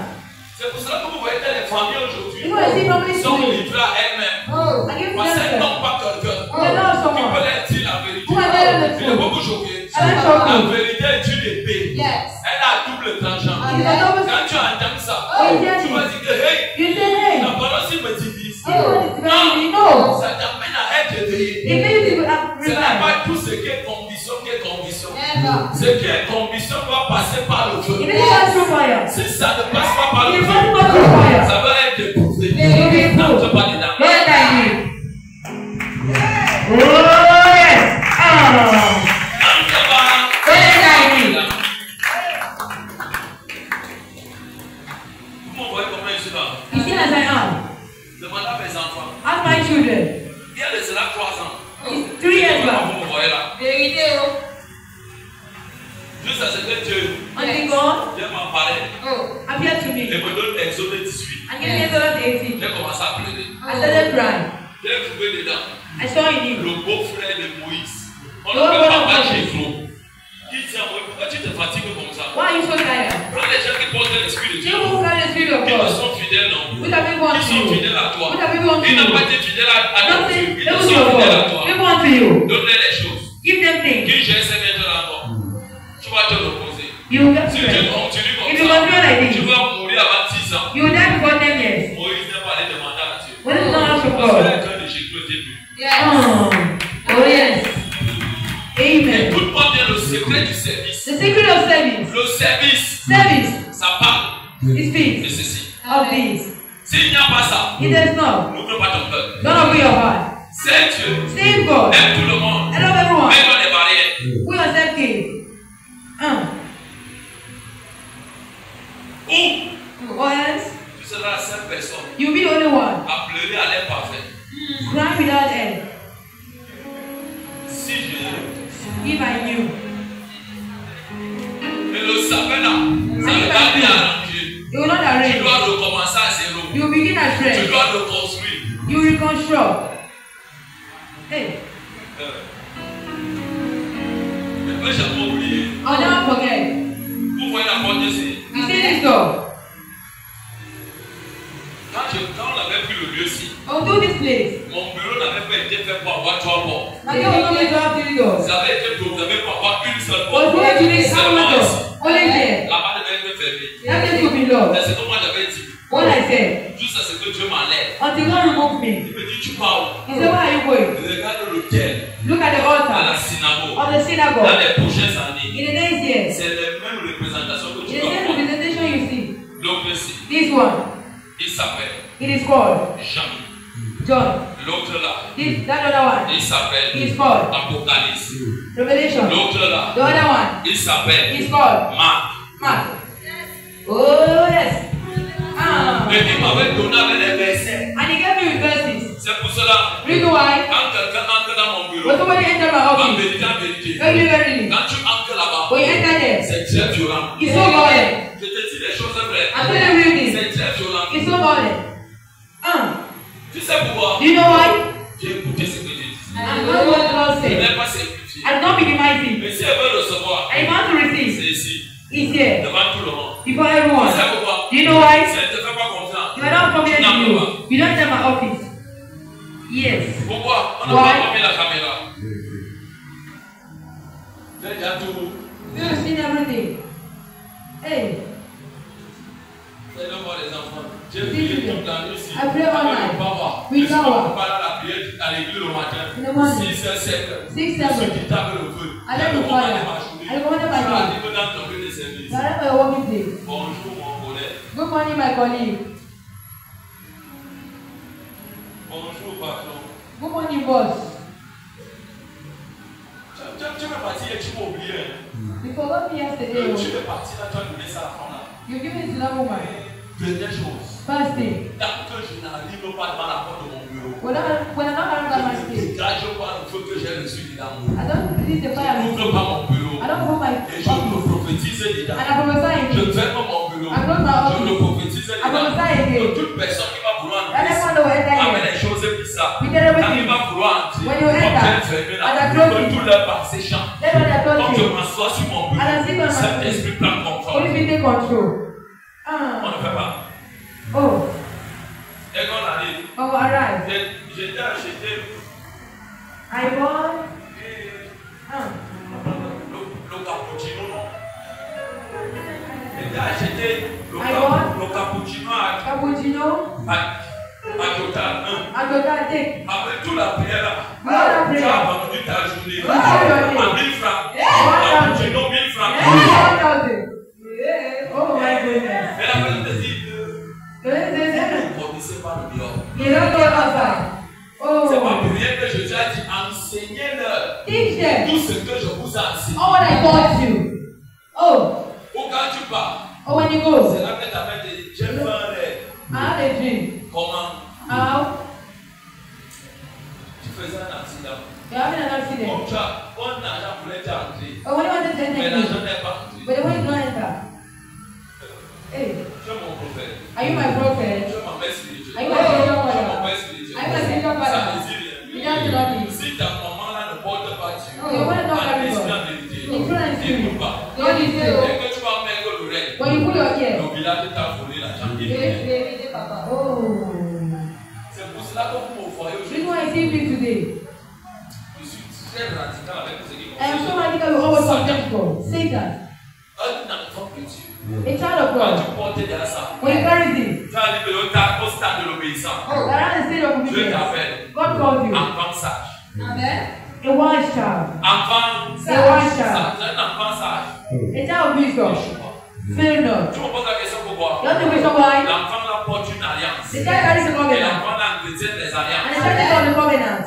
Speaker 1: C'est pour cela que vous voyez que les familles aujourd'hui
Speaker 2: You know, I see families
Speaker 1: sont
Speaker 2: today.
Speaker 1: livrées à elles-mêmes.
Speaker 2: I give
Speaker 1: Parce qu'elles
Speaker 2: them
Speaker 1: n'ont pas quelqu'un
Speaker 2: They know
Speaker 1: qui
Speaker 2: someone.
Speaker 1: peut leur dire la vérité.
Speaker 2: Who are telling the
Speaker 1: Il est
Speaker 2: truth.
Speaker 1: beaucoup choqué.
Speaker 2: I'm shocked.
Speaker 1: La vérité est une épée.
Speaker 4: Yes.
Speaker 1: Elle a double tranchant.
Speaker 2: You don't know.
Speaker 1: Quand tu entends ça,
Speaker 2: Oh,
Speaker 1: tu
Speaker 2: yes.
Speaker 1: vas dire que hey,
Speaker 2: You say, hey,
Speaker 1: la parole s'il me divise.
Speaker 2: everyone is very no.
Speaker 1: Ça t'amène à être éveillé.
Speaker 2: It means you will
Speaker 1: Ce n'est
Speaker 2: revive.
Speaker 1: pas tout ce qui est condition qui est condition.
Speaker 4: Never.
Speaker 1: Ce qui est condition doit passer par le feu.
Speaker 2: It needs to pass through fire.
Speaker 1: Si ça ne passe pas par
Speaker 2: It
Speaker 1: le
Speaker 2: must
Speaker 1: feu,
Speaker 2: pass through fire.
Speaker 1: ça va être éprouvé.
Speaker 2: Very
Speaker 1: N'entre
Speaker 2: good.
Speaker 1: pas dedans.
Speaker 2: What I need. Oh yes.
Speaker 1: N'entre pas.
Speaker 2: What I need.
Speaker 1: Vous me voyez comment je suis là.
Speaker 2: You see as I am.
Speaker 1: Demandez à mes enfants.
Speaker 2: Ask my children.
Speaker 1: Il y a de cela 3 ans.
Speaker 2: It's 3 years back.
Speaker 1: Vous me voyez là.
Speaker 4: Vérité, oh.
Speaker 1: Juste à ce que Dieu
Speaker 2: Until God
Speaker 1: vient m'apparaître
Speaker 4: Oh.
Speaker 2: appeared to
Speaker 1: et
Speaker 2: me
Speaker 1: me donne Exode 18.
Speaker 2: and gave me Exodus 18.
Speaker 1: J'ai commencé à pleurer.
Speaker 2: I started crying.
Speaker 1: J'ai trouvé dedans
Speaker 2: I saw in him.
Speaker 1: le beau-frère de Moïse. On
Speaker 2: Le
Speaker 1: l'appelle
Speaker 2: beau-frère
Speaker 1: Papa
Speaker 2: de
Speaker 1: Jéphro. Il dit à Moïse, pourquoi tu te fatigues comme ça?
Speaker 2: Why are you so tired?
Speaker 1: Prends les gens qui portent l'esprit de Dieu.
Speaker 2: You who carry the spirit of
Speaker 1: Ils te
Speaker 2: God.
Speaker 1: sont fidèles, non?
Speaker 2: Which have people
Speaker 1: Ils
Speaker 2: unto
Speaker 1: sont
Speaker 2: you?
Speaker 1: fidèles à toi.
Speaker 2: Which have people unto
Speaker 1: Ils n'ont
Speaker 2: you?
Speaker 1: pas été fidèles à
Speaker 2: Don't
Speaker 1: Dieu.
Speaker 2: say,
Speaker 1: Ils
Speaker 2: they
Speaker 1: te
Speaker 2: will
Speaker 1: sont fidèles à
Speaker 2: God.
Speaker 1: toi.
Speaker 2: People unto you.
Speaker 1: Donne-les les choses.
Speaker 2: Give them things.
Speaker 1: Qui gère ces maintenant encore? Tu vas te reposer.
Speaker 2: You will get
Speaker 1: Si tu
Speaker 2: strength.
Speaker 1: continues comme
Speaker 2: If you
Speaker 1: ça,
Speaker 2: continue like this,
Speaker 1: tu vas mourir avant 10 ans.
Speaker 2: you will die before 10 years.
Speaker 1: Moïse n'est pas allé demander à Dieu.
Speaker 2: When it's not out of
Speaker 1: Parce que
Speaker 2: God.
Speaker 1: le cœur de Jésus était vu.
Speaker 4: Yes.
Speaker 2: Oh yes. Amen.
Speaker 1: Écoute-moi bien le secret du service.
Speaker 2: The secret of service.
Speaker 1: Le service,
Speaker 2: Service
Speaker 1: ça parle
Speaker 2: is
Speaker 1: de
Speaker 2: peace.
Speaker 1: ceci.
Speaker 2: Of peace.
Speaker 1: S'il n'y a pas ça,
Speaker 2: If there's not,
Speaker 1: n'ouvre pas ton cœur.
Speaker 2: don't open your heart.
Speaker 1: C'est Dieu.
Speaker 2: Save God.
Speaker 1: Aime tout le monde.
Speaker 2: I love everyone.
Speaker 1: Mets-toi des barrières.
Speaker 2: Put yourself in.
Speaker 1: Ou
Speaker 2: Or else,
Speaker 1: tu seras la seule personne
Speaker 2: you'll be the only one.
Speaker 1: à pleurer à l'air parfait.
Speaker 2: Crying without end.
Speaker 1: Si je
Speaker 2: If I knew.
Speaker 1: ne le savais là, ça ne va bien arranger.
Speaker 2: You will not
Speaker 1: Tu
Speaker 2: arrange.
Speaker 1: dois recommencer à zéro.
Speaker 2: You will begin
Speaker 1: Tu
Speaker 2: afresh.
Speaker 1: dois reconstruire.
Speaker 2: You will reconstruct. Hey,
Speaker 1: Mais jamais oublié.
Speaker 2: I'll never forget.
Speaker 1: Vous voyez la porte ici.
Speaker 2: You see this door?
Speaker 1: Quand on avait pris le lieu-ci,
Speaker 2: I'll do this place.
Speaker 1: mon bureau n'avait pas été fait pour avoir 3 portes.
Speaker 2: My girl will not let you have 3 doors.
Speaker 1: Ça avait été programmé pour avoir une seule
Speaker 2: But
Speaker 1: porte.
Speaker 2: here you need one
Speaker 1: Seulement
Speaker 2: door.
Speaker 1: ici.
Speaker 2: Only here.
Speaker 1: Là-bas devait être fermé.
Speaker 2: That place will be locked.
Speaker 1: C'est ce que moi j'avais dit.
Speaker 2: What I said.
Speaker 1: Juste à ce que Dieu m'enlève.
Speaker 2: Until God remove me.
Speaker 1: Il me dit, tu parles.
Speaker 2: He said, where are you going?
Speaker 1: Regarde lequel.
Speaker 2: Look at the
Speaker 1: À
Speaker 2: altar
Speaker 1: la synagogue.
Speaker 2: of the
Speaker 1: Dans
Speaker 2: synagogue.
Speaker 1: les prochaines années.
Speaker 2: In the next years.
Speaker 1: C'est les mêmes représentations que
Speaker 2: In
Speaker 1: tu
Speaker 2: the
Speaker 1: dois
Speaker 2: same
Speaker 1: avoir.
Speaker 2: representation you see.
Speaker 1: Donc ici,
Speaker 2: This one.
Speaker 1: il s'appelle
Speaker 2: It is called
Speaker 1: Jean.
Speaker 2: John.
Speaker 1: L'autre là.
Speaker 2: That other one.
Speaker 1: Il s'appelle.
Speaker 2: He's called.
Speaker 1: Apocalypse.
Speaker 2: Revelation.
Speaker 1: L'autre là.
Speaker 2: The other one.
Speaker 1: Il s'appelle.
Speaker 2: He's called.
Speaker 1: Marc.
Speaker 2: Mark. Oh yes.
Speaker 1: Mais il m'avait donné les versets.
Speaker 2: And he gave me verses.
Speaker 1: C'est pour cela.
Speaker 2: Reason why.
Speaker 1: Quand quelqu'un entre dans mon bureau.
Speaker 2: When somebody enter my
Speaker 1: En
Speaker 2: office.
Speaker 1: vérité, en vérité.
Speaker 2: Very.
Speaker 1: Quand tu entres là-bas.
Speaker 2: When you enter there.
Speaker 1: C'est très violent.
Speaker 2: It's so violent.
Speaker 1: Je te dis les choses vraies.
Speaker 2: I'm telling you this.
Speaker 1: C'est très violent.
Speaker 2: It's so violent.
Speaker 1: Tu sais pourquoi?
Speaker 2: Do you know why?
Speaker 1: J'ai écouté ce que Dieu dit.
Speaker 2: I know what the Lord
Speaker 1: Je
Speaker 2: said.
Speaker 1: n'ai pas simplifié.
Speaker 2: I don't be mighty.
Speaker 1: Mais si elle veut recevoir,
Speaker 2: I want to receive.
Speaker 1: c'est ici.
Speaker 2: It's here.
Speaker 1: Devant tout le monde.
Speaker 2: Before everyone.
Speaker 1: Tu sais pourquoi?
Speaker 2: Do you know why?
Speaker 1: Si elle ne te fait pas confiance,
Speaker 2: You are not confident in you. You don't enter my office. Yes.
Speaker 1: Pourquoi? On n'a
Speaker 2: Why?
Speaker 1: pas mis la caméra. J'ai déjà tout.
Speaker 2: You've seen everything. Hey.
Speaker 1: C'est le mot des enfants. J'ai prié toute la nuit ici.
Speaker 2: I pray all night.
Speaker 1: Je suis
Speaker 2: With power.
Speaker 1: pas là la prière à l'église le matin.
Speaker 2: In the morning.
Speaker 1: 6 heures, 7 heures.
Speaker 2: 6,
Speaker 1: Ceux
Speaker 2: 7.
Speaker 1: qui tapent le feu.
Speaker 2: I let you fire. I commanded my
Speaker 1: Tu
Speaker 2: God.
Speaker 1: arrives dans ton lieu de service.
Speaker 2: Wherever you're working today.
Speaker 1: Bonjour mon collègue.
Speaker 2: Good morning, my colleague.
Speaker 1: Bonjour patron.
Speaker 2: Good morning, boss.
Speaker 1: Tu veux partir et tu m'as oublié.
Speaker 2: You forgot me yesterday.
Speaker 1: Tu veux partir là, tu as donné ça à la femme là.
Speaker 2: You give it to that woman.
Speaker 1: Dernière chose.
Speaker 2: Fasting.
Speaker 1: Tant que je n'arrive pas devant la porte de mon bureau.
Speaker 2: When I'm not around my stage,
Speaker 1: Quand je vois le feu que j'ai reçu dedans.
Speaker 2: I don't release the
Speaker 1: Je
Speaker 2: fire.
Speaker 1: n'ouvre pas mon bureau.
Speaker 2: I don't hold my
Speaker 1: Et je le prophétise dedans.
Speaker 2: and I prophesy
Speaker 1: Je
Speaker 2: again.
Speaker 1: ferme mon bureau.
Speaker 2: I close my
Speaker 1: Je
Speaker 2: office.
Speaker 1: le prophétise
Speaker 2: I
Speaker 1: dedans.
Speaker 2: prophesy again.
Speaker 1: Que toute personne qui va vouloir
Speaker 2: Let
Speaker 1: entrer
Speaker 2: everyone know enter
Speaker 1: avec
Speaker 2: here.
Speaker 1: les choses bizarres.
Speaker 2: We get
Speaker 1: Quand
Speaker 2: everything.
Speaker 1: il va vouloir entrer,
Speaker 2: When you enter,
Speaker 1: comme j'ai fermé
Speaker 2: and I
Speaker 1: là,
Speaker 2: close
Speaker 1: que
Speaker 2: it.
Speaker 1: tout leur passé chante.
Speaker 2: Let what I
Speaker 1: Quand
Speaker 2: told
Speaker 1: je
Speaker 2: you.
Speaker 1: m'assois sur mon
Speaker 2: And I sit
Speaker 1: bureau,
Speaker 2: on my
Speaker 1: Saint-Esprit prend contrôle.
Speaker 2: Holy Spirit take control.
Speaker 1: On ne fait pas.
Speaker 2: Oh.
Speaker 1: Et quand on arrive,
Speaker 2: Oh, arrive.
Speaker 1: j'ai acheté
Speaker 2: I want.
Speaker 1: le cappuccino, non? J'ai acheté le cappuccino
Speaker 2: Cappuccino.
Speaker 1: à Total 1.
Speaker 2: I go that take.
Speaker 1: Avec toute la prière là,
Speaker 2: All the
Speaker 1: tu
Speaker 2: prayer.
Speaker 1: as vendu ta journée
Speaker 2: All
Speaker 1: à
Speaker 2: the
Speaker 1: 1000 francs.
Speaker 2: Yeah.
Speaker 1: Cappuccino 1000 francs.
Speaker 2: 1,000. Yeah. Oh my goodness.
Speaker 1: Et la personne te dit,
Speaker 2: This.
Speaker 1: ne connaissez pas le dehors.
Speaker 2: You don't go outside.
Speaker 1: C'est pas
Speaker 2: Oh.
Speaker 1: pour rien que je t'ai dit, enseignez-leur
Speaker 2: Teach them.
Speaker 1: tout ce que je vous ai enseigné.
Speaker 2: Oh, what I taught you. Oh.
Speaker 1: Ou quand tu pars,
Speaker 2: Oh, when you go.
Speaker 1: c'est là que ta mère te dit, j'ai fait un rêve.
Speaker 2: I had a dream.
Speaker 1: Comment?
Speaker 2: How?
Speaker 1: Tu faisais un accident.
Speaker 2: You're having an accident.
Speaker 1: Comme tu as bon argent pour être entré,
Speaker 2: Oh, when you wanted to
Speaker 1: mais
Speaker 2: enter,
Speaker 1: l'argent n'est pas entré.
Speaker 2: but the way you don't enter. Hey,
Speaker 1: Tu es mon prophète.
Speaker 2: are you my prophet?
Speaker 1: Tu es mon père spirituel.
Speaker 2: Are you my spiritual
Speaker 1: Tu es mon
Speaker 2: father?
Speaker 1: père spirituel.
Speaker 2: Are you my spiritual
Speaker 1: Ça
Speaker 2: father?
Speaker 1: ne dit rien.
Speaker 2: You don't know me.
Speaker 1: Si ta maman là ne porte pas Dieu,
Speaker 2: Oh, your mother don't
Speaker 1: en
Speaker 2: carry
Speaker 1: esprit,
Speaker 2: God.
Speaker 1: en vérité,
Speaker 2: Influence you.
Speaker 1: n'écoute pas.
Speaker 2: God is
Speaker 1: Dès
Speaker 2: you.
Speaker 1: que tu vas mettre l'oreille,
Speaker 2: When you put your ear.
Speaker 1: le village t'a volé l'argent.
Speaker 2: Oh.
Speaker 1: C'est pour cela que vous me voyez
Speaker 2: This
Speaker 1: aujourd'hui.
Speaker 2: one I see you today.
Speaker 1: Je suis très radical avec ce qui
Speaker 2: I am so
Speaker 1: concerne.
Speaker 2: radical with always contempt God. Satan.
Speaker 1: Un enfant que Dieu.
Speaker 2: A child of
Speaker 1: Quand
Speaker 2: God.
Speaker 1: tu portes derrière ça,
Speaker 2: When you carry this.
Speaker 1: tu as arrivé au stade de l'obéissance.
Speaker 2: Around the state of
Speaker 1: Dieu
Speaker 2: obedience.
Speaker 1: t'appelle
Speaker 2: God calls you.
Speaker 1: enfant sage.
Speaker 4: Amen.
Speaker 2: A wise child.
Speaker 1: Enfant
Speaker 2: A wise child.
Speaker 1: sage. Un enfant sage.
Speaker 2: A child of wisdom. Fear not.
Speaker 1: Tu me poses la question pourquoi?
Speaker 2: You have to question why?
Speaker 1: L'enfant là porte une alliance.
Speaker 2: The child carries a
Speaker 1: Et
Speaker 2: covenant.
Speaker 1: l'enfant là entretient des
Speaker 2: And the
Speaker 1: alliances.
Speaker 2: child is on the covenant.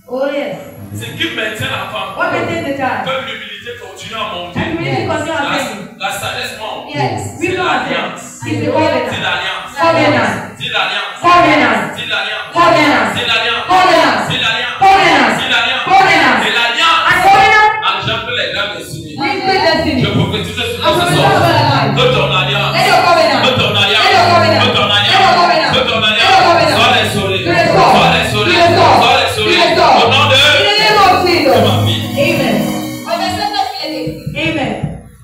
Speaker 2: Oh yes.
Speaker 1: Ce qui maintient l'enfant,
Speaker 2: What maintains the child?
Speaker 1: que l'humilité continue à monter.
Speaker 2: And humility continue ascending.
Speaker 1: La sagesse monte.
Speaker 2: Yes.
Speaker 1: C'est l'alliance.
Speaker 2: Is the
Speaker 1: Dis
Speaker 2: covenant.
Speaker 1: l'alliance.
Speaker 2: Covenant.
Speaker 1: Dis l'alliance.
Speaker 2: Covenant.
Speaker 1: Dis l'alliance.
Speaker 2: Covenant.
Speaker 1: Dis l'alliance.
Speaker 2: Covenant.
Speaker 1: Dis l'alliance.
Speaker 2: Covenant.
Speaker 1: Dis l'alliance.
Speaker 2: Covenant.
Speaker 1: C'est l'alliance.
Speaker 2: And covenant.
Speaker 1: Argent que les gars me signent.
Speaker 2: Brings great destiny.
Speaker 1: Je prophétise sur
Speaker 2: I
Speaker 1: ce
Speaker 2: prophesy
Speaker 1: soir.
Speaker 2: over your life.
Speaker 1: De ton alliance.
Speaker 2: Let your covenant.
Speaker 1: De ton alliance.
Speaker 2: Let your covenant.
Speaker 1: De ton
Speaker 2: Let your
Speaker 1: alliance.
Speaker 2: covenant.
Speaker 1: De ton
Speaker 2: Let
Speaker 1: alliance.
Speaker 2: your covenant.
Speaker 1: Sois les sourires.
Speaker 2: Tu les sors.
Speaker 1: Sois les sourires.
Speaker 2: Tu les sors.
Speaker 1: Sois les
Speaker 2: Tu
Speaker 1: sourires.
Speaker 2: les sors.
Speaker 1: Au nom de
Speaker 2: In the name of Jesus.
Speaker 1: ma vie.
Speaker 2: Amen.
Speaker 4: Au verset 9, il est écrit.
Speaker 2: Amen.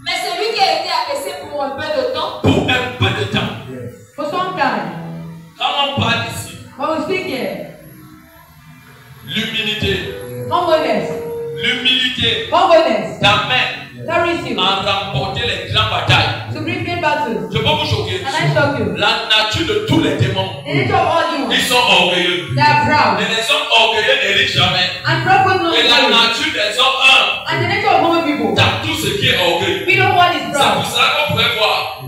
Speaker 4: Mais celui qui a été abaissé pour un peu de temps,
Speaker 1: Pour un peu de temps.
Speaker 2: For some time.
Speaker 1: Quand on parle ici,
Speaker 2: When we speak here,
Speaker 1: l'humilité.
Speaker 2: humbleness.
Speaker 1: L'humilité
Speaker 2: Humbleness.
Speaker 1: t'amène
Speaker 2: Carries you
Speaker 1: à remporter les grandes batailles.
Speaker 2: to bring great
Speaker 1: Je peux vous choquer. La nature de tous les démons, ils sont orgueilleux. Les hommes orgueilleux n'héritent jamais. Et la nature des hommes dans tout ce qui est orgueil. C'est pour ça qu'on pourrait voir un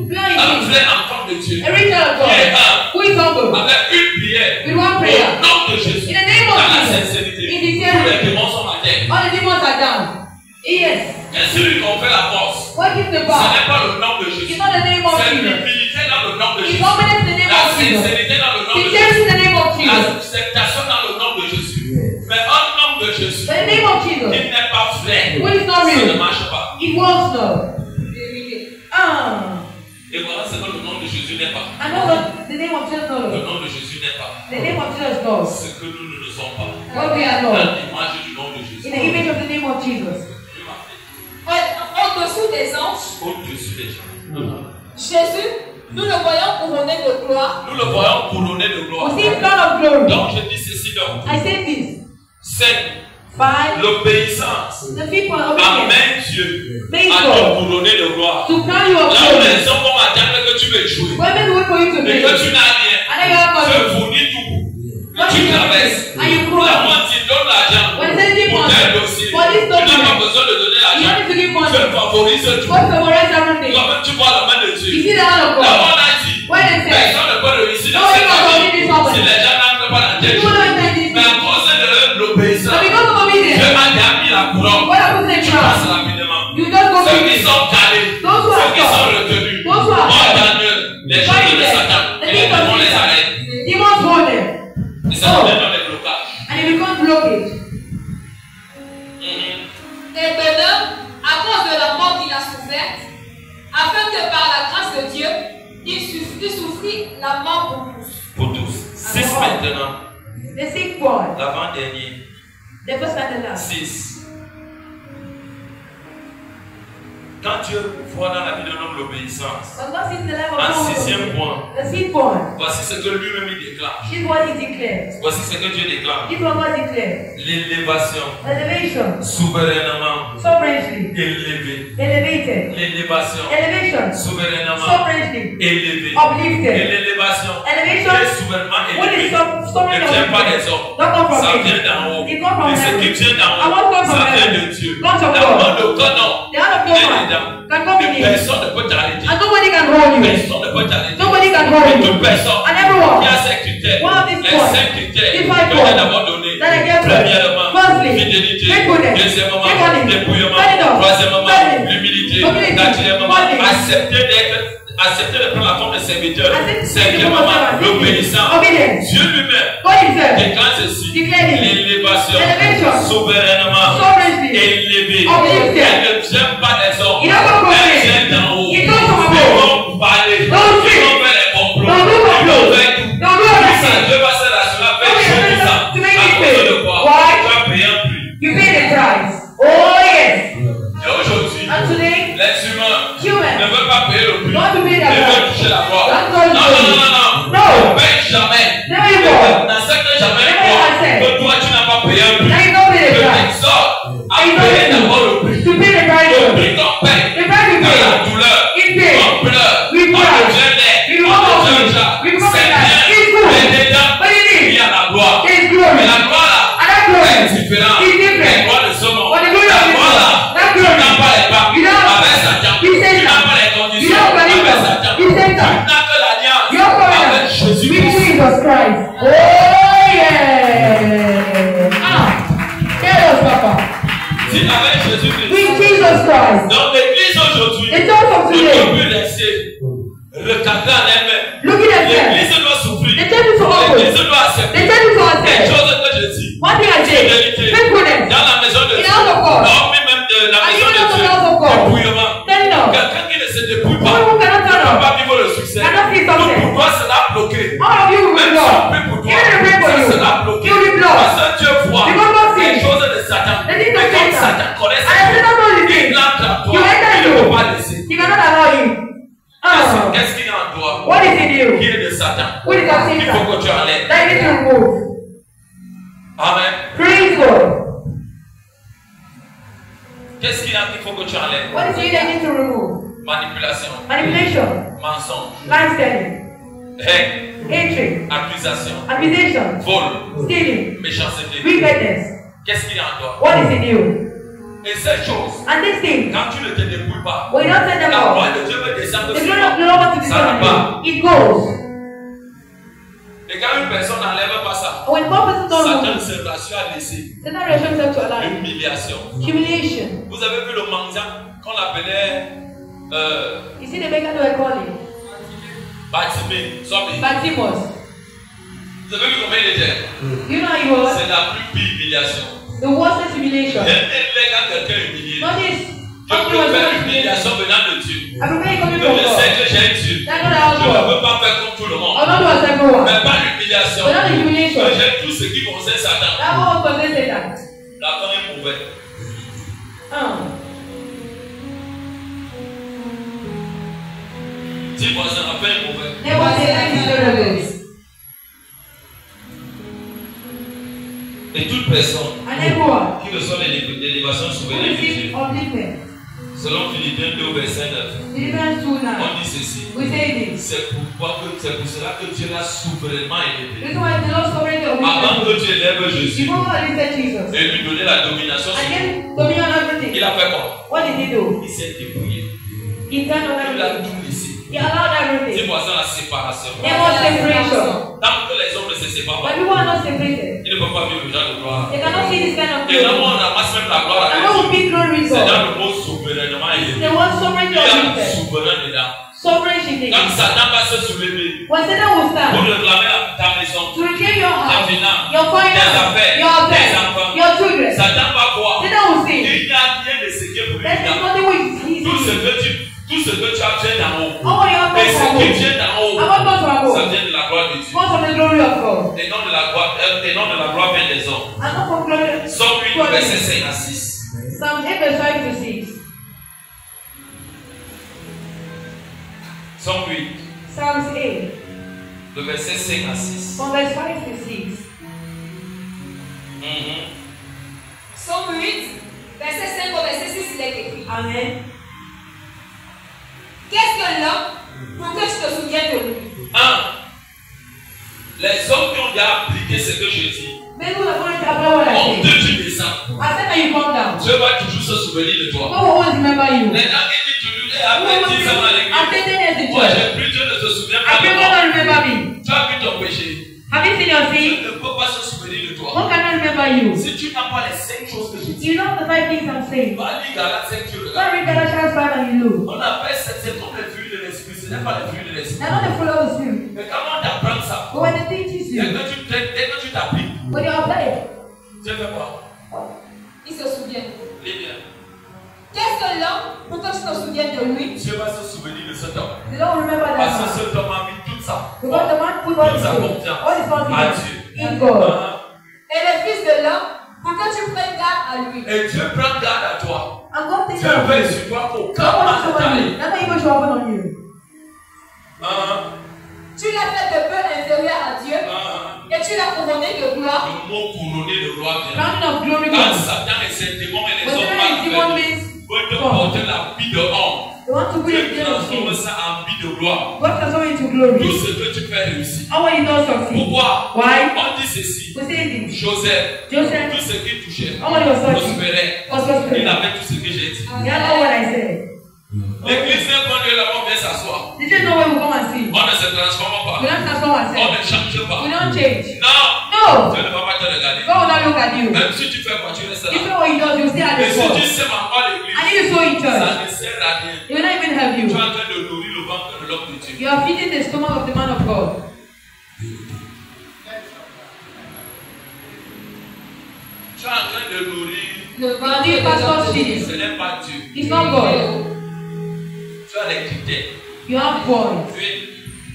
Speaker 1: vrai enfant de Dieu qui est avec une prière au nom de Jésus, dans la sincérité. Tous les démons sont à terre. Et celui qu'on fait la force, ce n'est pas le nom de Jésus. C'est l'humilité dans le nom de Jésus. La sincérité dans le nom de Jésus. L'acceptation dans le nom de Jésus. Mais un nom de Jésus qui n'est pas vrai, ça ne marche pas. Et voilà ce que le nom de Jésus n'est pas. Le nom de Jésus n'est pas. Ce que nous ne sommes pas. L'image du nom de Jésus.
Speaker 4: Au-dessous des anges.
Speaker 1: Au-dessus des gens.
Speaker 4: Jésus, nous le voyons couronné de gloire.
Speaker 1: Nous le voyons couronné de gloire. Donc je dis ceci donc. C'est l'obéissance amène Dieu à te couronner de gloire. Là où les hommes vont attendre que tu veux jouer et que tu n'as rien, tu fournis tout. Tu traverses. La moitié donne l'argent pour tel dossier. Tu n'as pas besoin de donner l'argent. Tu favorises tout. Toi-même tu vois la main de Dieu. Là on a dit, personne ne peut réussir dans cette vie si les gens n'entrent pas dans tes jours. Mais à cause de l'obéissance, Dieu m'a mis la couronne. Tu passes rapidement. Ceux qui sont calés, ceux qui sont retenus, ordonneux, les gens de Satan, et les démons les arrêtent. Et ça nous donne des blocages.
Speaker 4: Et maintenant, à cause de la mort qu'il a soufferte, afin que par la grâce de Dieu, il souffrit la mort pour tous.
Speaker 1: Pour tous. 6 maintenant. L'avant-dernier. 6. Quand Dieu voit dans la vie d'un homme l'obéissance, en 6e point, voici ce que lui-même il déclare. Voici ce que Dieu déclare. L'élévation, souverainement élevé. L'élévation, souverainement élevé. Et l'élévation est souverainement élevé. Ne vient pas des hommes, ça vient d'en haut. Et ce qui vient d'en haut, ça vient de Dieu. D'abord le canon. Personne ne peut t'arrêter. Personne ne peut t'arrêter. Toute personne qui a ces critères, les 5 critères que j'ai d'abord donnés. Premièrement, fidélité. Deuxièmement, dépouillement. Troisièmement, l'humilité. Quatrièmement, accepter de prendre la forme de serviteur. Cinquièmement, l'obéissance. Dieu lui-même déclare ceci. L'élévation, souverainement élevé. Elle ne vient pas des hommes. Elle vient d'en haut. Ils vont parler. Ils vont faire les complots. Ils vont faire tout. Dieu va se rassurer avec Dieu tout ça. À cause de quoi? Tu vas payer un prix. Et aujourd'hui, les humains ne veulent pas payer le prix. Ils veulent toucher la gloire. Non. Ne paye jamais. N'accepte jamais la gloire. Que toi, tu n'as pas payé un prix. Je t'exhorte à payer d'abord le prix. Le prix qu'on paye. Dans la douleur. On pleure. On devient laid. On devient déjà. C'est bien. Mais dedans, il y a la gloire. Mais la gloire là est différente. La gloire de ce monde. La gloire là, tu n'as pas les pas. Avec Satan. Tu n'as pas les conditions. Avec Satan. Tu n'as que l'alliance avec Jésus-Christ. Si avec Jésus-Christ. Donc l'église aujourd'hui ne peut plus laisser le cadre en elle-même. L'église doit souffrir. L'église doit accepter. Les choses que je dis. Fidélité. Dans la maison de Dieu. Hormis même de la maison de Dieu. Dépouillement. Quelqu'un qui ne se dépouille pas ne peut pas vivre le succès. Donc pour toi, cela bloqué. Même si on prie pour toi, ça sera bloqué. Parce que Dieu voit les choses de Satan. Mais comme Satan connaît ses choses, il entre en toi. Il ne peut pas laisser. Qu'est-ce qu'il y a en toi qui est de Satan? Il faut que tu enlèves. Amen. Qu'est-ce qu'il y a qu'il faut que tu enlèves? Manipulation.
Speaker 2: Mensonge.
Speaker 1: Lies telling.
Speaker 2: Hatred.
Speaker 1: Accusation.
Speaker 2: Vol.
Speaker 1: Stealing.
Speaker 2: Méchanceté.
Speaker 1: Wickedness.
Speaker 2: Qu'est-ce qu'il y a en toi?
Speaker 1: What is in you?
Speaker 2: Et ces choses,
Speaker 1: and these things,
Speaker 2: quand tu ne te débrouilles pas,
Speaker 1: when you don't set them
Speaker 2: la
Speaker 1: up,
Speaker 2: gloire de Dieu veut descendre
Speaker 1: the
Speaker 2: sur
Speaker 1: glory of the
Speaker 2: toi.
Speaker 1: Lord wants to
Speaker 2: Ça ne
Speaker 1: descend
Speaker 2: va.
Speaker 1: on you. It goes.
Speaker 2: Et quand une personne n'enlève pas ça,
Speaker 1: When one person don't
Speaker 2: Satan
Speaker 1: know,
Speaker 2: se rassure à laisser
Speaker 1: Satan reassures himself to a lie.
Speaker 2: humiliation.
Speaker 1: Humiliation.
Speaker 2: Vous avez vu le mendiant qu'on appelait
Speaker 1: You see the beggar they were calling?
Speaker 2: Bartimée,
Speaker 1: Bartimaeus.
Speaker 2: Vous avez vu combien il était?
Speaker 1: You know how he was?
Speaker 2: C'est la plus pire humiliation.
Speaker 1: The worst humiliation.
Speaker 2: Il est quand quelqu'un est humilié.
Speaker 1: Not this.
Speaker 2: Je préfère l'humiliation venant de Dieu.
Speaker 1: I prefer coming
Speaker 2: Je
Speaker 1: from
Speaker 2: le
Speaker 1: God.
Speaker 2: sais que j'ai Dieu.
Speaker 1: That's not how
Speaker 2: Je ne
Speaker 1: God.
Speaker 2: veux pas faire comme tout le monde.
Speaker 1: I'm not as everyone.
Speaker 2: Mais pas l'humiliation.
Speaker 1: But not the humiliation.
Speaker 2: Que j'ai tout ce qui concerne Satan.
Speaker 1: That one was Satan.
Speaker 2: La fin est mauvaise. Dis voisin, la fin est mauvaise.
Speaker 1: Never say that is terrible.
Speaker 2: Et toute personne
Speaker 1: And everyone
Speaker 2: qui reçoit l'élévation
Speaker 1: who
Speaker 2: souveraine de
Speaker 1: receives
Speaker 2: Dieu,
Speaker 1: upliftment.
Speaker 2: selon Philippiens 2 verset 9,
Speaker 1: Philippians 2:9.
Speaker 2: on dit ceci.
Speaker 1: We say this.
Speaker 2: C'est pour cela que Dieu l'a souverainement élevé.
Speaker 1: This is why the Lord sovereignty of
Speaker 2: Avant que Dieu élève Jésus
Speaker 1: before God lifted Jesus.
Speaker 2: et lui donner la domination sur
Speaker 1: And
Speaker 2: nous,
Speaker 1: then dominion on everything.
Speaker 2: il a fait quoi?
Speaker 1: What did he do?
Speaker 2: Il s'est débrouillé.
Speaker 1: He turned on
Speaker 2: Il a
Speaker 1: everything.
Speaker 2: tout laissé.
Speaker 1: He allowed
Speaker 2: Dis
Speaker 1: everything.
Speaker 2: voisin la séparation.
Speaker 1: There was separation.
Speaker 2: Tant que les hommes ne se séparent
Speaker 1: But
Speaker 2: pas,
Speaker 1: people are not separated.
Speaker 2: ils ne peuvent pas vivre le genre de gloire.
Speaker 1: They cannot see this kind of
Speaker 2: Et là,
Speaker 1: glory.
Speaker 2: on ramasse même la gloire
Speaker 1: And
Speaker 2: avec
Speaker 1: what will
Speaker 2: Dieu.
Speaker 1: be glory with
Speaker 2: C'est
Speaker 1: God?
Speaker 2: dans le mot souverainement élevé.
Speaker 1: The one sovereignty
Speaker 2: Il y
Speaker 1: of
Speaker 2: a
Speaker 1: Jesus.
Speaker 2: souverain dedans.
Speaker 1: Sovereignty.
Speaker 2: Quand Satan va se soulever
Speaker 1: When Satan will
Speaker 2: pour
Speaker 1: stand
Speaker 2: réclamer ta maison,
Speaker 1: to reclaim your
Speaker 2: ta
Speaker 1: house,
Speaker 2: finance,
Speaker 1: your
Speaker 2: tes
Speaker 1: finance,
Speaker 2: affaires,
Speaker 1: your
Speaker 2: tes
Speaker 1: affairs,
Speaker 2: enfants,
Speaker 1: your children,
Speaker 2: Satan va voir.
Speaker 1: Satan will see.
Speaker 2: Il n'y a rien de ce qui est pour lui.
Speaker 1: There is nothing which is
Speaker 2: Tout ce
Speaker 1: easy.
Speaker 2: que tu as fait d'en haut.
Speaker 1: All you have
Speaker 2: Et ce
Speaker 1: done
Speaker 2: qui
Speaker 1: for
Speaker 2: vient d'en haut,
Speaker 1: and what comes from
Speaker 2: ça
Speaker 1: above
Speaker 2: vient de la gloire de Dieu.
Speaker 1: comes from the glory of God.
Speaker 2: Et non de la gloire vient des hommes.
Speaker 1: And not from glory.
Speaker 2: Somme 8, verset 5 à 6.
Speaker 1: Psalm 8 verse 5 to 6.
Speaker 2: Somme 8,
Speaker 1: Psalms 8
Speaker 2: le verset 5 à 6.
Speaker 1: from verse 5 to 6.
Speaker 4: Somme 8, verset 5 au verset 6, il est écrit.
Speaker 1: Amen.
Speaker 4: Qu'est-ce que l'homme pour que tu te souviennes de lui?
Speaker 2: 1. Les hommes qui ont déjà appliqué ce que je dis,
Speaker 1: Mais nous avons été après what I
Speaker 2: on
Speaker 1: said.
Speaker 2: te tu descends.
Speaker 1: I said that you come down.
Speaker 2: Dieu va toujours se souvenir de toi.
Speaker 1: God will always remember you.
Speaker 2: Les gens qui disent toujours, après 10 ans à l'église,
Speaker 1: After 10 years in
Speaker 2: moi
Speaker 1: church,
Speaker 2: j'ai plus, Dieu ne se souvient
Speaker 1: I
Speaker 2: pas
Speaker 1: pray
Speaker 2: de
Speaker 1: God
Speaker 2: moi.
Speaker 1: will remember me.
Speaker 2: Tu as vu ton péché.
Speaker 1: Have you seen your
Speaker 2: Dieu
Speaker 1: sin?
Speaker 2: ne peut pas se souvenir de toi.
Speaker 1: God cannot remember you.
Speaker 2: Si tu n'as pas les 5 choses que j'ai dit,
Speaker 1: You know the 5 things I'm saying.
Speaker 2: va lire Galates 5, tu
Speaker 1: Go
Speaker 2: regardes.
Speaker 1: read Galatians 5 and you look.
Speaker 2: On appelle ça, c'est comme les fruits de l'esprit, ce n'est pas les fruits de l'esprit.
Speaker 1: They're not the fruit of the spirit.
Speaker 2: Mais comment t'apprends ça?
Speaker 1: But when the thing teaches
Speaker 2: Dès
Speaker 1: you,
Speaker 2: que tu t'appliques,
Speaker 1: when you apply it,
Speaker 2: Dieu fait quoi?
Speaker 4: Il se souvient.
Speaker 2: Lis bien.
Speaker 4: Qu'est-ce que l'homme pour que tu te souviennes de lui?
Speaker 2: Dieu va se souvenir de cet homme.
Speaker 1: they don't remember that
Speaker 2: Parce que
Speaker 1: man.
Speaker 2: cet homme a mis toute sa
Speaker 1: Because the man put all his
Speaker 2: sa
Speaker 1: faith,
Speaker 2: confiance
Speaker 1: all his
Speaker 2: à
Speaker 1: confidence
Speaker 2: Dieu.
Speaker 1: in God.
Speaker 4: Et le fils de l'homme pour que tu prennes garde à lui.
Speaker 2: Et Dieu prend garde à toi.
Speaker 1: And God takes
Speaker 2: Dieu
Speaker 1: care of
Speaker 2: veille
Speaker 1: you.
Speaker 2: sur toi pour
Speaker 1: God wants
Speaker 2: comment
Speaker 1: to
Speaker 2: te
Speaker 1: cover you.
Speaker 2: tailler.
Speaker 1: That's why evil should happen on you.
Speaker 4: Tu l'as fait de peu inférieur à Dieu et tu l'as couronné de gloire.
Speaker 2: Le mot couronné de gloire vient.
Speaker 1: Crown of glory
Speaker 2: Quand
Speaker 1: comes.
Speaker 2: Satan et ses démons et les
Speaker 1: When
Speaker 2: hommes
Speaker 1: Satan and demon
Speaker 2: mal
Speaker 1: means
Speaker 2: veulent te porter la vie de homme.
Speaker 1: they want to put
Speaker 2: Dieu
Speaker 1: it in the
Speaker 2: transforme
Speaker 1: skin.
Speaker 2: ça en vie de gloire.
Speaker 1: God transform it into
Speaker 2: Tout
Speaker 1: glory.
Speaker 2: ce que tu fais réussir.
Speaker 1: How will you not succeed?
Speaker 2: Pourquoi?
Speaker 1: Why?
Speaker 2: On dit ceci.
Speaker 1: We say this.
Speaker 2: Joseph,
Speaker 1: Joseph,
Speaker 2: tout ce qu'il touchait,
Speaker 1: how will you succeed?
Speaker 2: prospérait.
Speaker 1: Was prosperous.
Speaker 2: Il avait tout ce que j'ai dit.
Speaker 1: You know what I said.
Speaker 2: L'église n'est pas lieu là-bas, on vient s'asseoir.
Speaker 1: Did you know where we come and see?
Speaker 2: On ne se transforme
Speaker 1: We
Speaker 2: pas.
Speaker 1: don't transform
Speaker 2: On
Speaker 1: ourselves.
Speaker 2: ne change
Speaker 1: We
Speaker 2: pas.
Speaker 1: don't change.
Speaker 2: Non.
Speaker 1: No.
Speaker 2: Dieu ne va pas te regarder.
Speaker 1: God will not look at you.
Speaker 2: Même si tu fais quoi, tu restes
Speaker 1: If you
Speaker 2: là.
Speaker 1: know what he does, you stay at
Speaker 2: Mais
Speaker 1: the
Speaker 2: si tu
Speaker 1: cross.
Speaker 2: sais même pas l'église,
Speaker 1: And if you sow in church,
Speaker 2: ça ne sert à rien.
Speaker 1: it will not even help
Speaker 2: Tu es
Speaker 1: you.
Speaker 2: en train de nourrir le ventre de l'homme de Dieu.
Speaker 1: You are feeding the stomach of the man of God.
Speaker 2: Tu es en train de nourrir.
Speaker 4: Le
Speaker 1: You are doing pastor's feeding.
Speaker 2: Ce n'est pas Dieu.
Speaker 1: It's not God.
Speaker 2: Tu as les critères.
Speaker 1: You have points.
Speaker 2: Oui.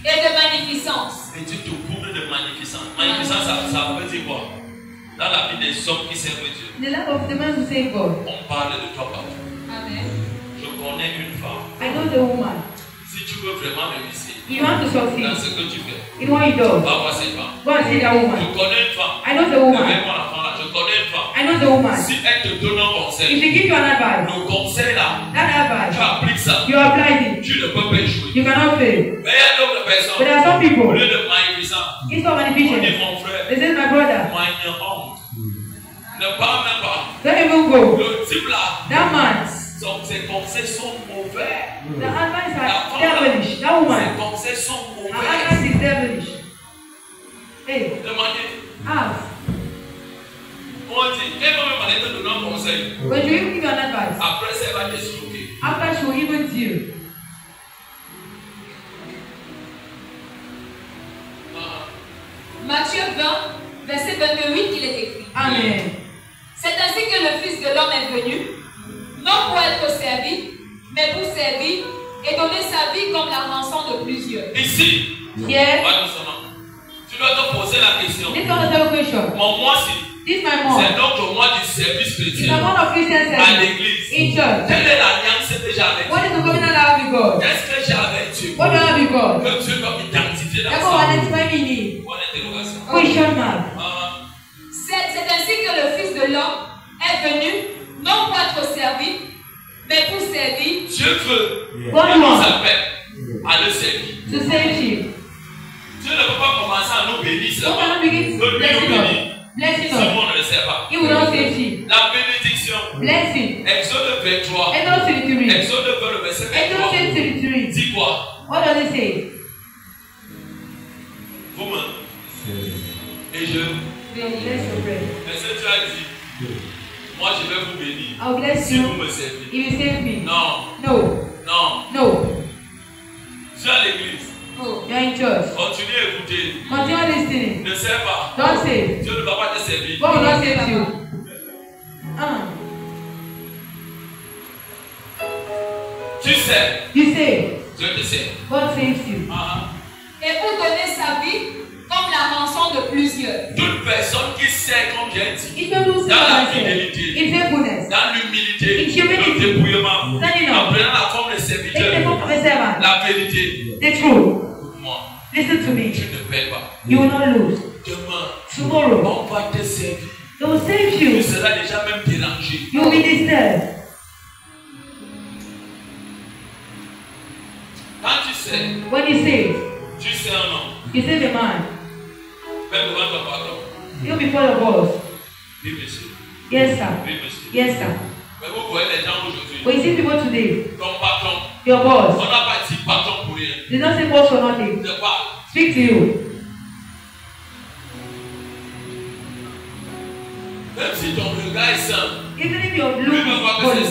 Speaker 4: et de magnificence.
Speaker 2: Et tu te couvres de magnificence. Magnificence, ça veut dire quoi? Dans la vie des hommes qui servent Dieu,
Speaker 1: The life of the man who save God.
Speaker 2: on parle de toi partout.
Speaker 4: Amen.
Speaker 2: Je connais une femme.
Speaker 1: I know the woman.
Speaker 2: Si tu veux vraiment réussir
Speaker 1: You want to
Speaker 2: dans
Speaker 1: succeed
Speaker 2: ce que tu fais,
Speaker 1: in what he does.
Speaker 2: va voir cette femme.
Speaker 1: Go and see that
Speaker 2: Je
Speaker 1: woman.
Speaker 2: connais une femme.
Speaker 1: I know the woman.
Speaker 2: Avec mon enfant là,
Speaker 1: je connais une femme.
Speaker 2: I know the woman.
Speaker 1: Si elle te donne un conseil,
Speaker 2: if she give you an advice,
Speaker 1: le conseil là,
Speaker 2: that advice,
Speaker 1: tu appliques ça,
Speaker 2: you apply it.
Speaker 1: Tu ne peux pas échouer.
Speaker 2: You cannot fail.
Speaker 1: Mais il y a d'autres personnes.
Speaker 2: But there are some people.
Speaker 1: Au lieu de magnifier,
Speaker 2: It's not magnificent.
Speaker 1: on dit mon frère.
Speaker 2: This is my brother.
Speaker 1: Ne parle même pas.
Speaker 2: Don't even go.
Speaker 1: Le type là.
Speaker 2: That man.
Speaker 1: Ses conseils sont mauvais.
Speaker 2: The advice are devilish. That woman.
Speaker 1: Ses conseils sont mauvais.
Speaker 2: Her advice is devilish. Hey.
Speaker 1: Demandez.
Speaker 2: Ask.
Speaker 1: On dit, elle va même aller te donner un conseil.
Speaker 2: When you even give you an advice.
Speaker 1: Après ça, elle va t'expliquer.
Speaker 2: After she will even tell you.
Speaker 4: Matthieu 20, verset 28, il est écrit.
Speaker 2: Amen.
Speaker 4: C'est ainsi que le Fils de l'homme est venu, non pour être servi, mais pour servir et donner sa vie comme la rançon de plusieurs.
Speaker 1: Ici,
Speaker 2: yeah.
Speaker 1: Tu dois te poser la question.
Speaker 2: This is the question.
Speaker 1: Mon moi,
Speaker 2: this my mom.
Speaker 1: C'est donc le mois du service chrétien
Speaker 2: à
Speaker 1: l'église.
Speaker 2: In church.
Speaker 1: Quelle est l'alliance que j'ai avec Dieu?
Speaker 2: What is the covenant I have with God?
Speaker 1: Qu'est-ce que j'ai avec Dieu?
Speaker 2: What do I have with God?
Speaker 1: Que Dieu doit m'identifier dans
Speaker 2: ça.
Speaker 1: Bonne interrogation.
Speaker 2: Question mark.
Speaker 4: C'est ainsi que le Fils de l'homme est venu, non pour être servi, mais pour servir.
Speaker 1: Dieu veut. Il nous appelle à le servir.
Speaker 2: To save him.
Speaker 1: Dieu ne peut pas commencer à nous bénir seulement.
Speaker 2: Blessing
Speaker 1: si on ne le sait pas.
Speaker 2: He will not save him.
Speaker 1: La bénédiction.
Speaker 2: Blessing.
Speaker 1: Exode 23. Exode 20, le verset 23. Dis quoi?
Speaker 2: What does it say?
Speaker 1: Vous me. Et je. Mais ce Dieu a dit, moi je vais vous bénir. Si vous me servez.
Speaker 2: He will save me.
Speaker 1: Non.
Speaker 2: No.
Speaker 1: Non.
Speaker 2: No.
Speaker 1: Je suis à l'église.
Speaker 2: Oh. You're in church.
Speaker 1: Continue à écouter.
Speaker 2: Continue listening.
Speaker 1: Ne sers pas.
Speaker 2: Don't save.
Speaker 1: Dieu ne va pas te servir.
Speaker 2: God will not save you.
Speaker 1: Tu sais.
Speaker 2: You say.
Speaker 1: Dieu te sert.
Speaker 2: God saves you.
Speaker 4: Et pour donner sa vie comme la rançon de plusieurs.
Speaker 1: Toute personne qui sert comme j'ai dit,
Speaker 2: dans
Speaker 1: la fidélité, dans l'humilité, le dépouillement, en prenant la forme de serviteur, la vérité, moi,
Speaker 2: listen to me.
Speaker 1: Tu ne perds pas.
Speaker 2: You will not lose.
Speaker 1: Demain,
Speaker 2: tomorrow,
Speaker 1: on va te servir.
Speaker 2: They will save you.
Speaker 1: Tu seras déjà même dérangé.
Speaker 2: You will be disturbed.
Speaker 1: Quand tu sais,
Speaker 2: when you save,
Speaker 1: tu sais un homme.
Speaker 2: You save a man.
Speaker 1: Même devant ton patron.
Speaker 2: You before your boss.
Speaker 1: Oui, monsieur.
Speaker 2: Yes, sir.
Speaker 1: Oui, monsieur.
Speaker 2: Yes, sir.
Speaker 1: Mais vous voyez les gens aujourd'hui.
Speaker 2: But you see people today.
Speaker 1: Ton patron.
Speaker 2: Your boss.
Speaker 1: On n'a pas dit patron pour rien.
Speaker 2: They don't say boss for nothing.
Speaker 1: Je parle.
Speaker 2: Speak to you.
Speaker 1: Même si ton regard est sain.
Speaker 2: Even if your look is holy,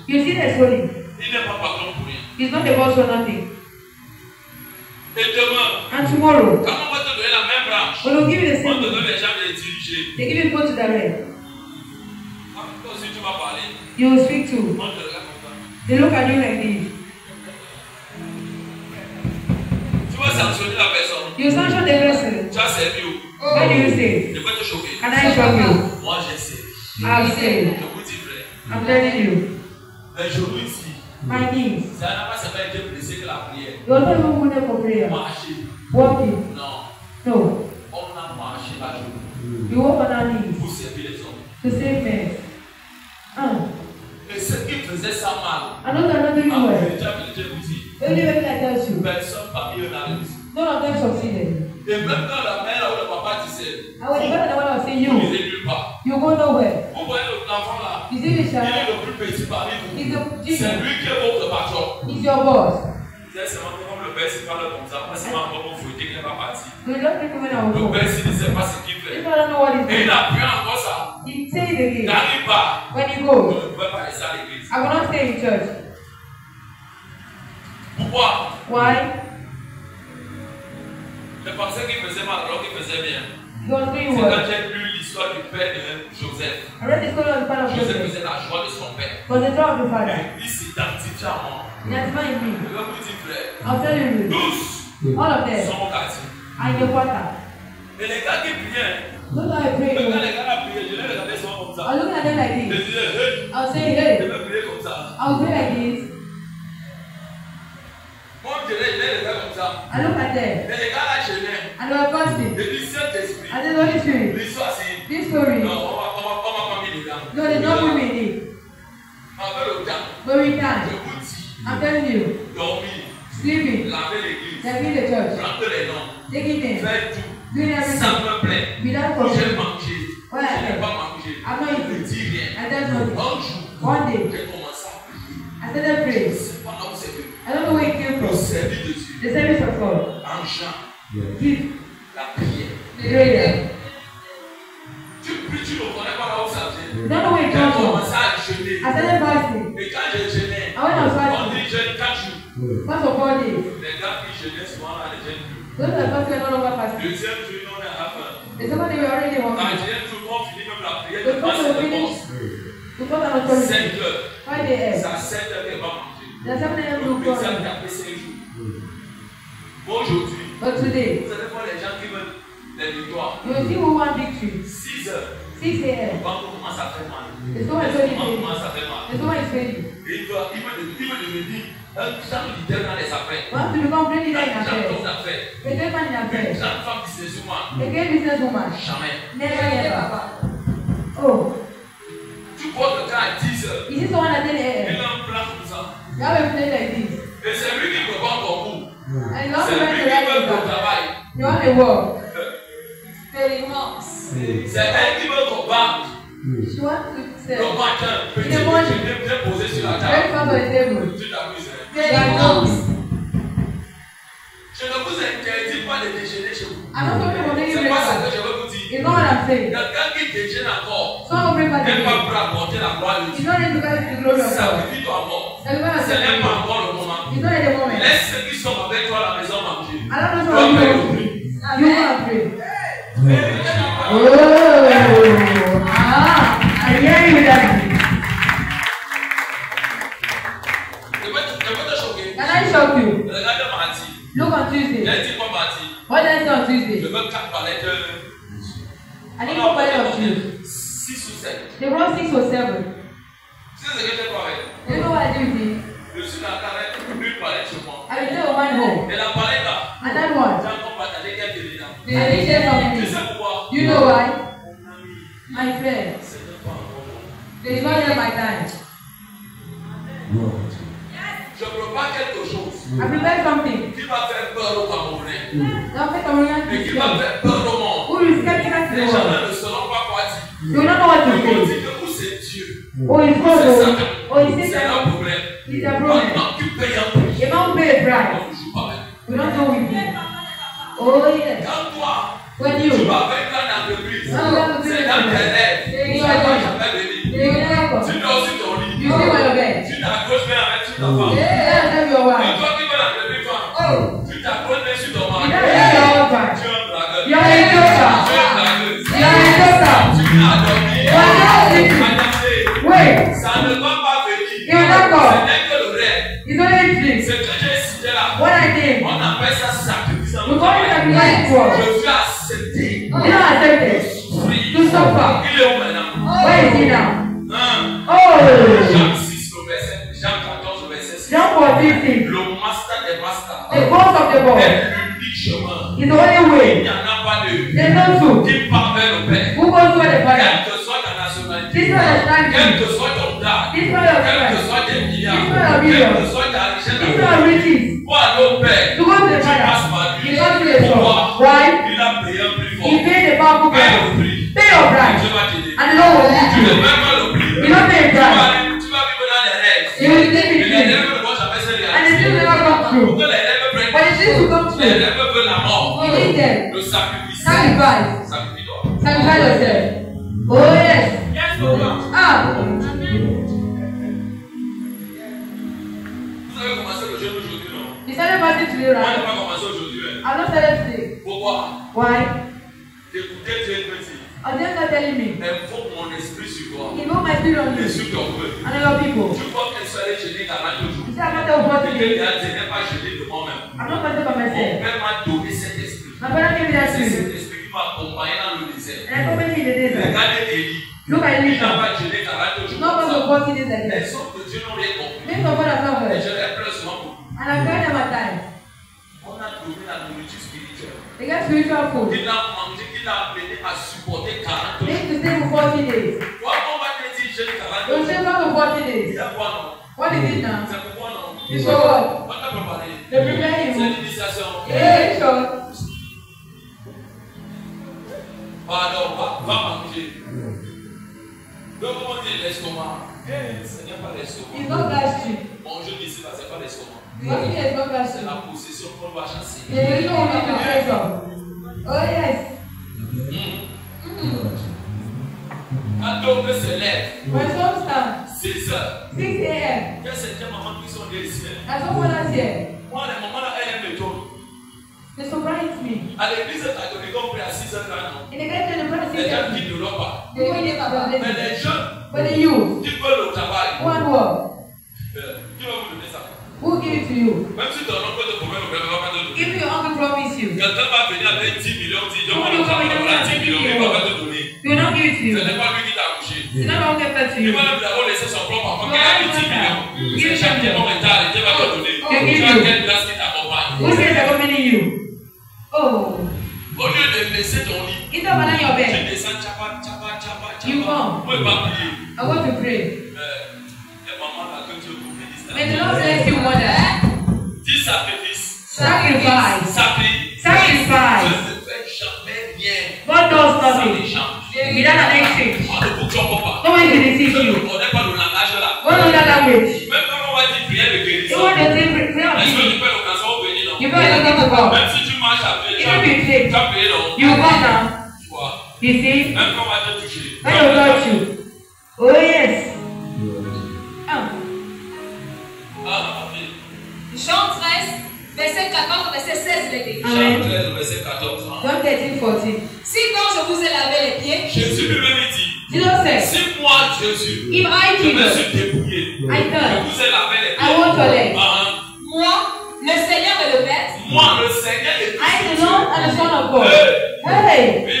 Speaker 2: you see that's holy.
Speaker 1: Il n'est pas patron pour rien.
Speaker 2: He's not a boss for nothing.
Speaker 1: Et demain,
Speaker 2: and tomorrow,
Speaker 1: quand on va te donner la même branche,
Speaker 2: when we'll give you the same,
Speaker 1: on te donne les gens de diriger.
Speaker 2: They give you people to direct.
Speaker 1: Quand si tu vas parler,
Speaker 2: you will speak to.
Speaker 1: On te regarde comme ça.
Speaker 2: They look at you like this.
Speaker 1: Tu vas sanctionner la personne.
Speaker 2: You sanction the person.
Speaker 1: Tu as servi où?
Speaker 2: What do you say?
Speaker 1: Je vais te choquer.
Speaker 2: Can I shock you?
Speaker 1: Moi j'ai servi.
Speaker 2: I've saved.
Speaker 1: Je vous dis vrai.
Speaker 2: I'm telling you.
Speaker 1: Les genoux ici.
Speaker 2: My knees.
Speaker 1: Ça n'a pas seulement été blessé que la prière.
Speaker 2: You are not even good for prayer.
Speaker 1: Marcher.
Speaker 2: Walking.
Speaker 1: Non.
Speaker 2: No.
Speaker 1: On a marché la journée.
Speaker 2: You walk on our knees.
Speaker 1: Pour servir les hommes.
Speaker 2: To save men.
Speaker 1: Et ceux qui faisaient ça mal.
Speaker 2: I know they're not doing well.
Speaker 1: Vérité vous dit.
Speaker 2: Only when I tell you.
Speaker 1: Personne parmi eux n'a réussi.
Speaker 2: None of them succeeded.
Speaker 1: Et même quand la mère ou le papa disait.
Speaker 2: And when the father the one was saying you.
Speaker 1: Vous n'irez nulle part.
Speaker 2: You go nowhere.
Speaker 1: Vous voyez l'enfant là.
Speaker 2: You see the
Speaker 1: child. Il est le plus petit parmi vous. C'est lui qui est votre patron.
Speaker 2: He's your boss.
Speaker 1: C'est seulement comme le père s'il parle comme ça. Moi c'est ma maman fouettée qui n'est pas partie.
Speaker 2: So you don't think when I was
Speaker 1: le père s'il ne sait pas ce qu'il fait.
Speaker 2: If I don't know what he's
Speaker 1: Et
Speaker 2: doing.
Speaker 1: il a pu encore ça.
Speaker 2: He say it again.
Speaker 1: N'arrive pas.
Speaker 2: When he goes.
Speaker 1: On ne pouvait pas rester à l'église.
Speaker 2: I will not stay in church.
Speaker 1: Pourquoi?
Speaker 2: Why?
Speaker 1: Je pensais qu'il faisait mal alors qu'il faisait bien.
Speaker 2: He was doing
Speaker 1: C'est
Speaker 2: well.
Speaker 1: quand j'ai lu l'histoire du père de Joseph.
Speaker 2: I read the story of the father of
Speaker 1: Joseph
Speaker 2: Joseph.
Speaker 1: faisait la joie de son père.
Speaker 2: Was the joy of the father.
Speaker 1: Il s'identifie à moi.
Speaker 2: That's my me.
Speaker 1: Je vais vous dire frère.
Speaker 2: I'll tell you.
Speaker 1: Tous
Speaker 2: all of them
Speaker 1: sont au quartier.
Speaker 2: are in the quarter.
Speaker 1: Et les gars qui priaient.
Speaker 2: Those are praying.
Speaker 1: Quand les gars priaient, je les regardais souvent comme ça.
Speaker 2: I'll look at them like
Speaker 1: Je
Speaker 2: this.
Speaker 1: disais, hey.
Speaker 2: I'll say, hey.
Speaker 1: Je vais prier comme ça.
Speaker 2: I'll pray like this.
Speaker 1: Moi, je les regarde comme ça.
Speaker 2: I look at them.
Speaker 1: Mais les gars là, je viens.
Speaker 2: And they were fasting.
Speaker 1: Et du Saint-Esprit.
Speaker 2: And the Holy Spirit.
Speaker 1: L'histoire, c'est.
Speaker 2: This story.
Speaker 1: Non, on va
Speaker 2: No, there's no women in it. But we can. I'm telling you. Sleeping. Laving the church. Taking things. Doing everything. Without question. What happened? I'm not eating. I don't know. One day. I started praying. I don't know where it came from. The service of God. Give. The prayer. You don't know where it comes from. I started fasting. And when I was fasting, fast for 4 days. Those are the first no longer fasting. The second day we already walking. The first we finished. The first I was talking. 5 a.m. The 7 a.m. we go. But today, you will see who won victory. 6 a.m. The storm is very big. The storm is very big. Once you become great leader in affairs, a great man in affairs, a great businesswoman, never. Oh. Is this someone at 10 a.m.? You have a plane like this. And long time to ride it back. You have a work. Very much. She wants to say. In the morning. Breakfast on the table. Very much. I'm not talking about making breakfast. It's not what I'm saying. Some of breakfast is it's not in the glory of God. It's not at the moment. I don't know what you do. You want to pray. Oh, I hear you, Daddy. Can I shock you? Look on Tuesday. What did I say on Tuesday? I didn't go by of you. They brought 6 or 7. You know what I do with it? I will tell one home. And that one. They didn't share something. You know why? My friend. They did not hear my time. I prepared something. Don't make Cameroonian Christians. Who is skeptical to the world? You will not know what to say. Oh, it's God. Oh, it's Satan. It's a problem. You don't pay a price. We don't know with you. Oh, yes. When you. You see what you're getting. Yeah, tell your wife. Oh. You don't have your husband. You're a joker. You're a joker. Wait. He will not come. It's only tricks. What I did. We call it sacrifice to us. You don't accept it. To suffer. Where is he now? Oh. Jean 14. The boss of the boss. It's the only way. There's no truth. Who goes to the Father? This is not a time. This is not your time. This is not your billion. This is not riches. To go to the Father. He goes to the soul. Why? He paid the powerful price. Pay your price. And the Lord will lead you. You don't pay a price. He will take it to and the things will not come true. But the things will come true. You need them. Sacrifice. Sacrifice yourself. Oh yes. Ah. You started fasting today, right? I'm not started today. Why? Oh, they're not telling me. He moved my spirit on you. And on your people. You say I'm not the one today. I'm not fasting by myself. My parents gave me that spirit. And I accompanied in the desert. Look at Elisha. Not because of 40 days like that. Many of God have not heard. And I cried at my time. They get spiritual food. They need to stay for 40 days. Don't say not of what it is. What is it now? It's for what? They prepare you. Yeah, sure.
Speaker 1: Pardon, va manger. Donc, on dit l'estomac. Ce n'est pas l'estomac.
Speaker 2: It's not gastric.
Speaker 1: Bonjour ici, c'est pas l'estomac.
Speaker 2: It's not gastric.
Speaker 1: C'est la possession qu'on va chasser.
Speaker 2: You know what I'm saying from. Oh, yes.
Speaker 1: Quand l'homme se lève,
Speaker 2: My son stand.
Speaker 1: 6 heures.
Speaker 2: 6 a.m.
Speaker 1: Il y a certaines mamans qui sont des ici.
Speaker 2: I don't want to hear.
Speaker 1: Moi, les mamans là, elles me tournent.
Speaker 2: They surprise me.
Speaker 1: À l'église catholique, on prie à 6 heures là.
Speaker 2: In the great celebrity,
Speaker 1: Les gens qui ne l'ont pas.
Speaker 2: they will get a
Speaker 1: Mais les jeunes
Speaker 2: But the youth,
Speaker 1: qui veulent au travail,
Speaker 2: one word,
Speaker 1: qui va vous donner ça?
Speaker 2: who give it to you?
Speaker 1: Même si ton oncle te promet, le va pas te donner.
Speaker 2: If your uncle promise you,
Speaker 1: Quelqu'un va venir avec 10 millions, dit je vais le travail, on a 10 millions, il va pas te donner.
Speaker 2: he will not give it to
Speaker 1: Ce
Speaker 2: you.
Speaker 1: n'est pas lui qui t'a accouché.
Speaker 2: It's not going to get that to
Speaker 1: Il
Speaker 2: you.
Speaker 1: va même d'abord laisser son propre enfant qui a mis 10 millions. C'est chaque moment retard, Dieu va te donner. Tu as quelle grâce qui t'accompagne?
Speaker 2: Who says accompanying you? Oh,
Speaker 1: Au lieu de laisser ton lit,
Speaker 2: it's not on your
Speaker 1: tu
Speaker 2: bed.
Speaker 1: descends, tchapa, tchapa, tchapa,
Speaker 2: You
Speaker 1: tchapa.
Speaker 2: come.
Speaker 1: Moi, il va prier.
Speaker 2: I want to pray.
Speaker 1: Les mamans là, que Dieu vous bénisse.
Speaker 2: May the Lord bless you, mother.
Speaker 1: 10 sacrifices.
Speaker 2: Sacrifice.
Speaker 1: Sacrifice.
Speaker 2: Sacrifice.
Speaker 1: Je ne fais jamais bien.
Speaker 2: God does
Speaker 1: Sans
Speaker 2: nothing
Speaker 1: échange.
Speaker 2: without an exchange.
Speaker 1: On ne vous trompe pas.
Speaker 2: No one can deceive
Speaker 1: Je ne
Speaker 2: you.
Speaker 1: connais pas le langage là.
Speaker 2: Go to that language.
Speaker 1: Même quand on va dire prière de
Speaker 2: You
Speaker 1: guérison,
Speaker 2: want to take prayer of
Speaker 1: est-ce que
Speaker 2: healing?
Speaker 1: tu peux l'occasion de venir non?
Speaker 2: You better talk to God.
Speaker 1: Même si tu marches à pied, tu
Speaker 2: Even if you take,
Speaker 1: as payé non?
Speaker 2: you come down.
Speaker 1: Tu vois?
Speaker 2: You see?
Speaker 1: Même quand on va te toucher.
Speaker 2: I will touch you. Oh yes.
Speaker 4: Jean 13, verset 14, verset 16, il est écrit.
Speaker 1: Jean 13, verset 14.
Speaker 2: John 13:14.
Speaker 4: Si donc je vous ai lavé les pieds,
Speaker 1: Jésus lui-même dit,
Speaker 2: Jesus said,
Speaker 1: si moi, Jésus,
Speaker 2: if I
Speaker 1: je me
Speaker 2: Jesus,
Speaker 1: suis débrouillé,
Speaker 2: I
Speaker 1: je
Speaker 2: done,
Speaker 1: vous ai lavé les
Speaker 2: I
Speaker 1: pieds.
Speaker 2: want your leg.
Speaker 4: moi, le Seigneur et le Maître,
Speaker 1: Moi, le Seigneur est
Speaker 2: I the Lord and the Son of God. Hey,
Speaker 1: Oui.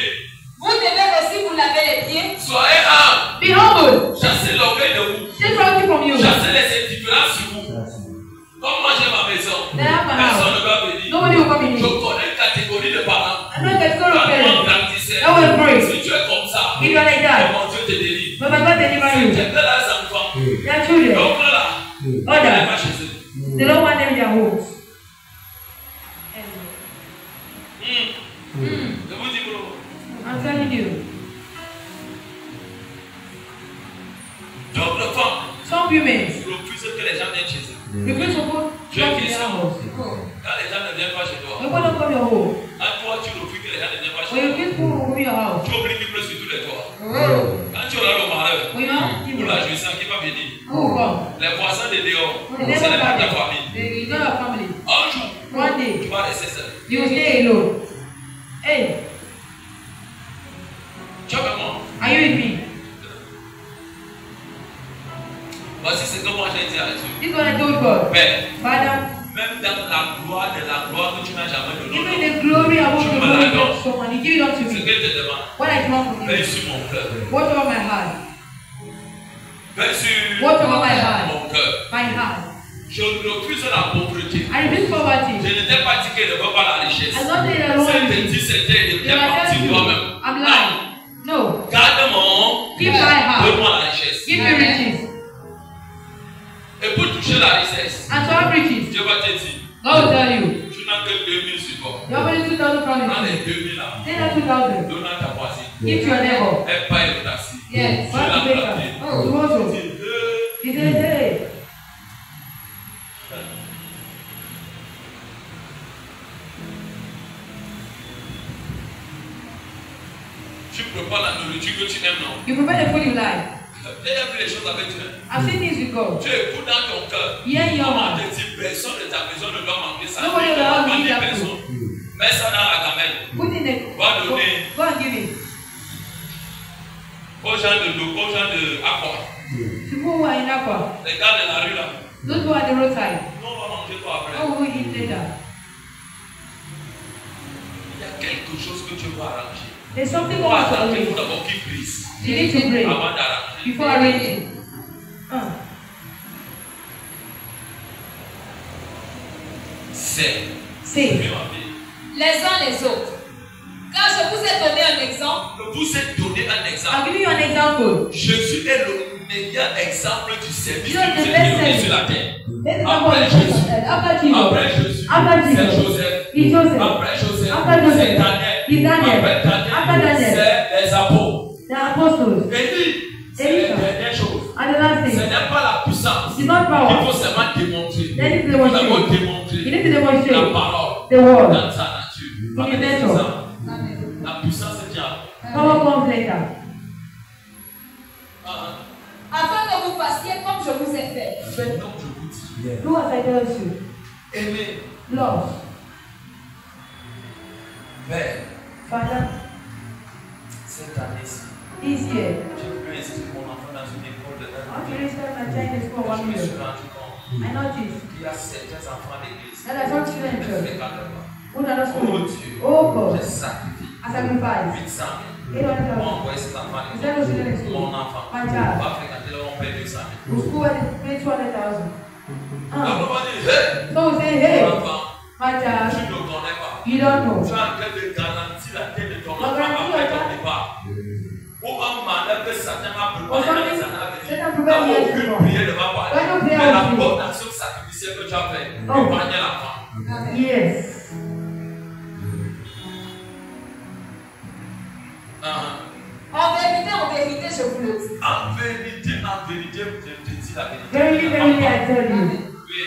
Speaker 4: vous devez aussi vous laver les pieds.
Speaker 1: Soyez un.
Speaker 2: be humble.
Speaker 1: Chassez l'orgueil de vous.
Speaker 2: Take something from you.
Speaker 1: Chassez les indifférences sur vous. Comme moi j'ai ma maison,
Speaker 2: Then I have my
Speaker 1: personne
Speaker 2: house.
Speaker 1: ne va venir.
Speaker 2: Nobody will come in
Speaker 1: Je
Speaker 2: here.
Speaker 1: connais une catégorie de parents.
Speaker 2: I know the sort of
Speaker 1: Quand on
Speaker 2: parents.
Speaker 1: grandissait,
Speaker 2: I will pray.
Speaker 1: si tu es comme ça,
Speaker 2: If you are like that,
Speaker 1: mon Dieu te délivre.
Speaker 2: but my God deliver you.
Speaker 1: C'était là les enfants.
Speaker 2: Their children,
Speaker 1: Donc là, on n'est
Speaker 2: others,
Speaker 1: pas chez eux.
Speaker 2: they don't want them in their homes.
Speaker 1: Je vous dis, bro.
Speaker 2: I'm telling you.
Speaker 1: Donc le femme
Speaker 2: Some women,
Speaker 1: refuse que les gens viennent chez eux.
Speaker 2: the people supposed to come to their house.
Speaker 1: Quand les gens ne viennent pas chez toi,
Speaker 2: Nobody don't come your home.
Speaker 1: quand toi tu refuses que les gens ne viennent pas
Speaker 2: When
Speaker 1: chez
Speaker 2: you
Speaker 1: toi,
Speaker 2: get people come your house,
Speaker 1: tu oublies qu'il pleut sur tous les toits.
Speaker 2: oh,
Speaker 1: Quand tu auras le malheur,
Speaker 2: we know
Speaker 1: pour
Speaker 2: people
Speaker 1: la jouissance qui va venir,
Speaker 2: who will come.
Speaker 1: les voisins de dehors,
Speaker 2: They
Speaker 1: ce
Speaker 2: never
Speaker 1: n'est pas ta
Speaker 2: come.
Speaker 1: famille.
Speaker 2: They don't have family.
Speaker 1: Un jour,
Speaker 2: One day,
Speaker 1: tu vas rester seul.
Speaker 2: you will stay alone. Hey,
Speaker 1: Tu es avec moi?
Speaker 2: are you with me?
Speaker 1: Voici ce que moi j'ai dit à Dieu.
Speaker 2: This is what I told God.
Speaker 1: Père,
Speaker 2: Father,
Speaker 1: même dans la gloire que tu n'as jamais donnée,
Speaker 2: give me the glory I want to glory to someone. You give it unto
Speaker 1: ce
Speaker 2: me.
Speaker 1: que je te demande,
Speaker 2: What I demand from
Speaker 1: paye
Speaker 2: you.
Speaker 1: sur mon cœur.
Speaker 2: Watch over my heart.
Speaker 1: Paye sur
Speaker 2: Watch over my heart.
Speaker 1: mon cœur.
Speaker 2: My heart.
Speaker 1: Je refuse la pauvreté.
Speaker 2: I refuse poverty.
Speaker 1: Je ne t'ai pas dit qu'elle ne veut pas la richesse.
Speaker 2: I don't think I don't want
Speaker 1: C'était
Speaker 2: it.
Speaker 1: dit, c'était de
Speaker 2: You
Speaker 1: bien
Speaker 2: are
Speaker 1: parti
Speaker 2: telling me
Speaker 1: toi-même.
Speaker 2: I'm lying. No.
Speaker 1: Garde mon,
Speaker 2: Keep my heart.
Speaker 1: donne-moi la richesse.
Speaker 2: Give me riches.
Speaker 1: Et pour toucher la richesse,
Speaker 2: And to have riches,
Speaker 1: Dieu va te dire,
Speaker 2: God will tell you.
Speaker 1: tu n'as que 2000 sur toi.
Speaker 2: You have only 2,000
Speaker 1: Prends
Speaker 2: from
Speaker 1: les
Speaker 2: it.
Speaker 1: 2000 là,
Speaker 2: Take that 2,000.
Speaker 1: donne à ta voisine.
Speaker 2: Give to your neighbor.
Speaker 1: Elle paye le taxi.
Speaker 2: Yes.
Speaker 1: Tu
Speaker 2: What
Speaker 1: l'as
Speaker 2: to make
Speaker 1: planté.
Speaker 2: her? Oh, to also. He said, hey.
Speaker 1: Tu prépares la nourriture que tu aimes, non?
Speaker 2: You prepare the food you like.
Speaker 1: J'ai vu les choses avec Dieu.
Speaker 2: I've seen things with God.
Speaker 1: Tu écoutes dans ton cœur.
Speaker 2: Yeah, your
Speaker 1: Comment
Speaker 2: heart.
Speaker 1: te dire, personne de ta maison ne doit manquer ça.
Speaker 2: Nobody will have to eat that
Speaker 1: Personne.
Speaker 2: food.
Speaker 1: Mets ça dans la gamelle.
Speaker 2: Put in it.
Speaker 1: Va donner
Speaker 2: Go and give it.
Speaker 1: aux gens de l'eau, aux gens de Aqua.
Speaker 2: People who are in Aqua.
Speaker 1: Les gars de la rue là.
Speaker 2: Those who are at the roadside.
Speaker 1: Nous on va manger toi après.
Speaker 2: How will we eat later?
Speaker 1: Il y a quelque chose que tu dois arranger.
Speaker 2: There's something
Speaker 1: Pour
Speaker 2: more to
Speaker 1: arranger, il faut
Speaker 2: arrange.
Speaker 1: d'abord qu'il brise.
Speaker 2: You need to pray
Speaker 1: Avant d'arranger.
Speaker 2: before arranging.
Speaker 1: C'est.
Speaker 2: Say.
Speaker 4: Les uns les autres. Car je vous ai donné un exemple.
Speaker 1: Je vous ai donné un exemple.
Speaker 2: I'll give you an example.
Speaker 1: Jésus est le meilleur exemple du service que vous avez donné sur la terre. Après Jésus, c'est Joseph. Après Joseph, c'est Daniel. Après Daniel, c'est les apôtres. Élie, c'est les dernières choses. Ce n'est pas la puissance. Il faut seulement démontrer. Nous avons démontré la parole dans sa nature. La puissance vient.
Speaker 4: Afin que vous fassiez comme je vous ai fait.
Speaker 1: Faites comme je vous dis.
Speaker 2: Do as I tell you.
Speaker 1: Aimez.
Speaker 2: Love.
Speaker 1: Père.
Speaker 2: Father.
Speaker 1: Cette année-ci.
Speaker 2: This year.
Speaker 1: Je veux inscrire mon enfant dans une école de
Speaker 2: I register my child in school 1
Speaker 1: Je me
Speaker 2: year.
Speaker 1: suis rendu compte.
Speaker 2: I noticed.
Speaker 1: Il y a certains enfants d'église.
Speaker 2: That are some children in church. Who are not
Speaker 1: Oh
Speaker 2: school.
Speaker 1: Dieu.
Speaker 2: Oh God.
Speaker 1: J'ai sacrifié.
Speaker 2: I sacrifice.
Speaker 1: 800 000.
Speaker 2: 800,000.
Speaker 1: Pour envoyer cet enfant à
Speaker 2: Is that those children in
Speaker 1: l'école.
Speaker 2: school?
Speaker 1: Mon enfant.
Speaker 2: My child.
Speaker 1: Va fréquenter là, on paye 200 000.
Speaker 2: Who school and pay 200,000.
Speaker 1: Donc, on va dire, hey,
Speaker 2: So we say, hey,
Speaker 1: mon enfant,
Speaker 2: my
Speaker 1: tu
Speaker 2: child,
Speaker 1: ne connais pas.
Speaker 2: you don't know.
Speaker 1: Tu es en train de garantir la tête de ton enfant après ton départ. Ou un mandat que Satan a préparé dans les années à venir. N'a aucune prière ne va pas aller. Mais la bonne action sacrificielle que tu as faite, épargne l'enfant.
Speaker 2: Yes.
Speaker 4: En vérité, je vous le dis.
Speaker 1: En vérité, je te dis la vérité.
Speaker 2: Verily, verily, I tell you.
Speaker 1: Oui.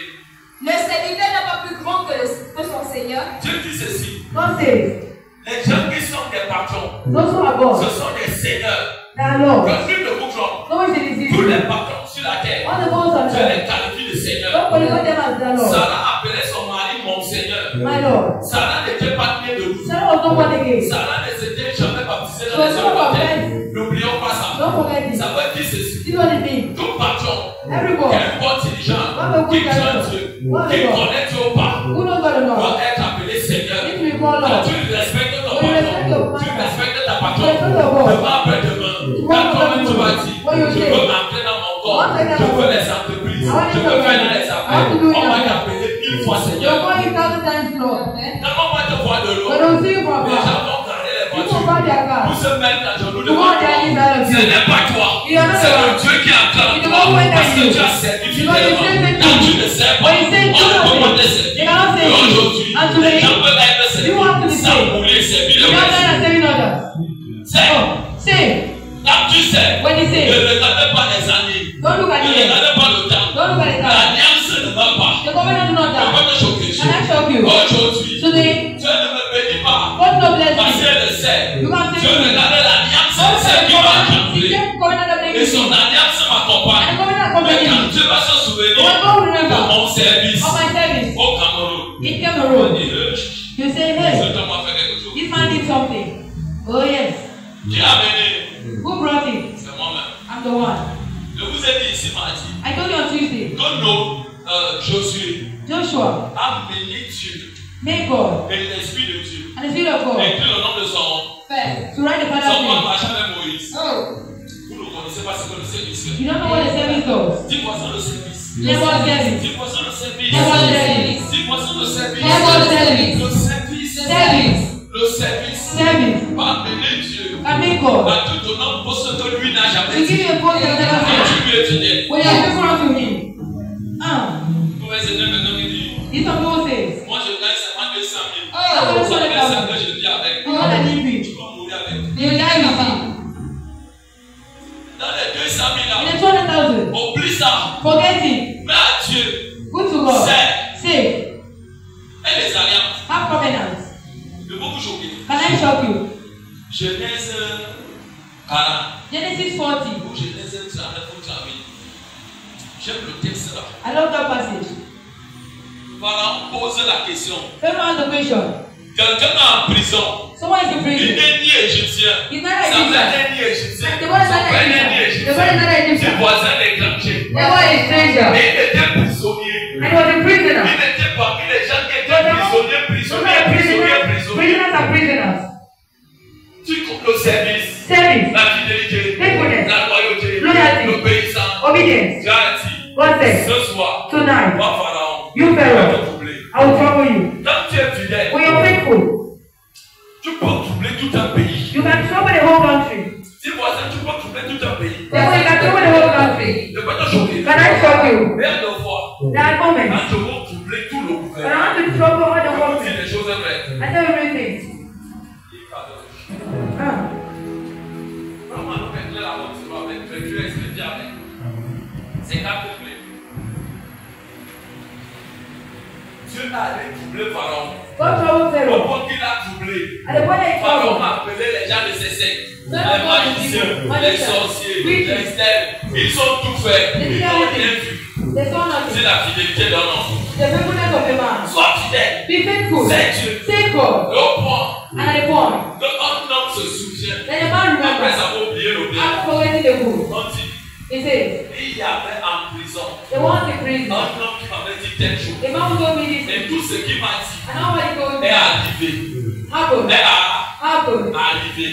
Speaker 4: Le serviteur n'est pas plus grand que son Seigneur.
Speaker 1: Dieu dit ceci.
Speaker 2: God says,
Speaker 1: Les gens qui sont des patrons,
Speaker 2: those who are born,
Speaker 1: ce sont des seigneurs.
Speaker 2: they are Lord.
Speaker 1: Quand tu me bougeons,
Speaker 2: No one should deceive
Speaker 1: tous
Speaker 2: you.
Speaker 1: les patrons sur la terre,
Speaker 2: All the bones of
Speaker 1: je les
Speaker 2: God,
Speaker 1: qualifie de seigneurs.
Speaker 2: don't qualify them as their Lord.
Speaker 1: Sarah appelait son mari mon seigneur.
Speaker 2: My Lord.
Speaker 1: Sarah n'était pas née de vous.
Speaker 2: Sarah was not born again.
Speaker 1: Sarah ne s'était jamais baptisée
Speaker 2: She
Speaker 1: dans
Speaker 2: was
Speaker 1: les
Speaker 2: not
Speaker 1: eaux de terre.
Speaker 2: baptized.
Speaker 1: N'oublions pas ça.
Speaker 2: Don't forget it.
Speaker 1: Ça veut dire ceci.
Speaker 2: This is what it means.
Speaker 1: Tout patron,
Speaker 2: Everyone
Speaker 1: quel bon dirigeant, qui craint Dieu, qui connaît Dieu ou pas,
Speaker 2: who knows God or not,
Speaker 1: doit être appelé Seigneur.
Speaker 2: need to be called
Speaker 1: Quand
Speaker 2: Lord.
Speaker 1: tu respectes ton
Speaker 2: When you respect your
Speaker 1: patron, tu
Speaker 2: master,
Speaker 1: respectes ta patron.
Speaker 2: respect your boss.
Speaker 1: Demain après-demain, quand toi-même tu vas dire,
Speaker 2: What you
Speaker 1: je
Speaker 2: say?
Speaker 1: veux entrer dans mon corps, je veux les entreprises, je veux faire les affaires. On va t'appeler une fois
Speaker 2: You're
Speaker 1: Seigneur.
Speaker 2: going 1,000 times Lord.
Speaker 1: Quand on va te voir de l'eau,
Speaker 2: But don't see you from
Speaker 1: les
Speaker 2: afar.
Speaker 1: gens vont garder les
Speaker 2: People
Speaker 1: voitures.
Speaker 2: buy their car.
Speaker 1: Pour se mettre à genoux
Speaker 2: You
Speaker 1: devant
Speaker 2: want
Speaker 1: toi.
Speaker 2: their inside of
Speaker 1: Ce
Speaker 2: you.
Speaker 1: n'est pas toi.
Speaker 2: You are not
Speaker 1: C'est
Speaker 2: the
Speaker 1: le
Speaker 2: one.
Speaker 1: Dieu qui entend en
Speaker 2: You
Speaker 1: toi.
Speaker 2: don't know when
Speaker 1: Parce
Speaker 2: that
Speaker 1: que
Speaker 2: you.
Speaker 1: tu as servi
Speaker 2: You know you
Speaker 1: fidèlement.
Speaker 2: say thank
Speaker 1: Quand
Speaker 2: you.
Speaker 1: tu ne sais pas,
Speaker 2: When you say
Speaker 1: on ne peut pas te servir.
Speaker 2: they cannot say
Speaker 1: Et
Speaker 2: it.
Speaker 1: aujourd'hui,
Speaker 2: And today,
Speaker 1: les gens veulent être
Speaker 2: you want to be
Speaker 1: servis sans
Speaker 2: saved.
Speaker 1: vouloir servir
Speaker 2: You
Speaker 1: le
Speaker 2: don't
Speaker 1: reste.
Speaker 2: learn and saving others.
Speaker 1: C'est
Speaker 2: Oh, say.
Speaker 1: quand tu sais,
Speaker 2: When you say.
Speaker 1: ne regardez pas les années.
Speaker 2: Don't look at
Speaker 1: Ne
Speaker 2: the end.
Speaker 1: regardez pas le temps.
Speaker 2: Don't look at the time.
Speaker 1: L'alliance ne va pas.
Speaker 2: The covenant do not
Speaker 1: Je
Speaker 2: die.
Speaker 1: vais te choquer.
Speaker 2: Can I shock you?
Speaker 1: Aujourd'hui,
Speaker 2: Today,
Speaker 1: Dieu ne me bénit pas.
Speaker 2: God no bless
Speaker 1: Parce
Speaker 2: you.
Speaker 1: qu'elle le sait.
Speaker 2: You can't
Speaker 1: Dieu
Speaker 2: say it.
Speaker 1: regarde l'alliance,
Speaker 2: Don't
Speaker 1: c'est
Speaker 2: say
Speaker 1: qui va
Speaker 2: covenant. The
Speaker 1: trembler.
Speaker 2: same covenant that
Speaker 1: Et
Speaker 2: makes
Speaker 1: son
Speaker 2: you.
Speaker 1: alliance
Speaker 2: And the
Speaker 1: m'accompagne.
Speaker 2: covenant
Speaker 1: Mais
Speaker 2: accompanies
Speaker 1: quand
Speaker 2: me.
Speaker 1: Dieu va se souvenir
Speaker 2: When God will
Speaker 1: de
Speaker 2: remember
Speaker 1: mon service
Speaker 2: of my service
Speaker 1: au Cameroun,
Speaker 2: in
Speaker 1: on
Speaker 2: Cameroon,
Speaker 1: dit,
Speaker 2: you say, hey,
Speaker 1: cet homme a fait quelque chose.
Speaker 2: this man did something. Oh yes.
Speaker 1: Qui a amené?
Speaker 2: Who brought it?
Speaker 1: C'est moi-même.
Speaker 2: I'm the one.
Speaker 1: Je vous ai dit ici mardi
Speaker 2: I told you on Tuesday.
Speaker 1: que Josué
Speaker 2: Joshua
Speaker 1: a béni Dieu
Speaker 2: made God
Speaker 1: et l'Esprit de Dieu.
Speaker 2: and the Spirit of God
Speaker 1: Et puis le nom de son
Speaker 2: to write the Father's
Speaker 1: nom
Speaker 2: name.
Speaker 1: marchait avec Moïse.
Speaker 2: Oh,
Speaker 1: Vous ne connaissez pas ce que le service fait.
Speaker 2: you don't know what the service does.
Speaker 1: Dis-moi ça le service.
Speaker 2: Never service.
Speaker 1: Dis-moi ça le service.
Speaker 2: Never service.
Speaker 1: Dis-moi ça le service.
Speaker 2: Never service.
Speaker 1: Le service.
Speaker 2: Service.
Speaker 1: Le service.
Speaker 2: Service.
Speaker 1: Pas bénir Dieu.
Speaker 2: I made God.
Speaker 1: À tout ton nom pour ce que lui n'a jamais
Speaker 2: To give
Speaker 1: dit.
Speaker 2: you a voice that never
Speaker 1: Quand
Speaker 2: said.
Speaker 1: tu lui es fidèle.
Speaker 2: When you are faithful unto Him.
Speaker 1: Vous pouvez aider maintenant qui dit,
Speaker 2: This some people says.
Speaker 1: moi je gagne seulement 200 000.
Speaker 2: Oh,
Speaker 1: Ça fait 5 ans
Speaker 2: 200,000.
Speaker 1: je vis avec.
Speaker 2: You want to live
Speaker 1: Tu
Speaker 2: with.
Speaker 1: vas mourir avec.
Speaker 2: You die with Him.
Speaker 1: Dans les 200 000
Speaker 2: In
Speaker 1: là,
Speaker 2: the 200,000.
Speaker 1: oublie ça.
Speaker 2: Forget it.
Speaker 1: Mais à Dieu,
Speaker 2: Good to God.
Speaker 1: c'est
Speaker 2: Say,
Speaker 1: et les alliances.
Speaker 2: have covenants.
Speaker 1: Je vais vous choquer.
Speaker 2: Can I shock you?
Speaker 1: Genèse 40
Speaker 2: Genesis 40.
Speaker 1: ou Genèse 39 ou 38. J'aime le texte là.
Speaker 2: I love that passage.
Speaker 1: Pharaon pose la question.
Speaker 2: Pharaoh asked the question.
Speaker 1: Quelqu'un est en prison.
Speaker 2: Someone is in
Speaker 1: Il
Speaker 2: prison.
Speaker 1: n'est ni égyptien.
Speaker 2: He's not
Speaker 1: Ça
Speaker 2: an
Speaker 1: fait
Speaker 2: Egyptian.
Speaker 1: ni égyptien.
Speaker 2: The one is
Speaker 1: Ça
Speaker 2: not
Speaker 1: fait
Speaker 2: an
Speaker 1: ni
Speaker 2: Egyptian. The one is not an
Speaker 1: égyptien. C'est
Speaker 2: Egyptian.
Speaker 1: voisin étranger.
Speaker 2: The one is stranger.
Speaker 1: Et il était prisonnier.
Speaker 2: And he was a prisoner.
Speaker 1: Il était parmi les gens qui
Speaker 2: But
Speaker 1: étaient
Speaker 2: the
Speaker 1: prisonniers,
Speaker 2: Those are
Speaker 1: prisonniers,
Speaker 2: prisoners.
Speaker 1: prisonniers.
Speaker 2: Prisoners are prisoners.
Speaker 1: Tu coupes le service,
Speaker 2: Service.
Speaker 1: la fidélité,
Speaker 2: Faithfulness.
Speaker 1: la loyauté,
Speaker 2: Loyalty.
Speaker 1: l'obéissance.
Speaker 2: Obedience.
Speaker 1: Tu as dit,
Speaker 2: God said,
Speaker 1: ce soir,
Speaker 2: tonight,
Speaker 1: va Pharaon,
Speaker 2: you
Speaker 1: je vais
Speaker 2: Pharaoh,
Speaker 1: te troubler.
Speaker 2: I will trouble you.
Speaker 1: Quand tu es fidèle,
Speaker 2: When you're faithful,
Speaker 1: tu peux troubler tout un pays.
Speaker 2: you can trouble the whole country.
Speaker 1: Si voisin, tu peux troubler tout un pays.
Speaker 2: Therefore, you can trouble the whole country. you.
Speaker 1: There are the fois.
Speaker 2: There are moments.
Speaker 1: Quand je veux troubler tout le gouvernement.
Speaker 2: When I want to trouble all the
Speaker 1: Je
Speaker 2: world.
Speaker 1: vous dis les choses vraies.
Speaker 2: I tell you everything.
Speaker 1: Vraiment, nous mettons la route sur avec le Dieu expédié avec. C'est qu'à coupler. Dieu a allé troubler Pharaon.
Speaker 2: God trouble Pharaoh.
Speaker 1: Au point qu'il a troublé.
Speaker 2: At the point that he
Speaker 1: Pharaon
Speaker 2: troubled.
Speaker 1: a appelé les gens de ses sectes. Les magiciens, les sorciers, les stèles. Ils ont tout fait. Ils n'ont rien vu. C'est la fidélité d'un homme. Sois fidèle.
Speaker 2: Be faithful.
Speaker 1: C'est Dieu.
Speaker 2: Say God.
Speaker 1: Le point.
Speaker 2: And at the point.
Speaker 1: Un homme se souvient.
Speaker 2: Then the man
Speaker 1: Après
Speaker 2: remembers.
Speaker 1: avoir oublié le bien.
Speaker 2: After forgetting the good.
Speaker 1: On dit.
Speaker 2: He says.
Speaker 1: Il y avait en prison.
Speaker 2: The one in prison.
Speaker 1: Un homme qui m'avait dit telle chose.
Speaker 2: The man who told me this.
Speaker 1: Et tout ce qu'il m'a dit.
Speaker 2: And how he told me.
Speaker 1: Est arrivé.
Speaker 2: Happened. Happened.
Speaker 1: Arrivé.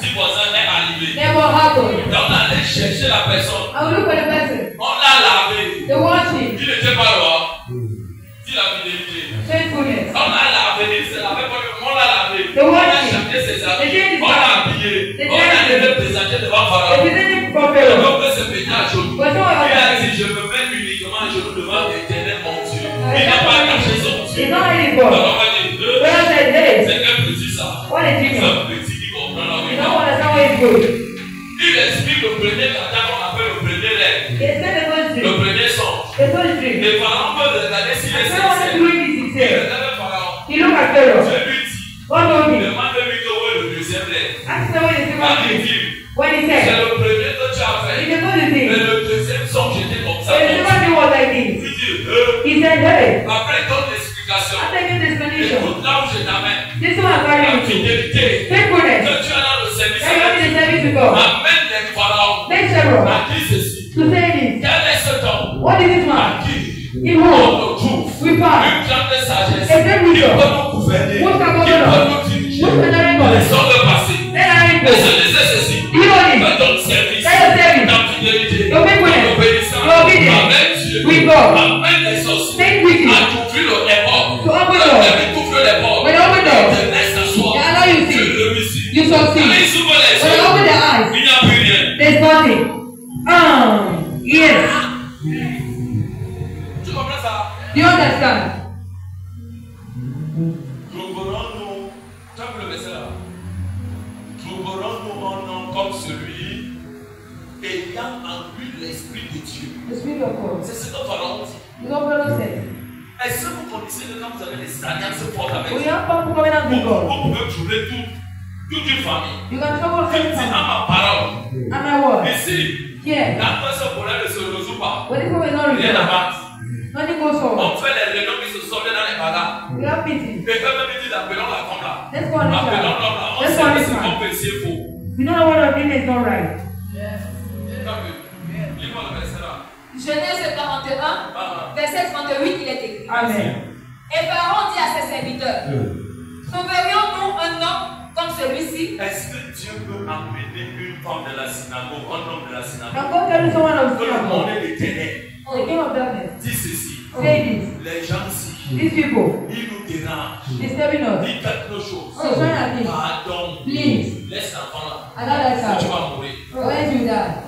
Speaker 1: Dis voisin est arrivé.
Speaker 2: Never happened.
Speaker 1: Et on allait chercher la personne.
Speaker 2: I will look for the person.
Speaker 1: On l'a lavé.
Speaker 2: The washing.
Speaker 1: Il n'était pas loin. Dis la fidélité.
Speaker 2: Faithfulness.
Speaker 1: On l'a lavé. Il se lavait pas. On l'a lavé.
Speaker 2: The
Speaker 1: On a
Speaker 2: washing.
Speaker 1: changé ses
Speaker 2: The
Speaker 1: habits.
Speaker 2: change is
Speaker 1: On l'a habillé.
Speaker 2: The
Speaker 1: On a
Speaker 2: change
Speaker 1: allé
Speaker 2: is
Speaker 1: le présenter devant
Speaker 2: The
Speaker 1: Pharaon.
Speaker 2: presenting for
Speaker 1: Le
Speaker 2: Pharaoh.
Speaker 1: peuple se mettait à genoux.
Speaker 2: But no one
Speaker 1: Il a
Speaker 2: else.
Speaker 1: dit, je me mets uniquement à genoux devant l'Éternel mon Dieu. Il n'a pas caché son Dieu.
Speaker 2: It's not his fault.
Speaker 1: Alors on va dire,
Speaker 2: When I said this,
Speaker 1: c'est quel petit ça?
Speaker 2: what is
Speaker 1: C'est
Speaker 2: it?
Speaker 1: un petit qui comprend la
Speaker 2: You
Speaker 1: vie.
Speaker 2: don't understand what is good.
Speaker 1: Il explique le premier kata qu'on appelle le premier rêve.
Speaker 2: He said the first
Speaker 1: Le
Speaker 2: dream.
Speaker 1: premier songe.
Speaker 2: The first dream.
Speaker 1: Les parents peuvent regarder s'il est
Speaker 2: And Pharaoh wanted to
Speaker 1: sincère.
Speaker 2: read this
Speaker 1: Il
Speaker 2: himself.
Speaker 1: regarde Pharaon.
Speaker 2: He looked at Pharaoh.
Speaker 1: Je lui dis,
Speaker 2: God told him.
Speaker 1: demande-lui que où est le deuxième rêve.
Speaker 2: Ask him what is the
Speaker 1: La
Speaker 2: second dream.
Speaker 1: revue.
Speaker 2: When he
Speaker 1: C'est
Speaker 2: said,
Speaker 1: le premier que tu as
Speaker 2: he
Speaker 1: fait.
Speaker 2: said, what is
Speaker 1: Mais
Speaker 2: it?
Speaker 1: le deuxième songe était comme ça.
Speaker 2: And the second dream was like this.
Speaker 1: Il dit,
Speaker 2: He said, hey,
Speaker 1: après ton explication,
Speaker 2: after giving the explanation,
Speaker 1: écoute là où je t'amène.
Speaker 2: this one I'm
Speaker 1: La
Speaker 2: carrying you.
Speaker 1: fidélité.
Speaker 2: Faithfulness.
Speaker 1: Que tu as dans le service.
Speaker 2: That you have in the service to God.
Speaker 1: Amène les pharaons.
Speaker 2: Make Pharaoh
Speaker 1: A dit ceci.
Speaker 2: to say this.
Speaker 1: Quel est cet homme?
Speaker 2: What is this
Speaker 1: À
Speaker 2: man?
Speaker 1: qui?
Speaker 2: In whom?
Speaker 1: On le trouve.
Speaker 2: We pass.
Speaker 1: Une grande sagesse.
Speaker 2: A great
Speaker 1: Qui
Speaker 2: wisdom.
Speaker 1: peut nous gouverner.
Speaker 2: Who can
Speaker 1: Qui
Speaker 2: govern
Speaker 1: peut
Speaker 2: us?
Speaker 1: nous diriger.
Speaker 2: Who can direct us?
Speaker 1: Laissons le passé.
Speaker 2: Then I
Speaker 1: Et je
Speaker 2: go.
Speaker 1: disais ceci.
Speaker 2: You know this.
Speaker 1: Fais ton service.
Speaker 2: Fais ton service.
Speaker 1: Ta fidélité.
Speaker 2: Your faithfulness.
Speaker 1: Ton obéissance.
Speaker 2: Your obedience.
Speaker 1: Amène Dieu.
Speaker 2: With God.
Speaker 1: Amène les sorciers.
Speaker 2: Make witches.
Speaker 1: À t'ouvrir les portes.
Speaker 2: To open doors.
Speaker 1: Et t'ouvrir les portes.
Speaker 2: When you open doors,
Speaker 1: Te laisse t'asseoir.
Speaker 2: they allow you to
Speaker 1: Tu
Speaker 2: see.
Speaker 1: réussis.
Speaker 2: You succeed.
Speaker 1: Quand ils ouvrent les
Speaker 2: When you open
Speaker 1: yeux,
Speaker 2: their eyes,
Speaker 1: il n'y a plus rien.
Speaker 2: there's nothing. Yes.
Speaker 1: Tu comprends ça?
Speaker 2: Do you understand?
Speaker 1: Trouverons-nous, tu as vu le verset là? Trouverons-nous un homme comme celui ayant en lui l'esprit de Dieu.
Speaker 2: The Spirit of God.
Speaker 1: C'est ce que Pharaon dit.
Speaker 2: The God brother said,
Speaker 1: Est-ce que vous connaissez que quand vous avez des alliances fortes avec
Speaker 2: we
Speaker 1: Dieu,
Speaker 2: have people coming out with God.
Speaker 1: vous pouvez trouver toute une famille?
Speaker 2: You can trouble
Speaker 1: Tu
Speaker 2: every
Speaker 1: dis à
Speaker 2: time.
Speaker 1: ma parole,
Speaker 2: And my word.
Speaker 1: ici,
Speaker 2: Here.
Speaker 1: quand ce problème ne se résout pas,
Speaker 2: When this woman is not
Speaker 1: rien
Speaker 2: revealed,
Speaker 1: n'avance.
Speaker 2: nothing goes on.
Speaker 1: On fait les réunions qui se soldent dans les bagarres.
Speaker 2: We have meetings.
Speaker 1: Et quand même ils disent appelons la femme là.
Speaker 2: Let's go on this
Speaker 1: Appelons
Speaker 2: man.
Speaker 1: l'homme là. On
Speaker 2: Let's
Speaker 1: sait
Speaker 2: go on
Speaker 1: que
Speaker 2: this
Speaker 1: c'est
Speaker 2: man.
Speaker 1: qu'on peut essayer faux.
Speaker 2: We know what we're doing is not right.
Speaker 1: Lis-moi le verset là.
Speaker 4: Genèse 41, verset 38, il est écrit.
Speaker 2: Amen.
Speaker 4: Et Pharaon dit à ses serviteurs, trouverions-nous un homme comme celui-ci?
Speaker 1: Est-ce que Dieu peut amener une femme de la synagogue, un homme de la synagogue,
Speaker 2: Now God tell me someone of
Speaker 1: que le
Speaker 2: God.
Speaker 1: monde est des ténèbres?
Speaker 2: The king of darkness.
Speaker 1: Dis ceci.
Speaker 2: Say this.
Speaker 1: Les gens-ci,
Speaker 2: These people
Speaker 1: ils nous dérangent.
Speaker 2: disturbing us.
Speaker 1: Dis quelque chose.
Speaker 2: Oh, trying at me.
Speaker 1: Pardon.
Speaker 2: Please.
Speaker 1: Laisse l'enfant là.
Speaker 2: Allow that
Speaker 1: Tu
Speaker 2: child.
Speaker 1: vas mourir.
Speaker 2: When you die.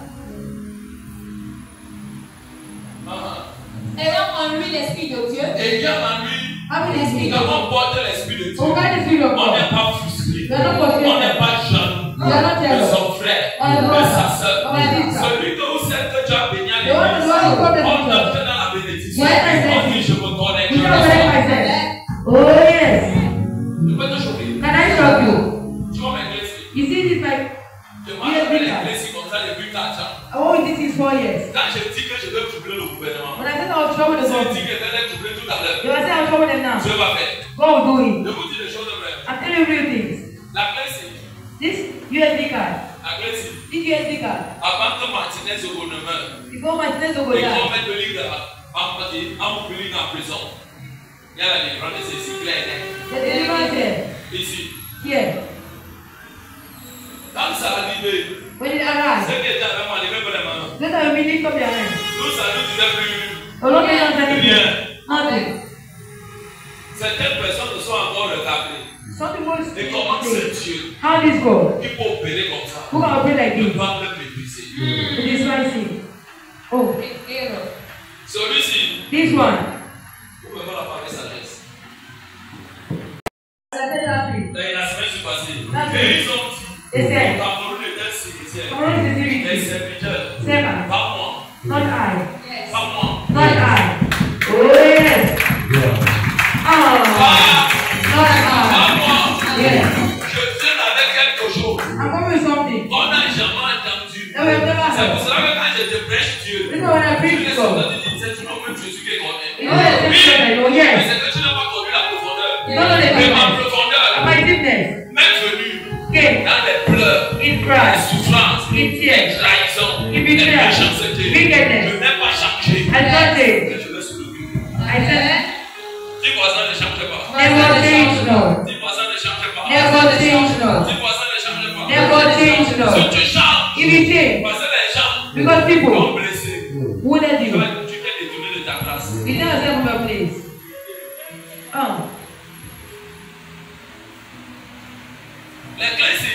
Speaker 4: Ayant en lui l'esprit de Dieu,
Speaker 1: Ayant en lui,
Speaker 2: Having the
Speaker 1: nous
Speaker 2: spirit.
Speaker 1: avons porté l'esprit de Dieu.
Speaker 2: Oh, God, the spirit of
Speaker 1: On n'est
Speaker 2: God.
Speaker 1: pas frustré.
Speaker 2: We are not
Speaker 1: On
Speaker 2: frustrated.
Speaker 1: n'est pas jaloux
Speaker 2: We are not
Speaker 1: de
Speaker 2: jealous.
Speaker 1: son frère,
Speaker 2: On est
Speaker 1: de
Speaker 2: pas-
Speaker 1: sa soeur.
Speaker 2: on est dit ça.
Speaker 1: Celui que vous savez que tu as béni à
Speaker 2: The one
Speaker 1: l'église,
Speaker 2: who has come to
Speaker 1: on
Speaker 2: the church.
Speaker 1: entre dans la bénédiction.
Speaker 2: Yes, I said.
Speaker 1: On dit je me connecte.
Speaker 2: You
Speaker 1: je
Speaker 2: know
Speaker 1: reçois.
Speaker 2: what I said? Oh, yes.
Speaker 1: Je peux te choquer.
Speaker 2: Can I shock you?
Speaker 1: Tu vois mes l'église.
Speaker 2: You see this like,
Speaker 1: Je marche avec l'église comme ça depuis 4 ans.
Speaker 2: I want this is 4 years.
Speaker 1: Quand je dis que je vais troubler le gouvernement,
Speaker 2: When I said I was trouble the
Speaker 1: je
Speaker 2: God,
Speaker 1: dis que je vais troubler tout à l'heure.
Speaker 2: they were saying I was trouble them now.
Speaker 1: Dieu va faire.
Speaker 2: God will do it.
Speaker 1: Je vous dis les choses vraies.
Speaker 2: I'm telling you real things.
Speaker 1: La clé c'est,
Speaker 2: This USB card,
Speaker 1: la clé c'est,
Speaker 2: this USB card,
Speaker 1: avant que Martinez Ogo ne meure,
Speaker 2: before my students will go
Speaker 1: et qu'on
Speaker 2: down,
Speaker 1: mette le livre en public en prison. Il y a la délivrance de ces cycles.
Speaker 2: the deliverance here,
Speaker 1: Ici.
Speaker 2: here,
Speaker 1: Quand ça arrivé,
Speaker 2: when it arrives,
Speaker 1: ce qui était vraiment arrivé vraiment,
Speaker 2: let us really lift up their hands.
Speaker 1: nous ça nous disait plus
Speaker 2: Oh, not anything.
Speaker 1: rien.
Speaker 2: Nothing.
Speaker 1: Certaines personnes se sont encore regardées.
Speaker 2: Something more
Speaker 1: Et comment c'est Dieu
Speaker 2: How this go?
Speaker 1: qui peut opérer comme ça?
Speaker 2: Who can operate like
Speaker 1: Ne
Speaker 2: this?
Speaker 1: pas le mépriser.
Speaker 2: It is rising. Oh,
Speaker 4: erreur.
Speaker 1: Celui-ci.
Speaker 2: This one.
Speaker 1: Vous pouvez voir la parole de sagesse.
Speaker 2: La semaine
Speaker 1: passée. Et ils ont dit. Cameroun est un cimetière. Les serviteurs. Pas moi.
Speaker 2: Not I.
Speaker 1: Pas moi.
Speaker 2: Not I. Oh yes.
Speaker 1: Pas moi.
Speaker 2: Yes.
Speaker 1: Je viens avec quelque chose.
Speaker 2: I'm coming with something.
Speaker 1: On n'a jamais entendu.
Speaker 2: No, we have never
Speaker 1: C'est
Speaker 2: heard.
Speaker 1: pour cela que quand je te prêche Dieu,
Speaker 2: This is when I preach to God.
Speaker 1: c'est toujours même Jésus qui connaît.
Speaker 2: You know the same thing I know,
Speaker 1: Mais
Speaker 2: yes.
Speaker 1: c'est que tu n'as pas connu la profondeur.
Speaker 2: You don't know the
Speaker 1: Mais ma
Speaker 2: deepness.
Speaker 1: profondeur,
Speaker 2: My deepness.
Speaker 1: même venue
Speaker 2: Came
Speaker 1: dans les pleurs,
Speaker 2: in
Speaker 1: les
Speaker 2: Christ.
Speaker 1: souffrances,
Speaker 2: In
Speaker 1: les
Speaker 2: tears.
Speaker 1: trahisons,
Speaker 2: In
Speaker 1: les
Speaker 2: betrayal.
Speaker 1: méchancetés,
Speaker 2: Wickedness.
Speaker 1: je n'ai pas changé.
Speaker 2: I got it.
Speaker 1: Que je vais soulever.
Speaker 2: I said,
Speaker 1: Dis voisin ne change pas.
Speaker 2: never change, Lord.
Speaker 1: Dis voisin ne change pas.
Speaker 2: Never change, Lord.
Speaker 1: Dis voisin ne change pas.
Speaker 2: Never change,
Speaker 1: Si
Speaker 2: Lord.
Speaker 1: tu changes,
Speaker 2: If you change,
Speaker 1: parce que les gens
Speaker 2: because people
Speaker 1: t'ont blessé,
Speaker 2: wouldn't
Speaker 1: tu
Speaker 2: you.
Speaker 1: t'es détourné de ta grâce.
Speaker 2: You tell yourself from your place.
Speaker 1: Les clés ici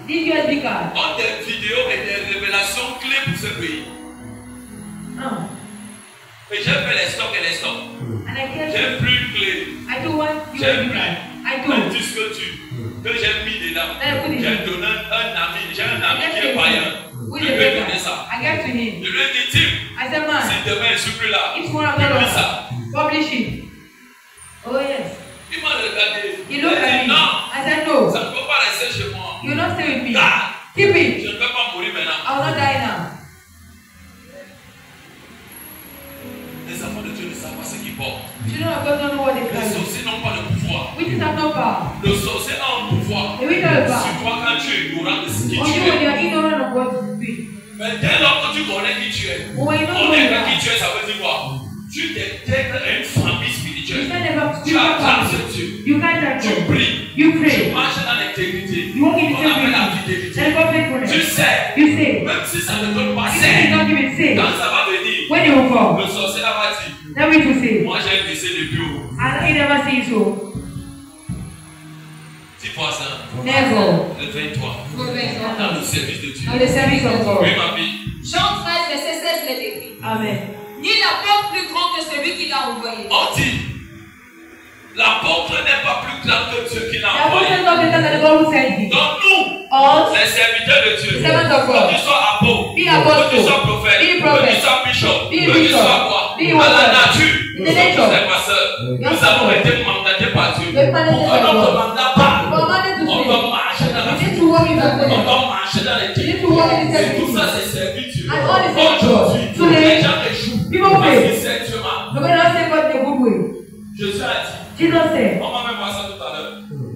Speaker 2: This USB card.
Speaker 1: ont des vidéos et des révélations clés pour ce pays. Et j'ai fait les stocks et les stocks.
Speaker 2: And I kept
Speaker 1: J'ai pris une clé.
Speaker 2: I do one
Speaker 1: J'ai
Speaker 2: USB
Speaker 1: pris
Speaker 2: card. I
Speaker 1: un
Speaker 2: do.
Speaker 1: disque dur que j'ai mis dedans.
Speaker 2: Là, écoutez.
Speaker 1: J'ai donné un ami. J'ai un ami qui est païen.
Speaker 2: Oui,
Speaker 1: Je
Speaker 2: je
Speaker 1: lui ai
Speaker 2: vais
Speaker 1: donné ça.
Speaker 2: I gave to him.
Speaker 1: Je lui ai dit, Tim,
Speaker 2: I said, man,
Speaker 1: si demain je suis plus là,
Speaker 2: it's one of
Speaker 1: publie
Speaker 2: the
Speaker 1: ça.
Speaker 2: publish it. Oh yes.
Speaker 1: Il m'a regardé.
Speaker 2: He looked
Speaker 1: Il a
Speaker 2: at
Speaker 1: dit,
Speaker 2: me.
Speaker 1: non,
Speaker 2: I said, no.
Speaker 1: ça ne peut pas rester chez moi.
Speaker 2: You will not stay with me.
Speaker 1: Car
Speaker 2: Keep
Speaker 1: je
Speaker 2: it.
Speaker 1: ne vais pas mourir maintenant.
Speaker 2: I will not die now.
Speaker 1: Les enfants de Dieu ne savent pas ce qu'ils portent.
Speaker 2: Children of God don't know what they
Speaker 1: Les
Speaker 2: carry.
Speaker 1: sorciers n'ont pas le pouvoir.
Speaker 2: Witches have no power.
Speaker 1: Le sorcier a un pouvoir
Speaker 2: The witch have a
Speaker 1: sur
Speaker 2: power.
Speaker 1: toi quand tu es ignorant de ce qui
Speaker 2: On
Speaker 1: tu
Speaker 2: you when
Speaker 1: es.
Speaker 2: you are ignorant of what you do.
Speaker 1: Mais dès lors que tu connais qui tu es,
Speaker 2: But when you don't know
Speaker 1: connaître qui
Speaker 2: that,
Speaker 1: tu es, ça veut dire quoi? Tu t'intègres à une famille
Speaker 2: you
Speaker 1: spirituelle.
Speaker 2: stand above
Speaker 1: Tu as
Speaker 2: spiritual
Speaker 1: grâce
Speaker 2: power.
Speaker 1: de Dieu.
Speaker 2: You can't have
Speaker 1: Tu
Speaker 2: God.
Speaker 1: pries.
Speaker 2: You
Speaker 1: Tu
Speaker 2: pray.
Speaker 1: marches dans l'intégrité.
Speaker 2: You walk in
Speaker 1: On appelle la
Speaker 2: integrity.
Speaker 1: fidélité.
Speaker 2: And God faithfulness.
Speaker 1: Tu sais,
Speaker 2: You say,
Speaker 1: même si ça ne donne pas,
Speaker 2: even if you
Speaker 1: c'est.
Speaker 2: don't give it, say.
Speaker 1: Quand ça va venir,
Speaker 2: When you will fall,
Speaker 1: le sorcier là va dire,
Speaker 2: that which will say.
Speaker 1: moi j'ai baissé le bureau.
Speaker 2: I never see so.
Speaker 1: Dis-moi ça.
Speaker 2: Never.
Speaker 1: Réveille-toi. Dans le service de Dieu.
Speaker 2: On the service of God.
Speaker 1: Oui, ma fille.
Speaker 4: Jean 13, verset 16, il est écrit.
Speaker 2: Amen.
Speaker 4: Ni la porte plus grande que celui qui l'a envoyé.
Speaker 1: On dit, l'apôtre n'est pas plus grand que Dieu qui l'a
Speaker 2: The
Speaker 1: envoyé.
Speaker 2: apostles of the time that the God who sent me.
Speaker 1: Donc nous,
Speaker 2: Us,
Speaker 1: les serviteurs de Dieu,
Speaker 2: the servants of
Speaker 1: que
Speaker 2: God.
Speaker 1: tu sois apôtre,
Speaker 2: Be apostle.
Speaker 1: que tu sois prophète,
Speaker 2: Be
Speaker 1: que
Speaker 2: prophet.
Speaker 1: tu sois bishop,
Speaker 2: Be
Speaker 1: que tu
Speaker 2: bishop.
Speaker 1: sois quoi,
Speaker 2: Be
Speaker 1: à la
Speaker 2: whatever.
Speaker 1: nature,
Speaker 2: In
Speaker 1: nous
Speaker 2: the
Speaker 1: sommes tous
Speaker 2: nature.
Speaker 1: des pasteurs.
Speaker 2: Yes,
Speaker 1: Nous avons
Speaker 2: sir.
Speaker 1: été mandatés par Dieu.
Speaker 2: We're mandated
Speaker 1: On
Speaker 2: by
Speaker 1: ne
Speaker 2: God.
Speaker 1: mandat pas.
Speaker 2: We are mandated to
Speaker 1: On
Speaker 2: say.
Speaker 1: doit marcher dans la
Speaker 2: We need to walk in the
Speaker 1: on
Speaker 2: way.
Speaker 1: doit marcher dans les
Speaker 2: We need to walk in the
Speaker 1: Et tout
Speaker 2: way.
Speaker 1: ça, c'est servir Dieu.
Speaker 2: And all is
Speaker 1: Aujourd'hui,
Speaker 2: today,
Speaker 1: les gens échouent.
Speaker 2: people
Speaker 1: Parce
Speaker 2: fail.
Speaker 1: qu'ils savent Dieu m'a.
Speaker 2: Nobody else say God in a good way.
Speaker 1: Jésus a dit,
Speaker 2: Jesus said,
Speaker 1: on m'a même voir ça tout à l'heure.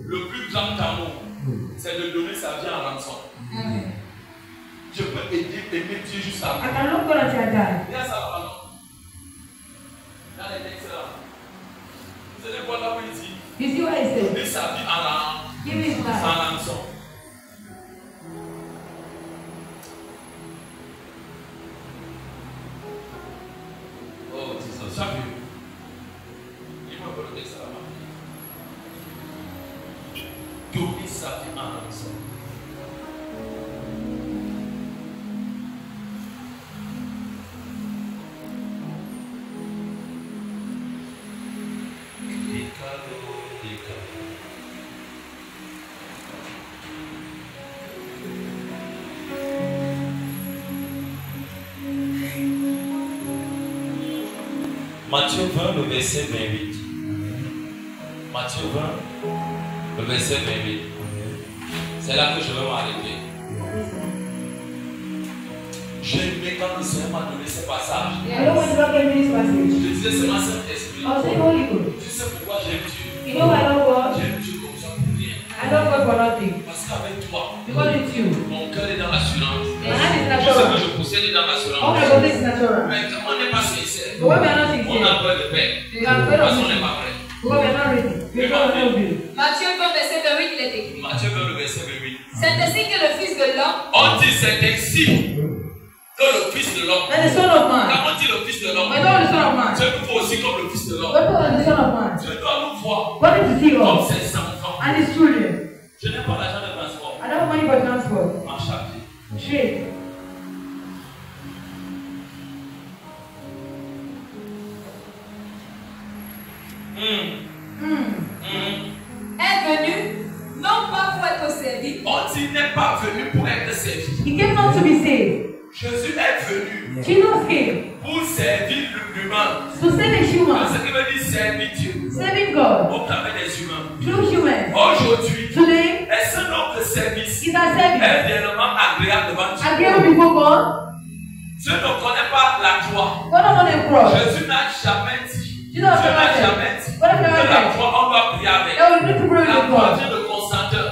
Speaker 1: Le plus grand amour, c'est de donner sa vie en rançon. Je peux aimer Dieu jusqu'à
Speaker 2: I
Speaker 1: mort.
Speaker 2: can look God until I die.
Speaker 1: Il y a ça là, non? Dans les textes là. Vous allez voir là où il dit,
Speaker 2: You see what he said?
Speaker 1: donner sa vie en
Speaker 2: Give me his life.
Speaker 1: rançon. Oh, c'est ça. Chaque jour. Dis-moi un peu le texte là. Donner sa vie en rançon. Matthieu 20, le verset 28. Matthieu 20, le verset 28. C'est là que je vais m'arrêter. J'ai aimé quand le Seigneur m'a donné ces passages.
Speaker 2: I don't want to look at this passage.
Speaker 1: Je disais, c'est ma Saint-Esprit.
Speaker 2: I was saying, Holy Ghost.
Speaker 1: Tu sais pourquoi j'aime Dieu?
Speaker 2: You know I love God?
Speaker 1: J'aime Dieu comme ça pour rien.
Speaker 2: I love God for nothing.
Speaker 1: Parce qu'avec toi,
Speaker 2: Because it's you.
Speaker 1: mon cœur est dans l'assurance.
Speaker 2: My hand is
Speaker 1: Tout ce que
Speaker 2: natural.
Speaker 1: je possède est dans
Speaker 2: All my
Speaker 1: l'assurance.
Speaker 2: body is natural.
Speaker 1: Mais quand on n'est pas sincère,
Speaker 2: But when we are not
Speaker 1: on
Speaker 2: sincere,
Speaker 1: a peur de paix.
Speaker 2: we are afraid
Speaker 1: Parce
Speaker 2: of
Speaker 1: qu'on n'est
Speaker 2: it.
Speaker 1: pas prêt.
Speaker 2: Because we are not ready. We are not ready.
Speaker 4: Matthieu 20, verset 28, il est écrit.
Speaker 1: Matthieu 20, le verset 28.
Speaker 4: C'est ainsi que le Fils de l'homme,
Speaker 1: On dit c'est ainsi que le Fils de l'homme.
Speaker 2: And the Son of Man.
Speaker 1: Quand on dit le Fils de l'homme,
Speaker 2: When God is the Son of Man.
Speaker 1: Dieu nous voit aussi comme le Fils de l'homme.
Speaker 2: God is the Son of Man.
Speaker 1: Dieu doit nous voir
Speaker 2: God is to see
Speaker 1: comme
Speaker 2: us
Speaker 1: ses enfants.
Speaker 2: and His children.
Speaker 1: Je n'ai pas l'argent de transport.
Speaker 2: I don't have money for transport.
Speaker 1: Marche à pied.
Speaker 2: Straight.
Speaker 4: est venu non pas pour être servi.
Speaker 1: On dit n'est pas venu pour être servi.
Speaker 2: He came not to be saved.
Speaker 1: Jésus est venu
Speaker 2: Jesus came
Speaker 1: pour servir l'humain.
Speaker 2: to save a human.
Speaker 1: Ce qui veut dire servir Dieu.
Speaker 2: Saving God
Speaker 1: Au travers des humains.
Speaker 2: through humans.
Speaker 1: Aujourd'hui,
Speaker 2: Today
Speaker 1: est-ce un homme de service
Speaker 2: is our service.
Speaker 1: est réellement agréable devant Dieu?
Speaker 2: Agreeable before God.
Speaker 1: Je ne connais pas la croix.
Speaker 2: God on the cross.
Speaker 1: Jésus n'a jamais dit.
Speaker 2: Jesus
Speaker 1: Dieu n'a
Speaker 2: never
Speaker 1: jamais
Speaker 2: said.
Speaker 1: dit
Speaker 2: God
Speaker 1: que
Speaker 2: never
Speaker 1: la
Speaker 2: said.
Speaker 1: croix, on doit prier avec.
Speaker 2: That we need to pray with
Speaker 1: La
Speaker 2: the
Speaker 1: croix
Speaker 2: God.
Speaker 1: vient de Constantin.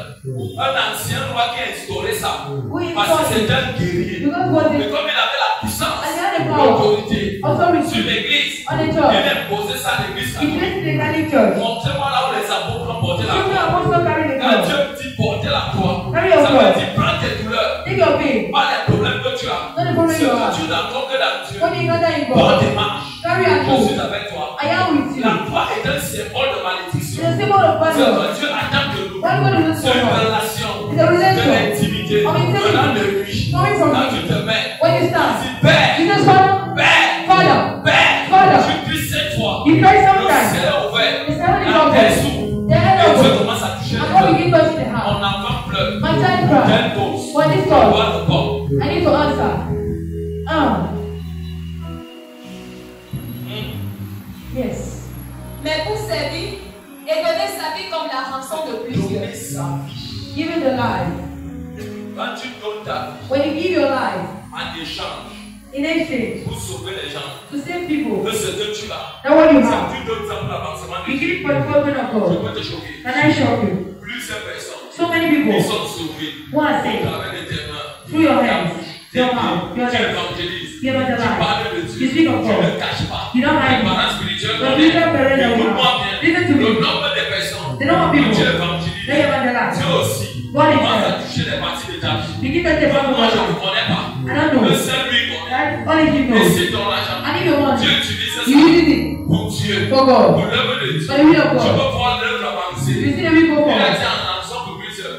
Speaker 1: Un ancien roi qui a instauré ça.
Speaker 2: Oui,
Speaker 1: Parce que c'était un guerrier.
Speaker 2: Because God
Speaker 1: Mais
Speaker 2: is
Speaker 1: comme il avait la puissance,
Speaker 2: and he had the power,
Speaker 1: l'autorité sur
Speaker 2: authority
Speaker 1: l'église,
Speaker 2: on the
Speaker 1: il
Speaker 2: church.
Speaker 1: a imposé ça à l'église
Speaker 2: He
Speaker 1: catholique.
Speaker 2: placed the Catholic Church.
Speaker 1: Montrez-moi là où les apôtres ont porté la
Speaker 2: Show me
Speaker 1: croix.
Speaker 2: apostle carry the
Speaker 1: Quand
Speaker 2: cross.
Speaker 1: Dieu dit porter la croix,
Speaker 2: Carry your
Speaker 1: ça veut
Speaker 2: cross.
Speaker 1: dire prendre tes douleurs,
Speaker 2: Take your pain.
Speaker 1: pas les problèmes que tu as.
Speaker 2: Not the problem
Speaker 1: Ce
Speaker 2: you
Speaker 1: que
Speaker 2: have.
Speaker 1: tu n'as que dans Dieu.
Speaker 2: When you gather in
Speaker 1: Porte
Speaker 2: God,
Speaker 1: tes marches.
Speaker 2: carry your
Speaker 1: Je suis
Speaker 2: cross.
Speaker 1: avec toi.
Speaker 2: I am with you.
Speaker 1: La croix est un symbole de
Speaker 2: It's
Speaker 1: malédiction.
Speaker 2: a symbol of
Speaker 1: Ce
Speaker 2: battle.
Speaker 1: que Dieu attend de nous,
Speaker 2: What God is
Speaker 1: c'est une
Speaker 2: for us.
Speaker 1: relation
Speaker 2: It's a
Speaker 1: de
Speaker 2: relation.
Speaker 1: l'intimité
Speaker 2: Of intimacy.
Speaker 1: venant de lui.
Speaker 2: Coming from
Speaker 1: Quand
Speaker 2: Him.
Speaker 1: tu te mets,
Speaker 2: When you
Speaker 1: tu
Speaker 2: stand,
Speaker 1: dis Père,
Speaker 2: you just Father,
Speaker 1: Père,
Speaker 2: Father,
Speaker 1: Père,
Speaker 2: Father.
Speaker 1: je puisse cette fois.
Speaker 2: You pray
Speaker 1: Le
Speaker 2: sometimes.
Speaker 1: ciel est ouvert.
Speaker 2: The heaven is
Speaker 1: La
Speaker 2: open.
Speaker 1: terre s'ouvre.
Speaker 2: The heaven
Speaker 1: Et Dieu
Speaker 2: opens.
Speaker 1: commence à toucher
Speaker 2: And
Speaker 1: le
Speaker 2: God
Speaker 1: cœur.
Speaker 2: begins touching the heart.
Speaker 1: Mon enfant pleure.
Speaker 2: My child cries.
Speaker 1: Quelle cause?
Speaker 2: For this
Speaker 1: On
Speaker 2: cause,
Speaker 1: doit répondre.
Speaker 2: I need to answer. Yes.
Speaker 4: Mais pour servir et donner sa vie comme la rançon de plusieurs.
Speaker 1: Donner sa vie.
Speaker 2: Giving the life.
Speaker 1: Quand tu donnes ta vie
Speaker 2: When you give your life
Speaker 1: en échange
Speaker 2: in exchange
Speaker 1: pour sauver les gens,
Speaker 2: to save people,
Speaker 1: de ce que tu as,
Speaker 2: that's what you
Speaker 1: si
Speaker 2: have.
Speaker 1: tu donnes ça pour l'avancement de
Speaker 2: You
Speaker 1: Dieu,
Speaker 2: give it for the fulfillment of
Speaker 1: je
Speaker 2: God.
Speaker 1: peux te choquer.
Speaker 2: Can I shock you?
Speaker 1: Plusieurs personnes
Speaker 2: So many
Speaker 1: qui
Speaker 2: people
Speaker 1: sont sauvées
Speaker 2: who are
Speaker 1: au
Speaker 2: saved
Speaker 1: travers de tes mains,
Speaker 2: through your
Speaker 1: ta
Speaker 2: hands,
Speaker 1: bouche, tes
Speaker 2: your mouth,
Speaker 1: pieds,
Speaker 2: your
Speaker 1: tu
Speaker 2: legs.
Speaker 1: évangélises,
Speaker 2: You
Speaker 1: tu
Speaker 2: evangelize.
Speaker 1: parles de
Speaker 2: You
Speaker 1: Dieu,
Speaker 2: speak of
Speaker 1: tu
Speaker 2: God.
Speaker 1: ne caches pas.
Speaker 2: You don't hide
Speaker 1: Les
Speaker 2: it.
Speaker 1: parents spirituels
Speaker 2: The
Speaker 1: connaissent.
Speaker 2: spiritual parents that we
Speaker 1: Écoute-moi
Speaker 2: have.
Speaker 1: bien.
Speaker 2: Listen to
Speaker 1: Le
Speaker 2: me.
Speaker 1: nombre de personnes
Speaker 2: The number of
Speaker 1: que
Speaker 2: people
Speaker 1: tu
Speaker 2: they
Speaker 1: évangélises,
Speaker 2: evangelize.
Speaker 1: Dieu aussi
Speaker 2: God is
Speaker 1: commence à
Speaker 2: there.
Speaker 1: toucher les parties de ta vie.
Speaker 2: Begin to take part of
Speaker 1: Moi, je
Speaker 2: God.
Speaker 1: ne connais pas.
Speaker 2: I don't know.
Speaker 1: Le seul lui connaît.
Speaker 2: That only He
Speaker 1: Et
Speaker 2: knows.
Speaker 1: si ton argent,
Speaker 2: I need your money.
Speaker 1: Dieu utilise ça
Speaker 2: You use it
Speaker 1: pour Dieu,
Speaker 2: for God.
Speaker 1: pour l'œuvre de Dieu.
Speaker 2: For the will of
Speaker 1: Tu
Speaker 2: God.
Speaker 1: peux voir l'œuvre avancer.
Speaker 2: You see the people
Speaker 1: Il a
Speaker 2: for
Speaker 1: dit en rançon pour plusieurs.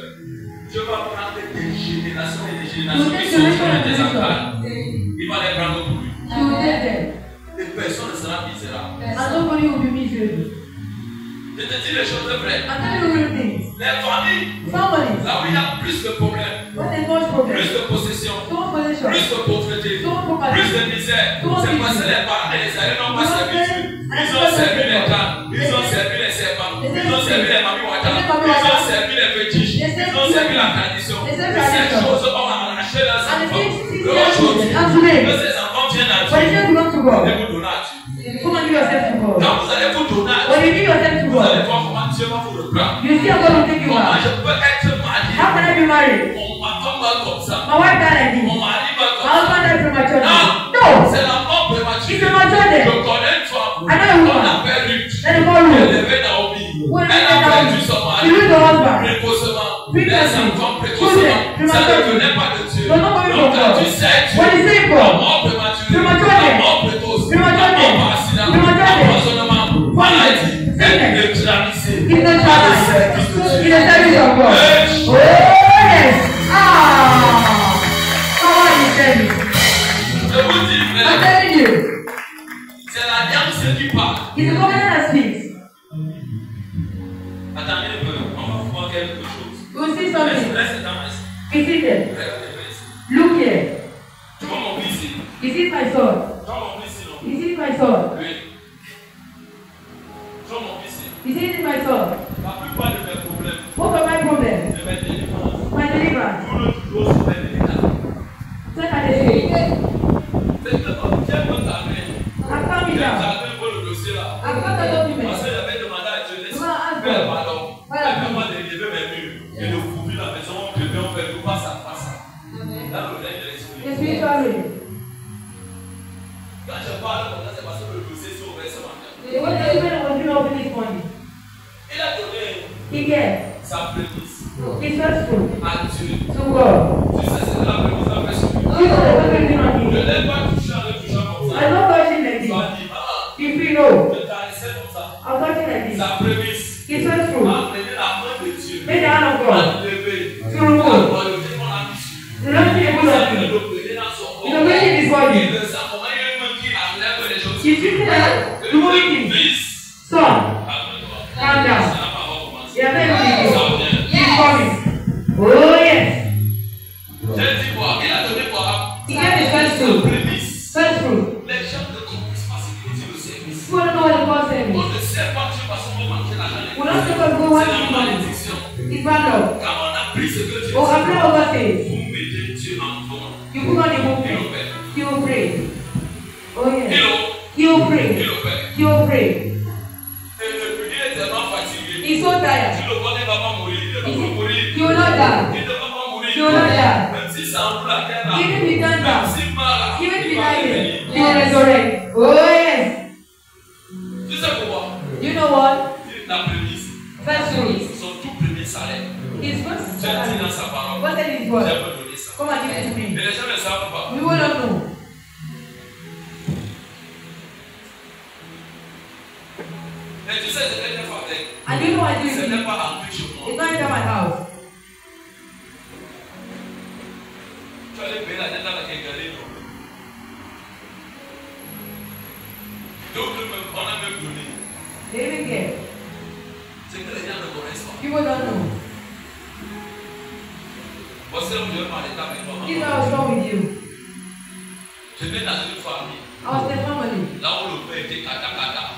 Speaker 1: Dieu va prendre des générations et des
Speaker 2: You
Speaker 1: générations
Speaker 2: take
Speaker 1: qui sont
Speaker 2: generation
Speaker 1: sur
Speaker 2: and
Speaker 1: des
Speaker 2: generation.
Speaker 1: entrailles. Il va les prendre pour lui.
Speaker 2: You will take them.
Speaker 1: Et personne ne sera misérable.
Speaker 2: And nobody will be miserable.
Speaker 1: Je te dis les choses vraies.
Speaker 2: I'm telling you real things.
Speaker 1: Les familles,
Speaker 2: Families,
Speaker 1: là où il y a plus de problèmes,
Speaker 2: when there's much problem,
Speaker 1: plus de possessions,
Speaker 2: so much possession,
Speaker 1: plus de pauvreté,
Speaker 2: so much property,
Speaker 1: plus de misère, c'est parce que les parents et les aïeux n'ont pas servi Dieu. Ils ont servi les cannes, ils ont servi les serpents, ils ont servi les mami wata, ils ont servi les fétiches, ils ont servi la tradition. Et ces choses ont arraché leurs enfants. Et aujourd'hui, que ces enfants viennent à
Speaker 2: when you
Speaker 1: Dieu,
Speaker 2: say belong to God,
Speaker 1: allez vous donner à Dieu.
Speaker 2: come and give yourself to God.
Speaker 1: Quand vous allez vous donner à
Speaker 2: When
Speaker 1: Dieu,
Speaker 2: you give yourself to
Speaker 1: vous allez
Speaker 2: God,
Speaker 1: voir comment Dieu va vous reprendre.
Speaker 2: you see how God will take you
Speaker 1: Comment
Speaker 2: back.
Speaker 1: je peux être marié?
Speaker 2: How can I be married?
Speaker 1: Mon patron meurt comme ça.
Speaker 2: My wife died like
Speaker 1: Mon
Speaker 2: this.
Speaker 1: mari meurt
Speaker 2: My
Speaker 1: comme ça.
Speaker 2: husband died prematurely.
Speaker 1: Non.
Speaker 2: No!
Speaker 1: C'est la mort
Speaker 2: It's
Speaker 1: prématurée.
Speaker 2: premature
Speaker 1: Je
Speaker 2: death.
Speaker 1: connais une femme.
Speaker 2: I know a
Speaker 1: On
Speaker 2: woman.
Speaker 1: appelle Ruth.
Speaker 2: Let it go
Speaker 1: Elle
Speaker 2: Ruth.
Speaker 1: élevait Naomi.
Speaker 2: When
Speaker 1: Elle a perdu son mari.
Speaker 2: you lose your husband,
Speaker 1: Précocement.
Speaker 2: Pregnancy.
Speaker 1: Les enfants précocement.
Speaker 2: Children.
Speaker 1: Ça ne venait pas de Dieu.
Speaker 2: So not coming
Speaker 1: Donc
Speaker 2: from
Speaker 1: quand
Speaker 2: God.
Speaker 1: tu sais Dieu,
Speaker 2: When you say
Speaker 1: la
Speaker 2: God,
Speaker 1: mort prématurée,
Speaker 2: Premature
Speaker 1: la
Speaker 2: death.
Speaker 1: mort précoce, la
Speaker 2: Premature
Speaker 1: mort
Speaker 2: death.
Speaker 1: par accident,
Speaker 2: Premature death.
Speaker 1: empoisonnement, maladie, elle est neutralisée.
Speaker 2: it's not
Speaker 1: Par le
Speaker 2: child.
Speaker 1: service de
Speaker 2: It's
Speaker 1: Dieu.
Speaker 2: the service of God.
Speaker 1: Hey.
Speaker 2: Oh yes! Ah! Come on, you tell me.
Speaker 1: Je vous dis,
Speaker 2: I'm
Speaker 1: frère,
Speaker 2: telling you.
Speaker 1: c'est l'alliance qui parle.
Speaker 2: It's the covenant that speaks.
Speaker 1: Attendez un peu, on va voir quelque chose.
Speaker 2: You see
Speaker 1: Laisse
Speaker 2: something.
Speaker 1: dans ici.
Speaker 2: Is it there?
Speaker 1: Regardez ici.
Speaker 2: Look here.
Speaker 1: Tu vois mon fils ici.
Speaker 2: Is it my son?
Speaker 1: Tu vois mon fils ici, non?
Speaker 2: Is it my son?
Speaker 1: Oui. Tu vois mon fils ici.
Speaker 2: Is it my son?
Speaker 1: La plupart de mes problèmes,
Speaker 2: What are my problems?
Speaker 1: c'est mes délivrances.
Speaker 2: My deliverance.
Speaker 1: Tout le toujours sur mes délivrances.
Speaker 2: Check out the thing.
Speaker 1: C'est que Dieu peut t'amener.
Speaker 2: I found it
Speaker 1: Dieu
Speaker 2: out.
Speaker 1: t'a amené pour le dossier là.
Speaker 2: I found the document.
Speaker 1: Parce que j'avais demandé à Dieu, laisse
Speaker 2: Comment ask
Speaker 1: faire
Speaker 2: God?
Speaker 1: pardon.
Speaker 2: Voilà.
Speaker 1: Fais-moi d'élever mes murs et de couvrir la maison, je vais en faire tout face à face. Dans le règne de l'esprit.
Speaker 2: The spiritual way.
Speaker 1: Quand je parle comme ça, c'est parce que le dossier s'est ouvert ce matin.
Speaker 2: When the women was doing open this morning,
Speaker 1: Il a donné
Speaker 2: he gave
Speaker 1: sa prémisse
Speaker 2: his first fruit
Speaker 1: à Dieu.
Speaker 2: to God.
Speaker 1: Tu sais, c'est la prémisse à faire sur lui.
Speaker 2: You know the women doing on
Speaker 1: Je
Speaker 2: him.
Speaker 1: ne l'ai pas touché en le touchant comme
Speaker 2: I
Speaker 1: ça.
Speaker 2: don't touch him like
Speaker 1: Tu
Speaker 2: this.
Speaker 1: vas dire, ah,
Speaker 2: If you know,
Speaker 1: je caressais comme ça.
Speaker 2: I'll touch him like this.
Speaker 1: Sa prémisse
Speaker 2: His first fruit.
Speaker 1: a amené la main de Dieu
Speaker 2: Make the hand of God.
Speaker 1: à lever
Speaker 2: To
Speaker 1: la
Speaker 2: remove.
Speaker 1: royauté qu'on a mise.
Speaker 2: The Lord be able
Speaker 1: Il
Speaker 2: to
Speaker 1: a
Speaker 2: do.
Speaker 1: l'opérer dans son corps.
Speaker 2: Il a opéré his body.
Speaker 1: Il le sait comment il y a un qui enlève les choses.
Speaker 2: You see that?
Speaker 1: Et
Speaker 2: Removing
Speaker 1: le
Speaker 2: him.
Speaker 1: fils
Speaker 2: Son.
Speaker 1: a
Speaker 2: wants to be money. It's bad luck. Oh, apply over faith. You put on the movement. He will pray. Oh yes. He will pray. He will pray. He's so tired. He will not die. He will not die. Even if he can't die. Even if he dies, he will resurrect. Oh yes. You know what? First rule. His first salary. What is his word? Come and give it to me. We will not know. And you know what I do? It's not in my house. They even care. People don't know. This is what's wrong with you. I was the family.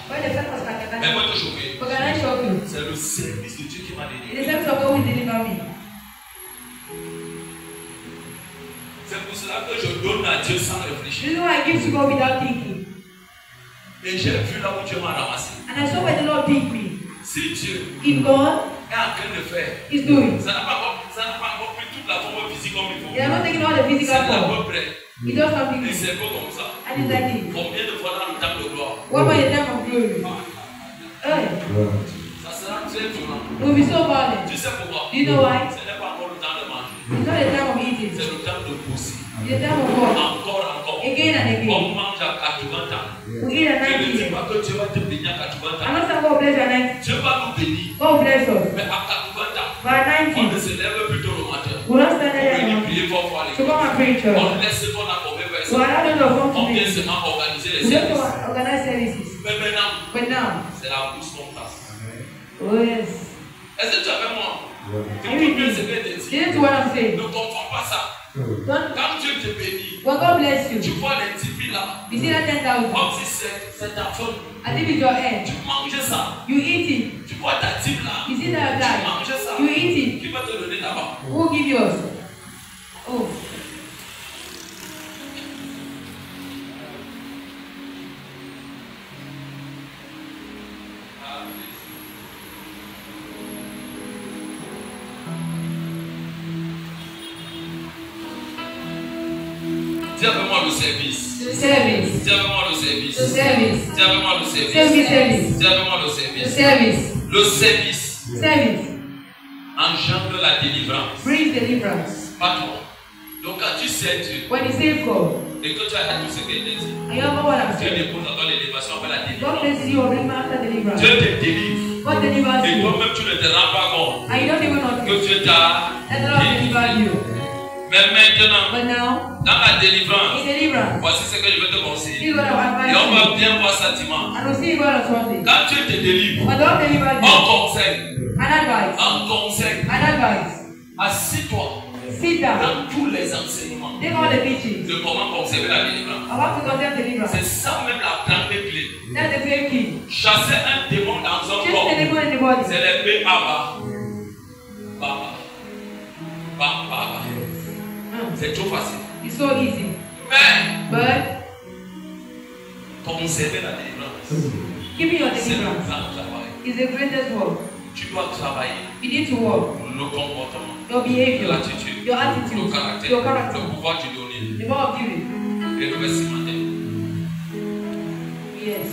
Speaker 2: Where the first was Katakata. But can I show you? It is the service of God who deliver me. This is why I give to God without thinking. And I saw where the Lord picked me. If God is doing, they are not taking all the physical form. He does something. And it's like it. What about the time of glory? It will be so violent. Do you know why? It's not the time of eating. It's the time of God. Again and again. We eat at 9 p.m. I'm not saying God bless your 9. God bless us. By 9 p.m. We don't stand there to come and preach. We are not going to come to me. We don't organize services. But now, oh yes. Listen to what I'm saying. When God bless you, you see that 10,000. I think it's your head. You eat it. You see that guy. You eat it. Who will give yours? Oh.
Speaker 1: Dis avec moi le service.
Speaker 2: Le service.
Speaker 1: Dis avec moi le service.
Speaker 2: Le service.
Speaker 1: Dis avec moi le service.
Speaker 2: Service.
Speaker 1: Dis avec moi le service.
Speaker 2: Le service.
Speaker 1: Le service.
Speaker 2: Service.
Speaker 1: Engendre la délivrance.
Speaker 2: Brings deliverance.
Speaker 1: Pas toi. Donc quand tu sais Dieu.
Speaker 2: When you save God.
Speaker 1: Et que tu as tout ce qu'il dit.
Speaker 2: And you know what I'm
Speaker 1: Dieu
Speaker 2: saying.
Speaker 1: dépose dans l'élévation après la
Speaker 2: God
Speaker 1: délivrance.
Speaker 2: blesses you or bring after deliverance.
Speaker 1: Dieu te délivre.
Speaker 2: God delivers
Speaker 1: Et
Speaker 2: you.
Speaker 1: toi-même tu ne te rends pas compte.
Speaker 2: And you don't even know
Speaker 1: Que Dieu t'a
Speaker 2: that the Lord delivered you.
Speaker 1: Mais maintenant,
Speaker 2: But now,
Speaker 1: dans la délivrance,
Speaker 2: in deliverance,
Speaker 1: voici ce que je vais te
Speaker 2: this
Speaker 1: conseiller.
Speaker 2: is what I advise
Speaker 1: Et on
Speaker 2: you.
Speaker 1: va bien voir ça dimanche.
Speaker 2: And we'll see God on Sunday.
Speaker 1: Quand Dieu te délivre,
Speaker 2: But God delivers you.
Speaker 1: on conseille.
Speaker 2: An advice.
Speaker 1: On conseille.
Speaker 2: An advice.
Speaker 1: Assis-toi
Speaker 2: Sit down.
Speaker 1: dans tous les enseignements
Speaker 2: Take all the teachings
Speaker 1: de comment conserver la délivrance.
Speaker 2: about to conserve deliverance.
Speaker 1: C'est ça même la première clé.
Speaker 2: That's the great key.
Speaker 1: Chasser un démon dans un
Speaker 2: Chase
Speaker 1: corps,
Speaker 2: the devil in the body.
Speaker 1: c'est l'épée Abba. Baba. Baba. C'est trop facile.
Speaker 2: It's so easy.
Speaker 1: Mais
Speaker 2: But
Speaker 1: conserver la délivrance,
Speaker 2: keeping your
Speaker 1: c'est le
Speaker 2: deliverance
Speaker 1: grand travail.
Speaker 2: is the greatest work.
Speaker 1: Tu dois travailler
Speaker 2: You need to work.
Speaker 1: pour le comportement,
Speaker 2: Your behavior,
Speaker 1: l'attitude,
Speaker 2: your attitude,
Speaker 1: le caractère,
Speaker 2: your character,
Speaker 1: le pouvoir du donner
Speaker 2: the power of giving.
Speaker 1: et le vestimentaire.
Speaker 2: Yes.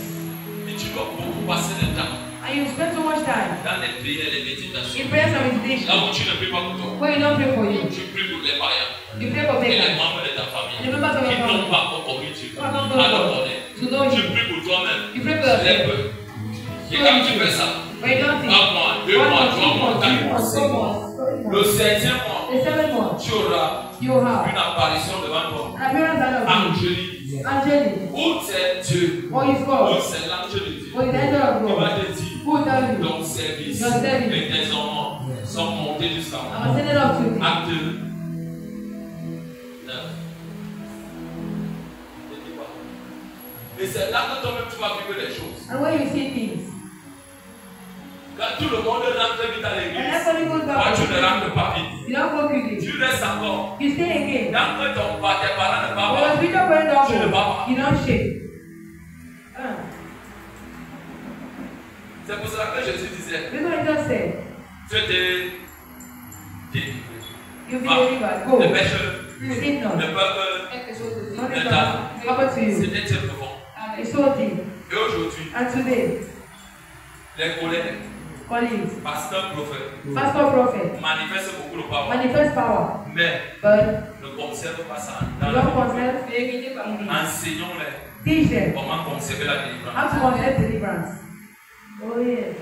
Speaker 1: Et tu dois beaucoup passer de temps
Speaker 2: And you spend so much time
Speaker 1: dans les prières et les méditations.
Speaker 2: in prayers and meditation.
Speaker 1: Là où tu ne pries pas pour toi,
Speaker 2: When you don't pray for you,
Speaker 1: tu pries pour les païens
Speaker 2: you pray for
Speaker 1: et les
Speaker 2: beggars.
Speaker 1: membres de ta famille
Speaker 2: Les membres de ta
Speaker 1: qui
Speaker 2: famille.
Speaker 1: n'ont pas encore connu Dieu
Speaker 2: Who have not
Speaker 1: à
Speaker 2: known
Speaker 1: le
Speaker 2: God.
Speaker 1: connaître.
Speaker 2: To know
Speaker 1: Tu
Speaker 2: you.
Speaker 1: pries pour toi-même,
Speaker 2: You pray for yourself.
Speaker 1: les peu. Et quand tu fais ça,
Speaker 2: But you don't think.
Speaker 1: 1 mois, 2 mois, 3 mois, 4 mois, 5 mois, le 7e mois,
Speaker 2: The 7th one,
Speaker 1: tu auras
Speaker 2: you have
Speaker 1: une apparition devant toi.
Speaker 2: an appearance out of
Speaker 1: Angélique.
Speaker 2: you. Angelic.
Speaker 1: Où c'est Dieu?
Speaker 2: Or his
Speaker 1: Où
Speaker 2: God.
Speaker 1: c'est l'ange de Dieu?
Speaker 2: Or the angel of
Speaker 1: Il va
Speaker 2: God.
Speaker 1: te dire,
Speaker 2: Who will tell you?
Speaker 1: ton service
Speaker 2: Your service.
Speaker 1: et tes enfants sont montés jusqu'à
Speaker 2: I
Speaker 1: moi.
Speaker 2: will send it up to you.
Speaker 1: Acte 9. Et c'est là que toi-même tu vas vivre les choses.
Speaker 2: And when you see things,
Speaker 1: Là, tout le monde rentre vite à l'église. Toi, tu ne rentres pas vite. Tu restes encore. Quand tes parents ne parlent pas, tu ne vas pas. C'est pour cela que Jésus disait, tu étais délivré. Le pécheur, le peuple, le talent, c'était très profond. Et aujourd'hui, les collègues, pasteur, prophète, manifestent beaucoup de power. Mais ne conserve pas ça dans le monde. Enseignons-les comment conserver la délivrance.
Speaker 2: Oh yeah.